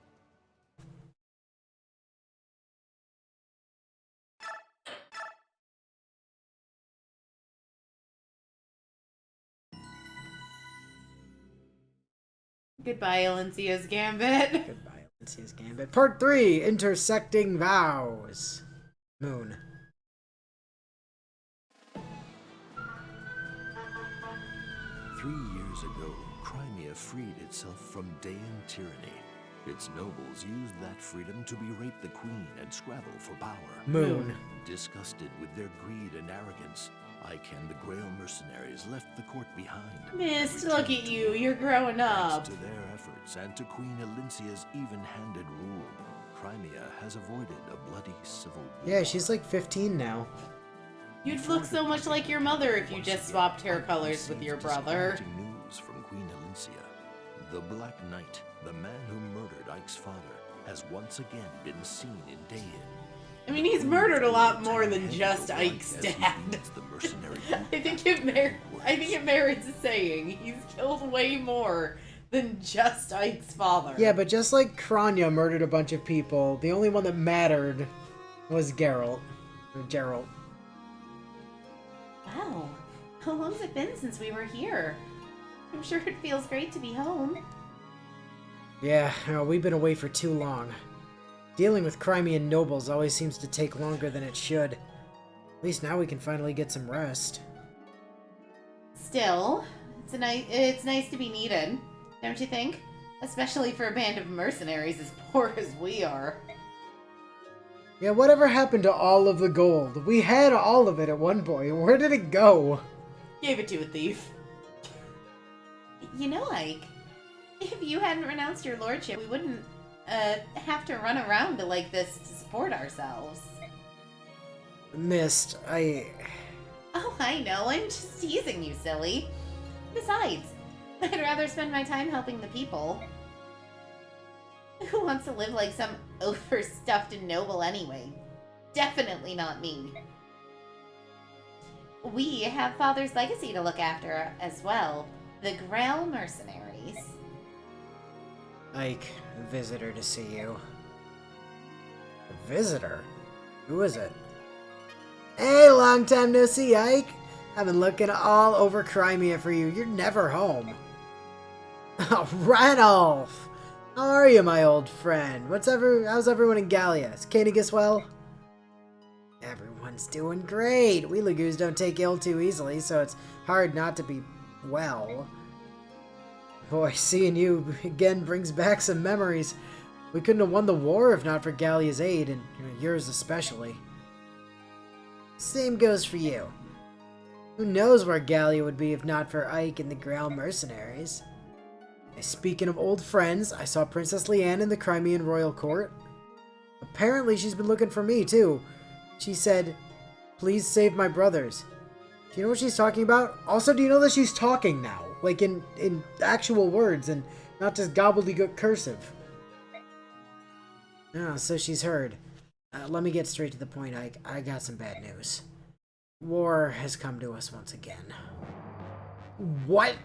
Speaker 1: Goodbye, Alencia's Gambit.
Speaker 2: Goodbye, Alencia's Gambit. Part 3, Intersecting Vows. Moon.
Speaker 3: Three years ago, Crimea freed itself from Dayan tyranny. Its nobles used that freedom to berate the queen and scrabble for power.
Speaker 2: Moon.
Speaker 3: Disgusted with their greed and arrogance, Ike and the Grail mercenaries left the court behind.
Speaker 1: Mist, look at you. You're growing up.
Speaker 3: Thanks to their efforts and to Queen Elincia's even-handed rule, Crimea has avoided a bloody civil war.
Speaker 2: Yeah, she's like 15 now.
Speaker 1: You'd look so much like your mother if you just swapped hair colors with your brother.
Speaker 3: Disappointing news from Queen Elincia. The Black Knight, the man who murdered Ike's father, has once again been seen in Dayan.
Speaker 1: I mean, he's murdered a lot more than just Ike's dad. I think it merits saying he's killed way more than just Ike's father.
Speaker 2: Yeah, but just like Kranya murdered a bunch of people, the only one that mattered was Geralt. Or Geralt.
Speaker 1: Wow. How long's it been since we were here? I'm sure it feels great to be home.
Speaker 2: Yeah, we've been away for too long. Dealing with Crimean nobles always seems to take longer than it should. At least now we can finally get some rest.
Speaker 1: Still, it's nice to be needed, don't you think? Especially for a band of mercenaries as poor as we are.
Speaker 2: Yeah, whatever happened to all of the gold? We had all of it at one point. Where did it go?
Speaker 1: Gave it to a thief. You know, Ike, if you hadn't renounced your lordship, we wouldn't have to run around like this to support ourselves.
Speaker 2: Mist,
Speaker 1: Oh, I know. I'm just teasing you, silly. Besides, I'd rather spend my time helping the people. Who wants to live like some overstuffed noble anyway? Definitely not me. We have Father's legacy to look after as well. The Grail mercenaries.
Speaker 2: Ike, a visitor to see you. A visitor? Who is it? Hey, long time no see, Ike. I've been looking all over Crimea for you. You're never home. Oh, Ranulf! How are you, my old friend? How's everyone in Gallia? Is Canegus well? Everyone's doing great. We Lagoos don't take ill too easily, so it's hard not to be well. Boy, seeing you again brings back some memories. We couldn't have won the war if not for Gallia's aid, and yours especially. Same goes for you. Who knows where Gallia would be if not for Ike and the Grail mercenaries? Speaking of old friends, I saw Princess Leanne in the Crimean royal court. Apparently she's been looking for me, too. She said, "Please save my brothers." Do you know what she's talking about? Also, do you know that she's talking now? Like in actual words and not just gobbledygook cursive. Ah, so she's heard. Let me get straight to the point, Ike. I got some bad news. War has come to us once again. What?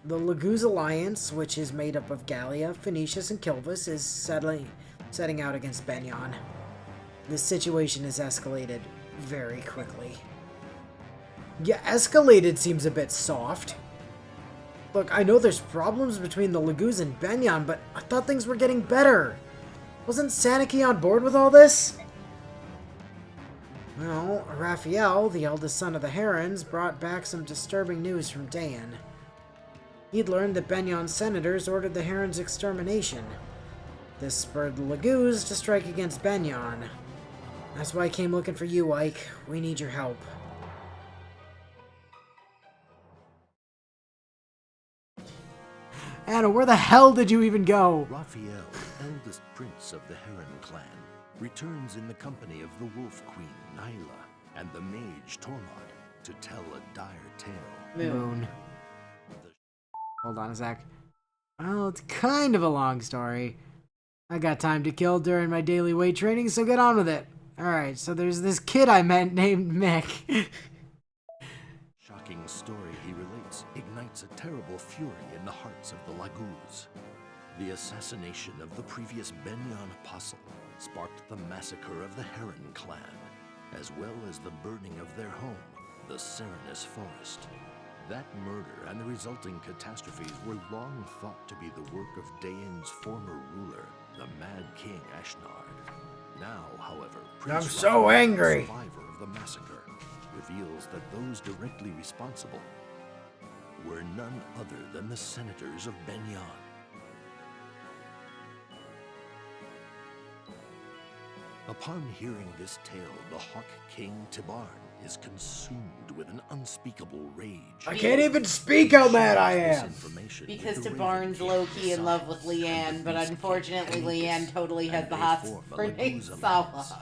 Speaker 2: The Laguz Alliance, which is made up of Gallia, Phoenicius, and Kilvis, is setting out against Benyon. This situation has escalated very quickly. Yeah, escalated seems a bit soft. Look, I know there's problems between the Laguz and Benyon, but I thought things were getting better. Wasn't Saniki on board with all this? Well, Raphael, the eldest son of the Herons, brought back some disturbing news from Dan. He'd learned that Benyon's senators ordered the Herons' extermination. This spurred the Laguz to strike against Benyon. That's why I came looking for you, Ike. We need your help. Anna, where the hell did you even go?
Speaker 3: Raphael, eldest prince of the Heron clan, returns in the company of the Wolf Queen, Nyla, and the mage, Tormod, to tell a dire tale.
Speaker 2: Moon. Hold on a sec. Well, it's kind of a long story. I got time to kill during my daily weight training, so get on with it. Alright, so there's this kid I met named Mick.
Speaker 3: Shocking story he relates ignites a terrible fury in the hearts of the Laguz. The assassination of the previous Benyon apostle sparked the massacre of the Heron clan, as well as the burning of their home, the Serenus Forest. That murder and the resulting catastrophes were long thought to be the work of Dain's former ruler, the Mad King Ashnard. Now, however, Prince
Speaker 2: so
Speaker 3: Raphael,
Speaker 2: angry.
Speaker 3: survivor of the massacre, reveals that those directly responsible were none other than the senators of Benyon. Upon hearing this tale, the Hawk King Tibarn is consumed with an unspeakable rage.
Speaker 2: I can't even speak how mad I
Speaker 3: This
Speaker 2: am.
Speaker 3: information
Speaker 1: Because
Speaker 3: with the
Speaker 1: Tabarn's
Speaker 3: Raven
Speaker 1: low-key in love with
Speaker 3: King
Speaker 1: Leanne,
Speaker 3: decides
Speaker 1: but
Speaker 3: to defeat
Speaker 1: unfortunately
Speaker 3: Canicus,
Speaker 1: Leanne totally has
Speaker 3: and
Speaker 1: the
Speaker 3: they
Speaker 1: hots
Speaker 3: form a
Speaker 1: for
Speaker 3: Laguz
Speaker 1: Sawa.
Speaker 3: alliance.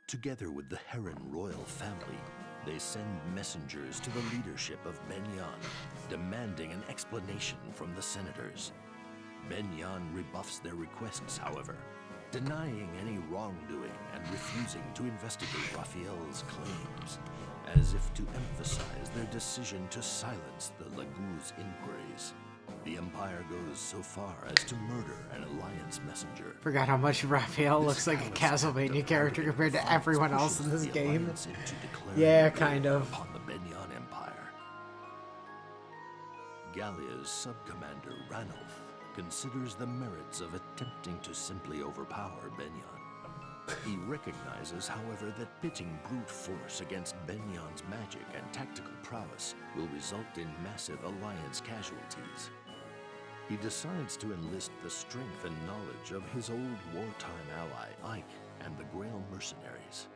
Speaker 3: Together with the Heron royal family, they send messengers to the leadership of Benyon, demanding an explanation from the senators. Benyon rebuffs their requests, however, denying any wrongdoing and refusing to investigate Raphael's claims, as if to emphasize their decision to silence the Laguz inquiries. The Empire goes so far as to murder an alliance messenger.
Speaker 2: Forgot how much Raphael
Speaker 3: This
Speaker 2: looks like a
Speaker 3: callous act
Speaker 2: Castlevania
Speaker 3: of
Speaker 2: character
Speaker 3: arrogant
Speaker 2: compared to
Speaker 3: defiance
Speaker 2: everyone else in
Speaker 3: pushes
Speaker 2: this
Speaker 3: the
Speaker 2: game.
Speaker 3: alliance into declaring
Speaker 2: Yeah,
Speaker 3: war
Speaker 2: kind of.
Speaker 3: upon the Benyon Empire. Gallia's sub-commander Ranulf considers the merits of attempting to simply overpower Benyon. He recognizes, however, that pitting brute force against Benyon's magic and tactical prowess will result in massive alliance casualties. He decides to enlist the strength and knowledge of his old wartime ally, Ike, and the Grail mercenaries.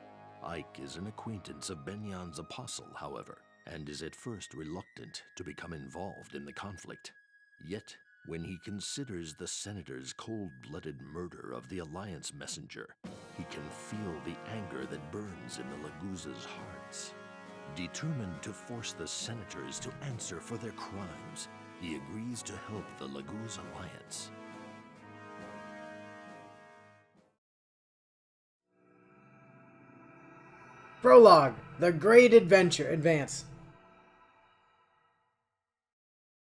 Speaker 3: Ike is an acquaintance of Benyon's apostle, however, and is at first reluctant to become involved in the conflict. Yet, when he considers the senator's cold-blooded murder of the alliance messenger, he can feel the anger that burns in the Laguz's hearts. Determined to force the senators to answer for their crimes, he agrees to help the Laguz alliance.
Speaker 2: Prologue: The Great Advance.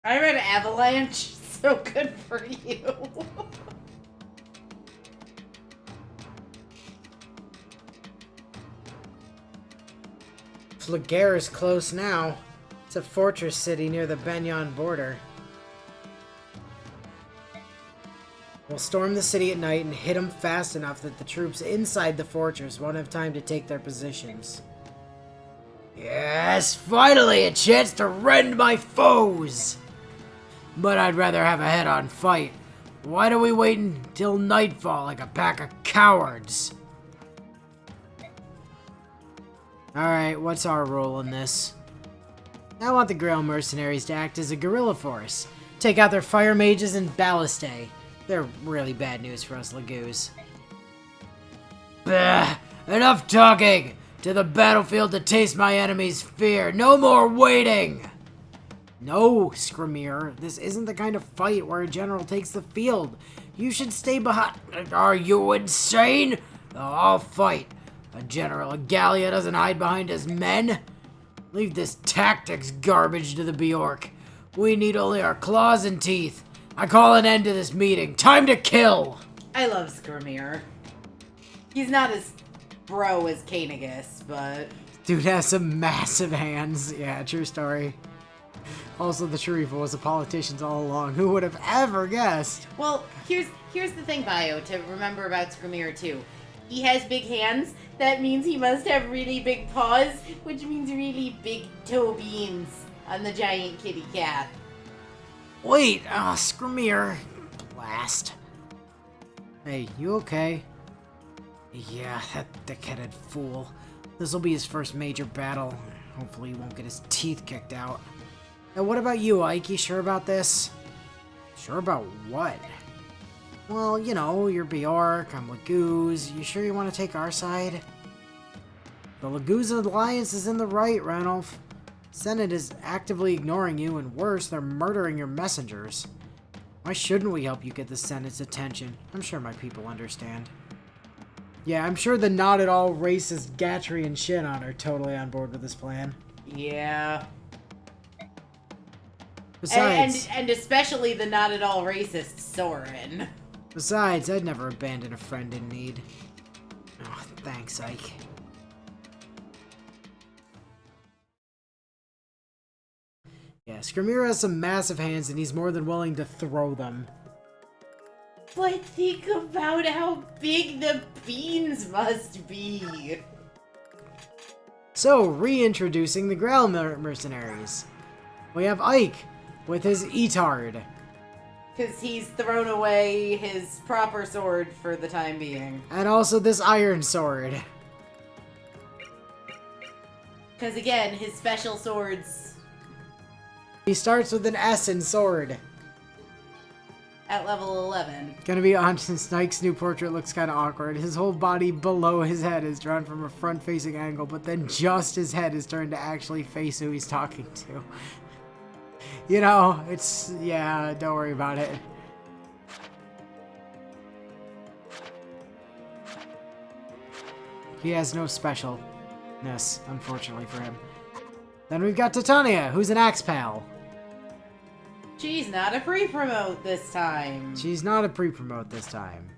Speaker 1: I read Avalanche, so good for you.
Speaker 2: Flagare is close now. It's a fortress city near the Benyon border. We'll storm the city at night and hit them fast enough that the troops inside the fortress won't have time to take their positions. Yes, finally a chance to rend my foes! But I'd rather have a head-on fight. Why do we wait until nightfall like a pack of cowards? Alright, what's our role in this? I want the Grail mercenaries to act as a guerrilla force. Take out their fire mages and ballistae. They're really bad news for us Lagoos. Bah! Enough talking! To the battlefield to taste my enemy's fear. No more waiting! No, Skrymir. This isn't the kind of fight where a general takes the field. You should stay behind. Are you insane? I'll fight. A general of Gallia doesn't hide behind his men. Leave this tactics garbage to the Bjork. We need only our claws and teeth. I call an end to this meeting. Time to kill!
Speaker 1: I love Skrymir. He's not as bro as Kanegus, but...
Speaker 2: Dude has some massive hands. Yeah, true story. Also, the Sharifa was a politician all along. Who would have ever guessed?
Speaker 1: Well, here's the thing, Bio, to remember about Skrymir, too. He has big hands. That means he must have really big paws, which means really big toe beans on the giant kitty cat.
Speaker 2: Wait, Skrymir. Blast. Hey, you okay? Yeah, that thick-headed fool. This'll be his first major battle. Hopefully he won't get his teeth kicked out. And what about you, Ike? You sure about this? Sure about what? Well, you know, you're Bjork, I'm Lagoos. You sure you want to take our side? The Lagoos Alliance is in the right, Ranulph. Senate is actively ignoring you, and worse, they're murdering your messengers. Why shouldn't we help you get the Senate's attention? I'm sure my people understand. Yeah, I'm sure the not-at-all racist Gatry and Shinon are totally on board with this plan.
Speaker 1: Yeah.
Speaker 2: Besides...
Speaker 1: And especially the not-at-all racist Soren.
Speaker 2: Besides, I'd never abandon a friend in need. Oh, thanks, Ike. Yeah, Skrymir has some massive hands, and he's more than willing to throw them.
Speaker 1: But think about how big the beans must be.
Speaker 2: So, reintroducing the Grail mercenaries. We have Ike with his Etard.
Speaker 1: Because he's thrown away his proper sword for the time being.
Speaker 2: And also this Iron Sword.
Speaker 1: Because again, his special swords...
Speaker 2: He starts with an S in sword.
Speaker 1: At level 11.
Speaker 2: Gonna be honest, Ike's new portrait looks kind of awkward. His whole body below his head is drawn from a front-facing angle, but then just his head is turned to actually face who he's talking to. You know, it's... yeah, don't worry about it. He has no specialness, unfortunately for him. Then we've got Titania, who's an axe pal.
Speaker 1: She's not a pre-promote this time.
Speaker 2: She's not a pre-promote this time.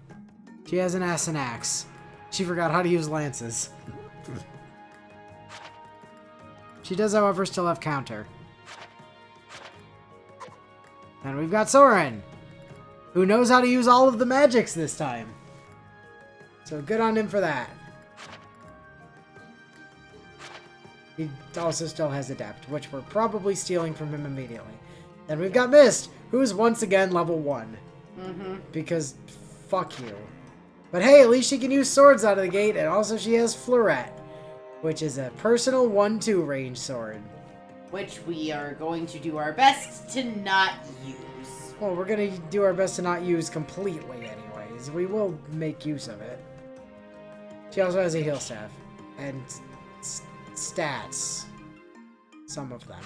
Speaker 2: She has an ass and axe. She forgot how to use lances. She does, however, still have counter. And we've got Soren, who knows how to use all of the magics this time. So good on him for that. He also still has Adept, which we're probably stealing from him immediately. Then we've got Mist, who's once again level 1. Because fuck you. But hey, at least she can use swords out of the gate, and also she has Fleuret, which is a personal 1-2 range sword.
Speaker 1: Which we are going to do our best to not use.
Speaker 2: Well, we're going to do our best to not use completely anyways. We will make use of it. She also has a heal staff. And stats. Some of them.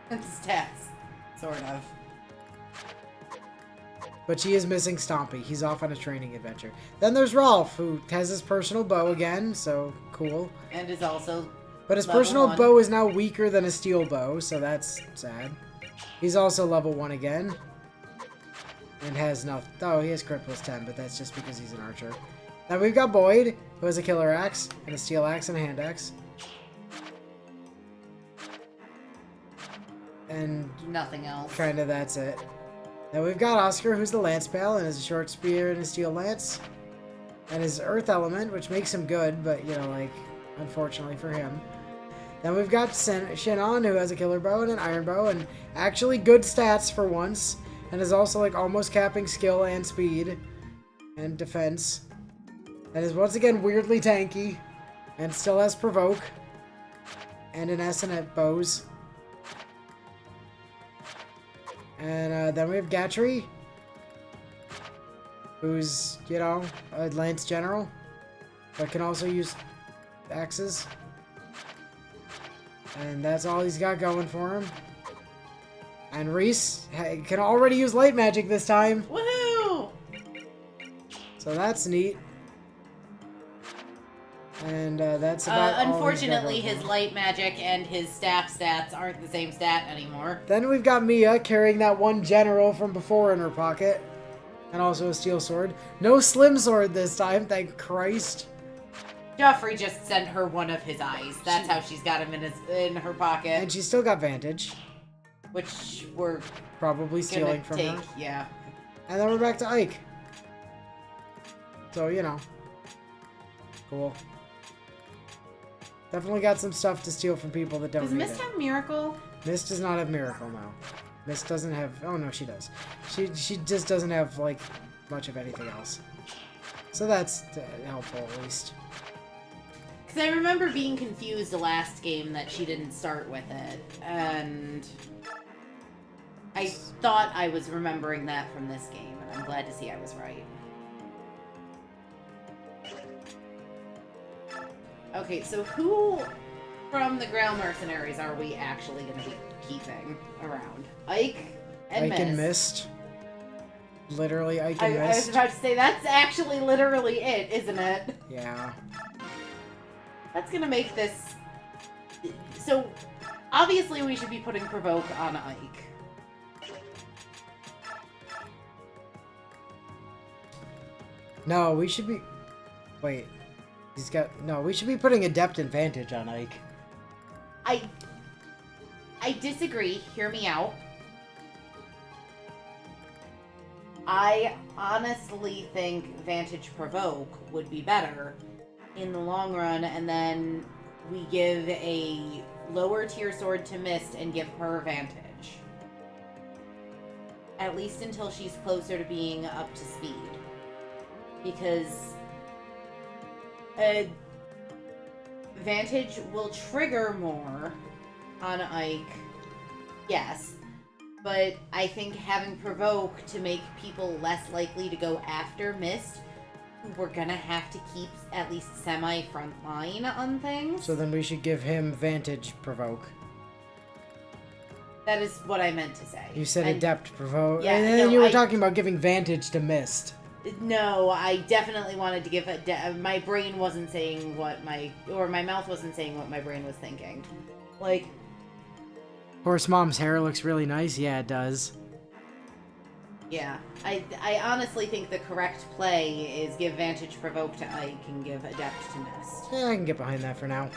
Speaker 1: It's stats. Sort of.
Speaker 2: But she is missing Stompy. He's off on a training adventure. Then there's Rolf, who has his personal bow again, so cool.
Speaker 1: And is also
Speaker 2: But his
Speaker 1: level
Speaker 2: personal
Speaker 1: 1.
Speaker 2: bow is now weaker than a steel bow, so that's sad. He's also level 1 again. And has no... oh, he has crit plus 10, but that's just because he's an archer. Then we've got Boyd, who has a killer axe, and a steel axe, and a hand axe. And
Speaker 1: nothing else.
Speaker 2: kind of that's it. Then we've got Oscar, who's the lance pal, and has a short spear and a steel lance. And his earth element, which makes him good, but, you know, like, unfortunately for him. Then we've got Shinon, who has a killer bow and an iron bow, and actually good stats for once. And is also, like, almost capping skill and speed. And defense. And is once again weirdly tanky. And still has provoke. and an S at bows. And then we have Gatry, who's, you know, a lance general, but can also use axes. And that's all he's got going for him. And Reese can already use light magic this time.
Speaker 1: Woohoo!
Speaker 2: So that's neat. And that's about all he's got
Speaker 1: Unfortunately,
Speaker 2: going
Speaker 1: his
Speaker 2: for.
Speaker 1: light magic and his staff stats aren't the same stat anymore.
Speaker 2: Then we've got Mia carrying that one general from before in her pocket. And also a steel sword. No slim sword this time, thank Christ.
Speaker 1: Joffrey just sent her one of his eyes. That's how she's got him in her pocket.
Speaker 2: And she's still got Vantage.
Speaker 1: Which we're
Speaker 2: Probably stealing
Speaker 1: gonna
Speaker 2: from
Speaker 1: take,
Speaker 2: her.
Speaker 1: yeah.
Speaker 2: And then we're back to Ike. So, you know. Cool. Definitely got some stuff to steal from people that don't
Speaker 1: Does
Speaker 2: need
Speaker 1: Mist
Speaker 2: it.
Speaker 1: have Miracle?
Speaker 2: Mist does not have Miracle now. Mist doesn't have... Oh, no, she does. She just doesn't have, like, much of anything else. So that's helpful, at least.
Speaker 1: Because I remember being confused the last game that she didn't start with it. And I thought I was remembering that from this game. And I'm glad to see I was right. Okay, so who from the Grail Mercenaries are we actually going to be keeping around? Ike and
Speaker 2: Ike
Speaker 1: Mist.
Speaker 2: and Mist. Literally Ike and
Speaker 1: I was
Speaker 2: Mist.
Speaker 1: about to say, that's actually literally it, isn't it?
Speaker 2: Yeah.
Speaker 1: That's going to make this... So, obviously we should be putting Provoke on Ike.
Speaker 2: No, we should be... Wait. He's got... No, we should be putting Adept Advantage on Ike.
Speaker 1: I disagree. Hear me out. I honestly think Vantage Provoke would be better in the long run, and then we give a lower tier sword to Mist and give her Vantage. At least until she's closer to being up to speed. Because Vantage will trigger more on Ike, yes. But I think having Provoke to make people less likely to go after Mist, who we're gonna have to keep at least semi-front line on things.
Speaker 2: So then we should give him Vantage Provoke.
Speaker 1: That is what I meant to say.
Speaker 2: You said
Speaker 1: And-
Speaker 2: Adept Provoke.
Speaker 1: Yeah,
Speaker 2: and then
Speaker 1: no,
Speaker 2: you were
Speaker 1: I-
Speaker 2: talking about giving Vantage to Mist.
Speaker 1: No, I definitely wanted to give my brain wasn't saying what my mouth wasn't saying what my brain was thinking. Like,
Speaker 2: Horse Mom's hair looks really nice. Yeah, it does.
Speaker 1: yeah, I honestly think the correct play is give Vantage Provoke to Ike and give Adept to Mist.
Speaker 2: Yeah, I can get behind that for now.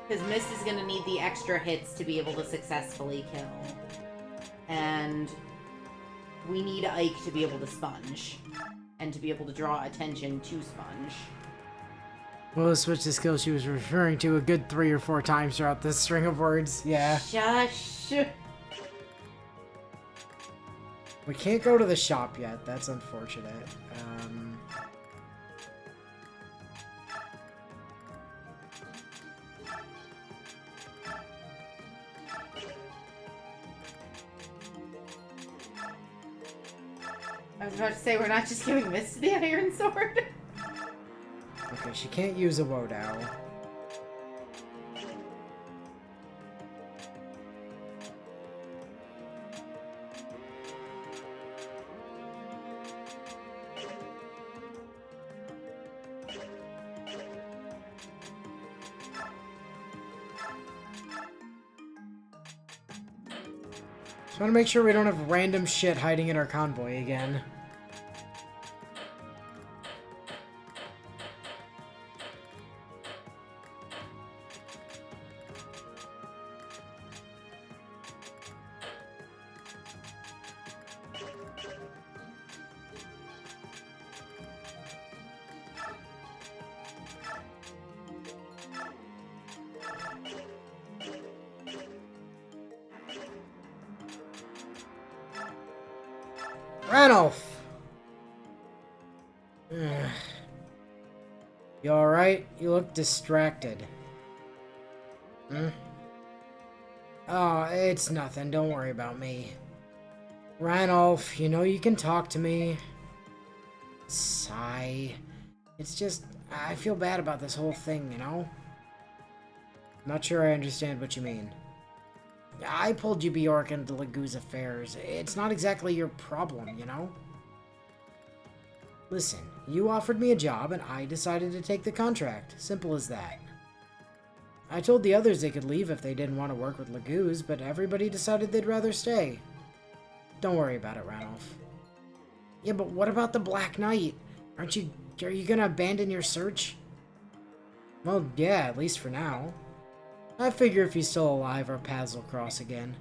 Speaker 1: Because Mist is going to need the extra hits to be able to successfully kill. And we need Ike to be able to sponge. And to be able to draw attention to sponge.
Speaker 2: We'll switch the skill she was referring to a good 3 or 4 times throughout this string of words. Yeah.
Speaker 1: Shush!
Speaker 2: We can't go to the shop yet. That's unfortunate.
Speaker 1: I was about to say, we're not just giving Mist the Iron Sword?
Speaker 2: Okay, she can't use a Wodow. Just want to make sure we don't have random shit hiding in our convoy again. Ranulph! Ugh. You alright? You look distracted. Hmm? Oh, it's nothing. Don't worry about me. Ranulph, you know you can talk to me. Sigh. It's just, I feel bad about this whole thing, you know? Not sure I understand what you mean. I pulled you Bjork into Lagoo's affairs. It's not exactly your problem, you know? Listen, you offered me a job and I decided to take the contract. Simple as that. I told the others they could leave if they didn't want to work with Lagoo's, but everybody decided they'd rather stay. Don't worry about it, Ranulph. Yeah, but what about the Black Knight? Are you gonna abandon your search? Well, yeah, at least for now. I figure if he's still alive, our paths will cross again.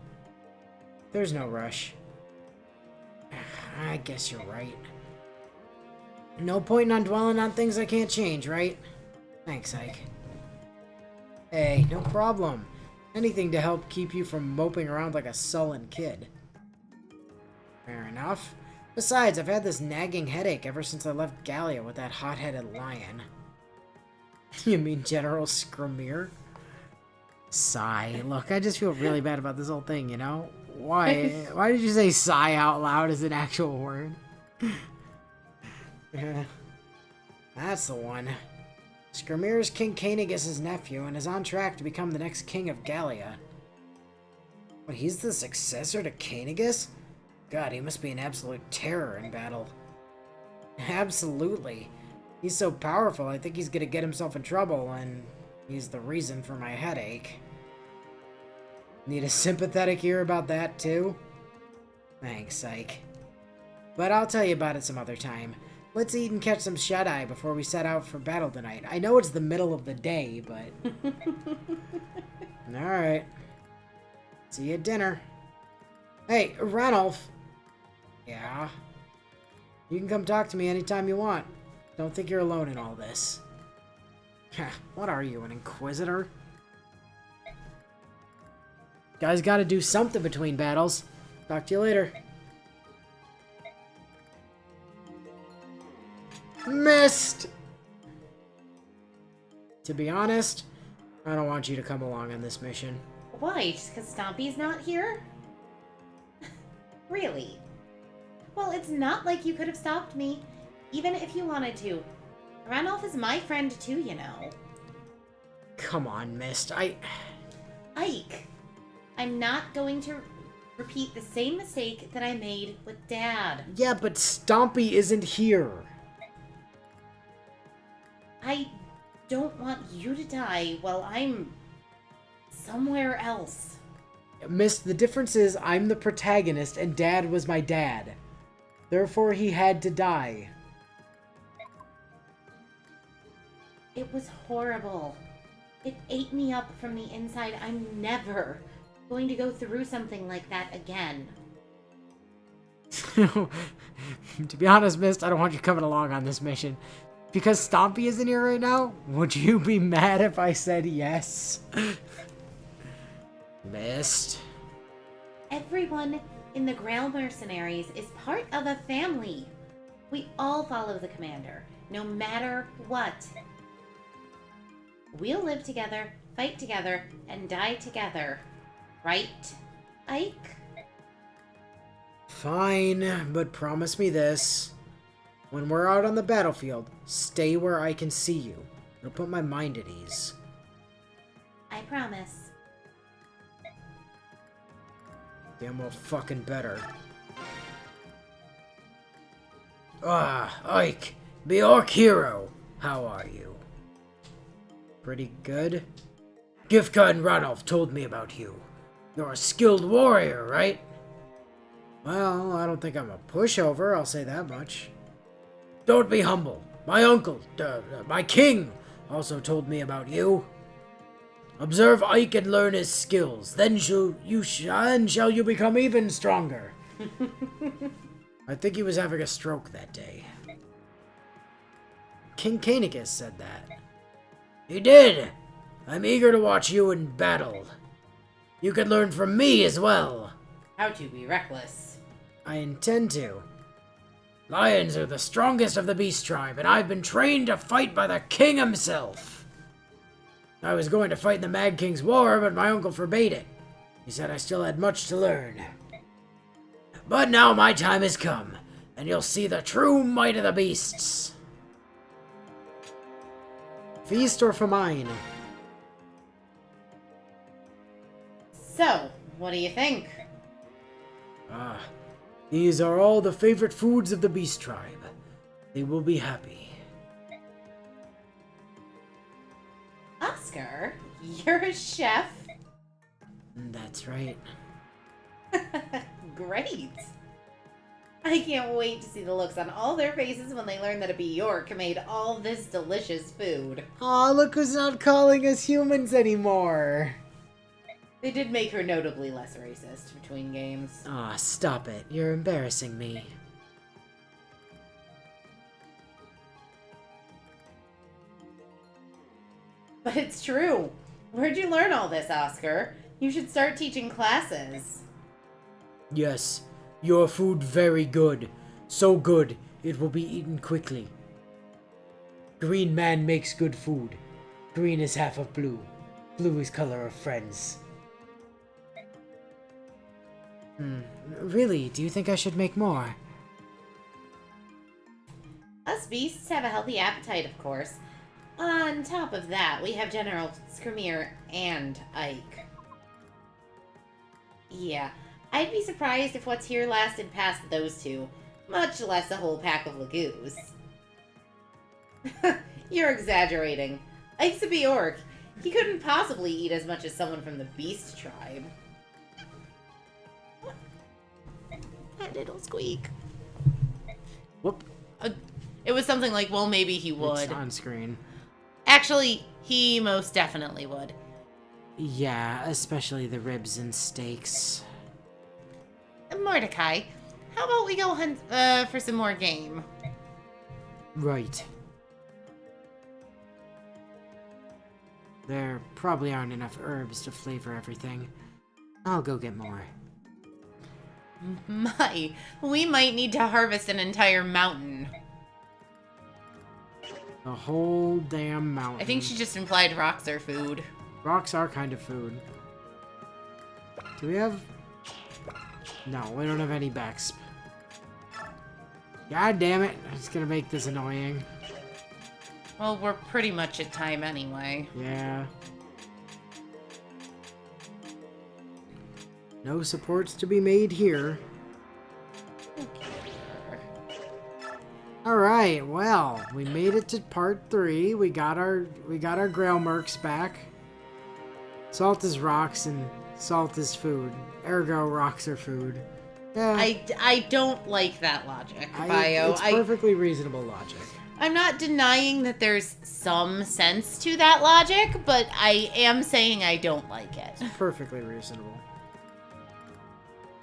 Speaker 2: There's no rush. I guess you're right. No point in dwelling on things I can't change, right? Thanks, Ike. Hey, no problem. Anything to help keep you from moping around like a sullen kid. Fair enough. Besides, I've had this nagging headache ever since I left Gallia with that hot-headed lion. You mean General Scrimir? Sigh. Look, I just feel really bad about this whole thing, you know? Why? Why did you say sigh out loud as an actual word? That's the one. Scrimir is King Cainigus' nephew and is on track to become the next king of Gallia. But he's the successor to Cainigus? God, he must be an absolute terror in battle. Absolutely. He's so powerful, I think he's gonna get himself in trouble, and he's the reason for my headache. Need a sympathetic ear about that, too? Thanks, Ike. But I'll tell you about it some other time. Let's eat and catch some shut-eye before we set out for battle tonight. I know it's the middle of the day, but... Alright. See you at dinner. Hey, Ranulph! Yeah? You can come talk to me anytime you want. Don't think you're alone in all this. What are you, an inquisitor? Guys gotta do something between battles. Talk to you later. Missed! To be honest, I don't want you to come along on this mission.
Speaker 1: Why? Just because Stompy's not here? Really? Well, it's not like you could have stopped me, even if you wanted to. Ranulph is my friend too, you know.
Speaker 2: Come on, Mist.
Speaker 1: Ike, I'm not going to repeat the same mistake that I made with Dad.
Speaker 2: Yeah, but Stompy isn't here.
Speaker 1: I don't want you to die while I'm somewhere else.
Speaker 2: Mist, the difference is I'm the protagonist and Dad was my dad. Therefore, he had to die.
Speaker 1: It was horrible. It ate me up from the inside. I'm never going to go through something like that again.
Speaker 2: To be honest, Mist, I don't want you coming along on this mission. Because Stompy isn't here right now, would you be mad if I said yes? Mist.
Speaker 1: Everyone in the Grail Mercenaries is part of a family. We all follow the commander, no matter what. We'll live together, fight together, and die together. Right, Ike?
Speaker 2: Fine, but promise me this. When we're out on the battlefield, stay where I can see you. It'll put my mind at ease.
Speaker 1: I promise.
Speaker 2: Damn well fucking better. Ike, Bjork hero. How are you? Pretty good. Gifka and Ranulph told me about you. You're a skilled warrior, right? Well, I don't think I'm a pushover, I'll say that much. Don't be humble. My uncle, my king, also told me about you. Observe Ike and learn his skills. Then shall you become even stronger. I think he was having a stroke that day. King Cainigus said that. He did. I'm eager to watch you in battle. You can learn from me as well.
Speaker 1: How to be reckless.
Speaker 2: I intend to. Lions are the strongest of the beast tribe, and I've been trained to fight by the king himself. I was going to fight in the Mad King's war, but my uncle forbade it. He said I still had much to learn. But now my time has come, and you'll see the true might of the beasts. Feast or famine?
Speaker 1: So, what do you think?
Speaker 2: These are all the favorite foods of the beast tribe. They will be happy.
Speaker 1: Oscar, you're a chef?
Speaker 2: That's right.
Speaker 1: Great. I can't wait to see the looks on all their faces when they learn that a Bjork made all this delicious food.
Speaker 2: Aw, look who's not calling us humans anymore.
Speaker 1: They did make her notably less racist between games.
Speaker 2: Aw, stop it. You're embarrassing me.
Speaker 1: But it's true. Where'd you learn all this, Oscar? You should start teaching classes.
Speaker 2: Yes, your food very good. So good, it will be eaten quickly. Green man makes good food. Green is half of blue. Blue is color of friends. Really? Do you think I should make more?
Speaker 1: Us beasts have a healthy appetite, of course. On top of that, we have General Skrimir and Ike. Yeah, I'd be surprised if what's here lasted past those two, much less a whole pack of Lagoos. You're exaggerating. Ike's a Bjork. He couldn't possibly eat as much as someone from the Beast tribe. That little squeak.
Speaker 2: Whoop.
Speaker 1: It was something like, well, maybe he would.
Speaker 2: It's on screen.
Speaker 1: Actually, he most definitely would.
Speaker 2: Yeah, especially the ribs and steaks.
Speaker 1: Mordecai, how about we go hunt for some more game?
Speaker 2: Right. There probably aren't enough herbs to flavor everything. I'll go get more.
Speaker 1: My, we might need to harvest an entire mountain.
Speaker 2: The whole damn mountain.
Speaker 1: I think she just implied rocks are food.
Speaker 2: Rocks are kind of food. Do we have... No, we don't have any Bex. God damn it. It's gonna make this annoying.
Speaker 1: Well, we're pretty much at time anyway.
Speaker 2: Yeah. No supports to be made here. Alright, well, we made it to part 3. We got our Grail Mercs back. Salt is rocks and salt is food. Ergo, rocks are food. Yeah.
Speaker 1: I don't like that logic, Bio.
Speaker 2: It's perfectly reasonable logic.
Speaker 1: I'm not denying that there's some sense to that logic, but I am saying I don't like it.
Speaker 2: It's perfectly reasonable.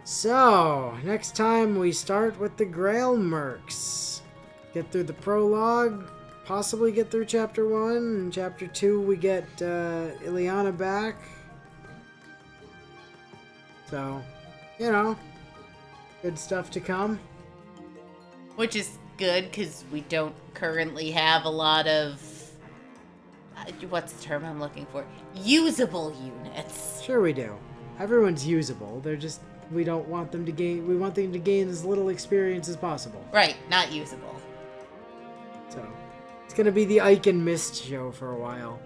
Speaker 2: So, next time we start with the Grail Mercs. Get through the prologue, possibly get through Chapter 1, and Chapter 2 we get Ileana back. So, you know, good stuff to come.
Speaker 1: Which is good, because we don't currently have a lot of... what's the term I'm looking for? Usable units.
Speaker 2: Sure we do. Everyone's usable, they're just... We don't want them to gain... We want them to gain as little experience as possible.
Speaker 1: Right, not usable.
Speaker 2: So, it's gonna be the Ike and Mist show for a while.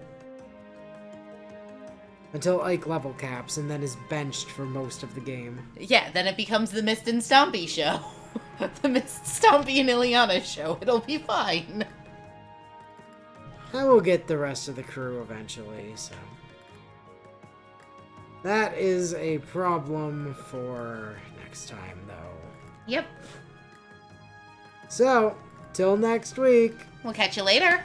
Speaker 2: Until Ike level caps and then is benched for most of the game.
Speaker 1: Yeah, then it becomes the Mist and Stompy show. The Mist, Stompy, and Ileana show. It'll be fine.
Speaker 2: I will get the rest of the crew eventually, so... That is a problem for next time, though.
Speaker 1: Yep.
Speaker 2: So, till next week.
Speaker 1: We'll catch you later.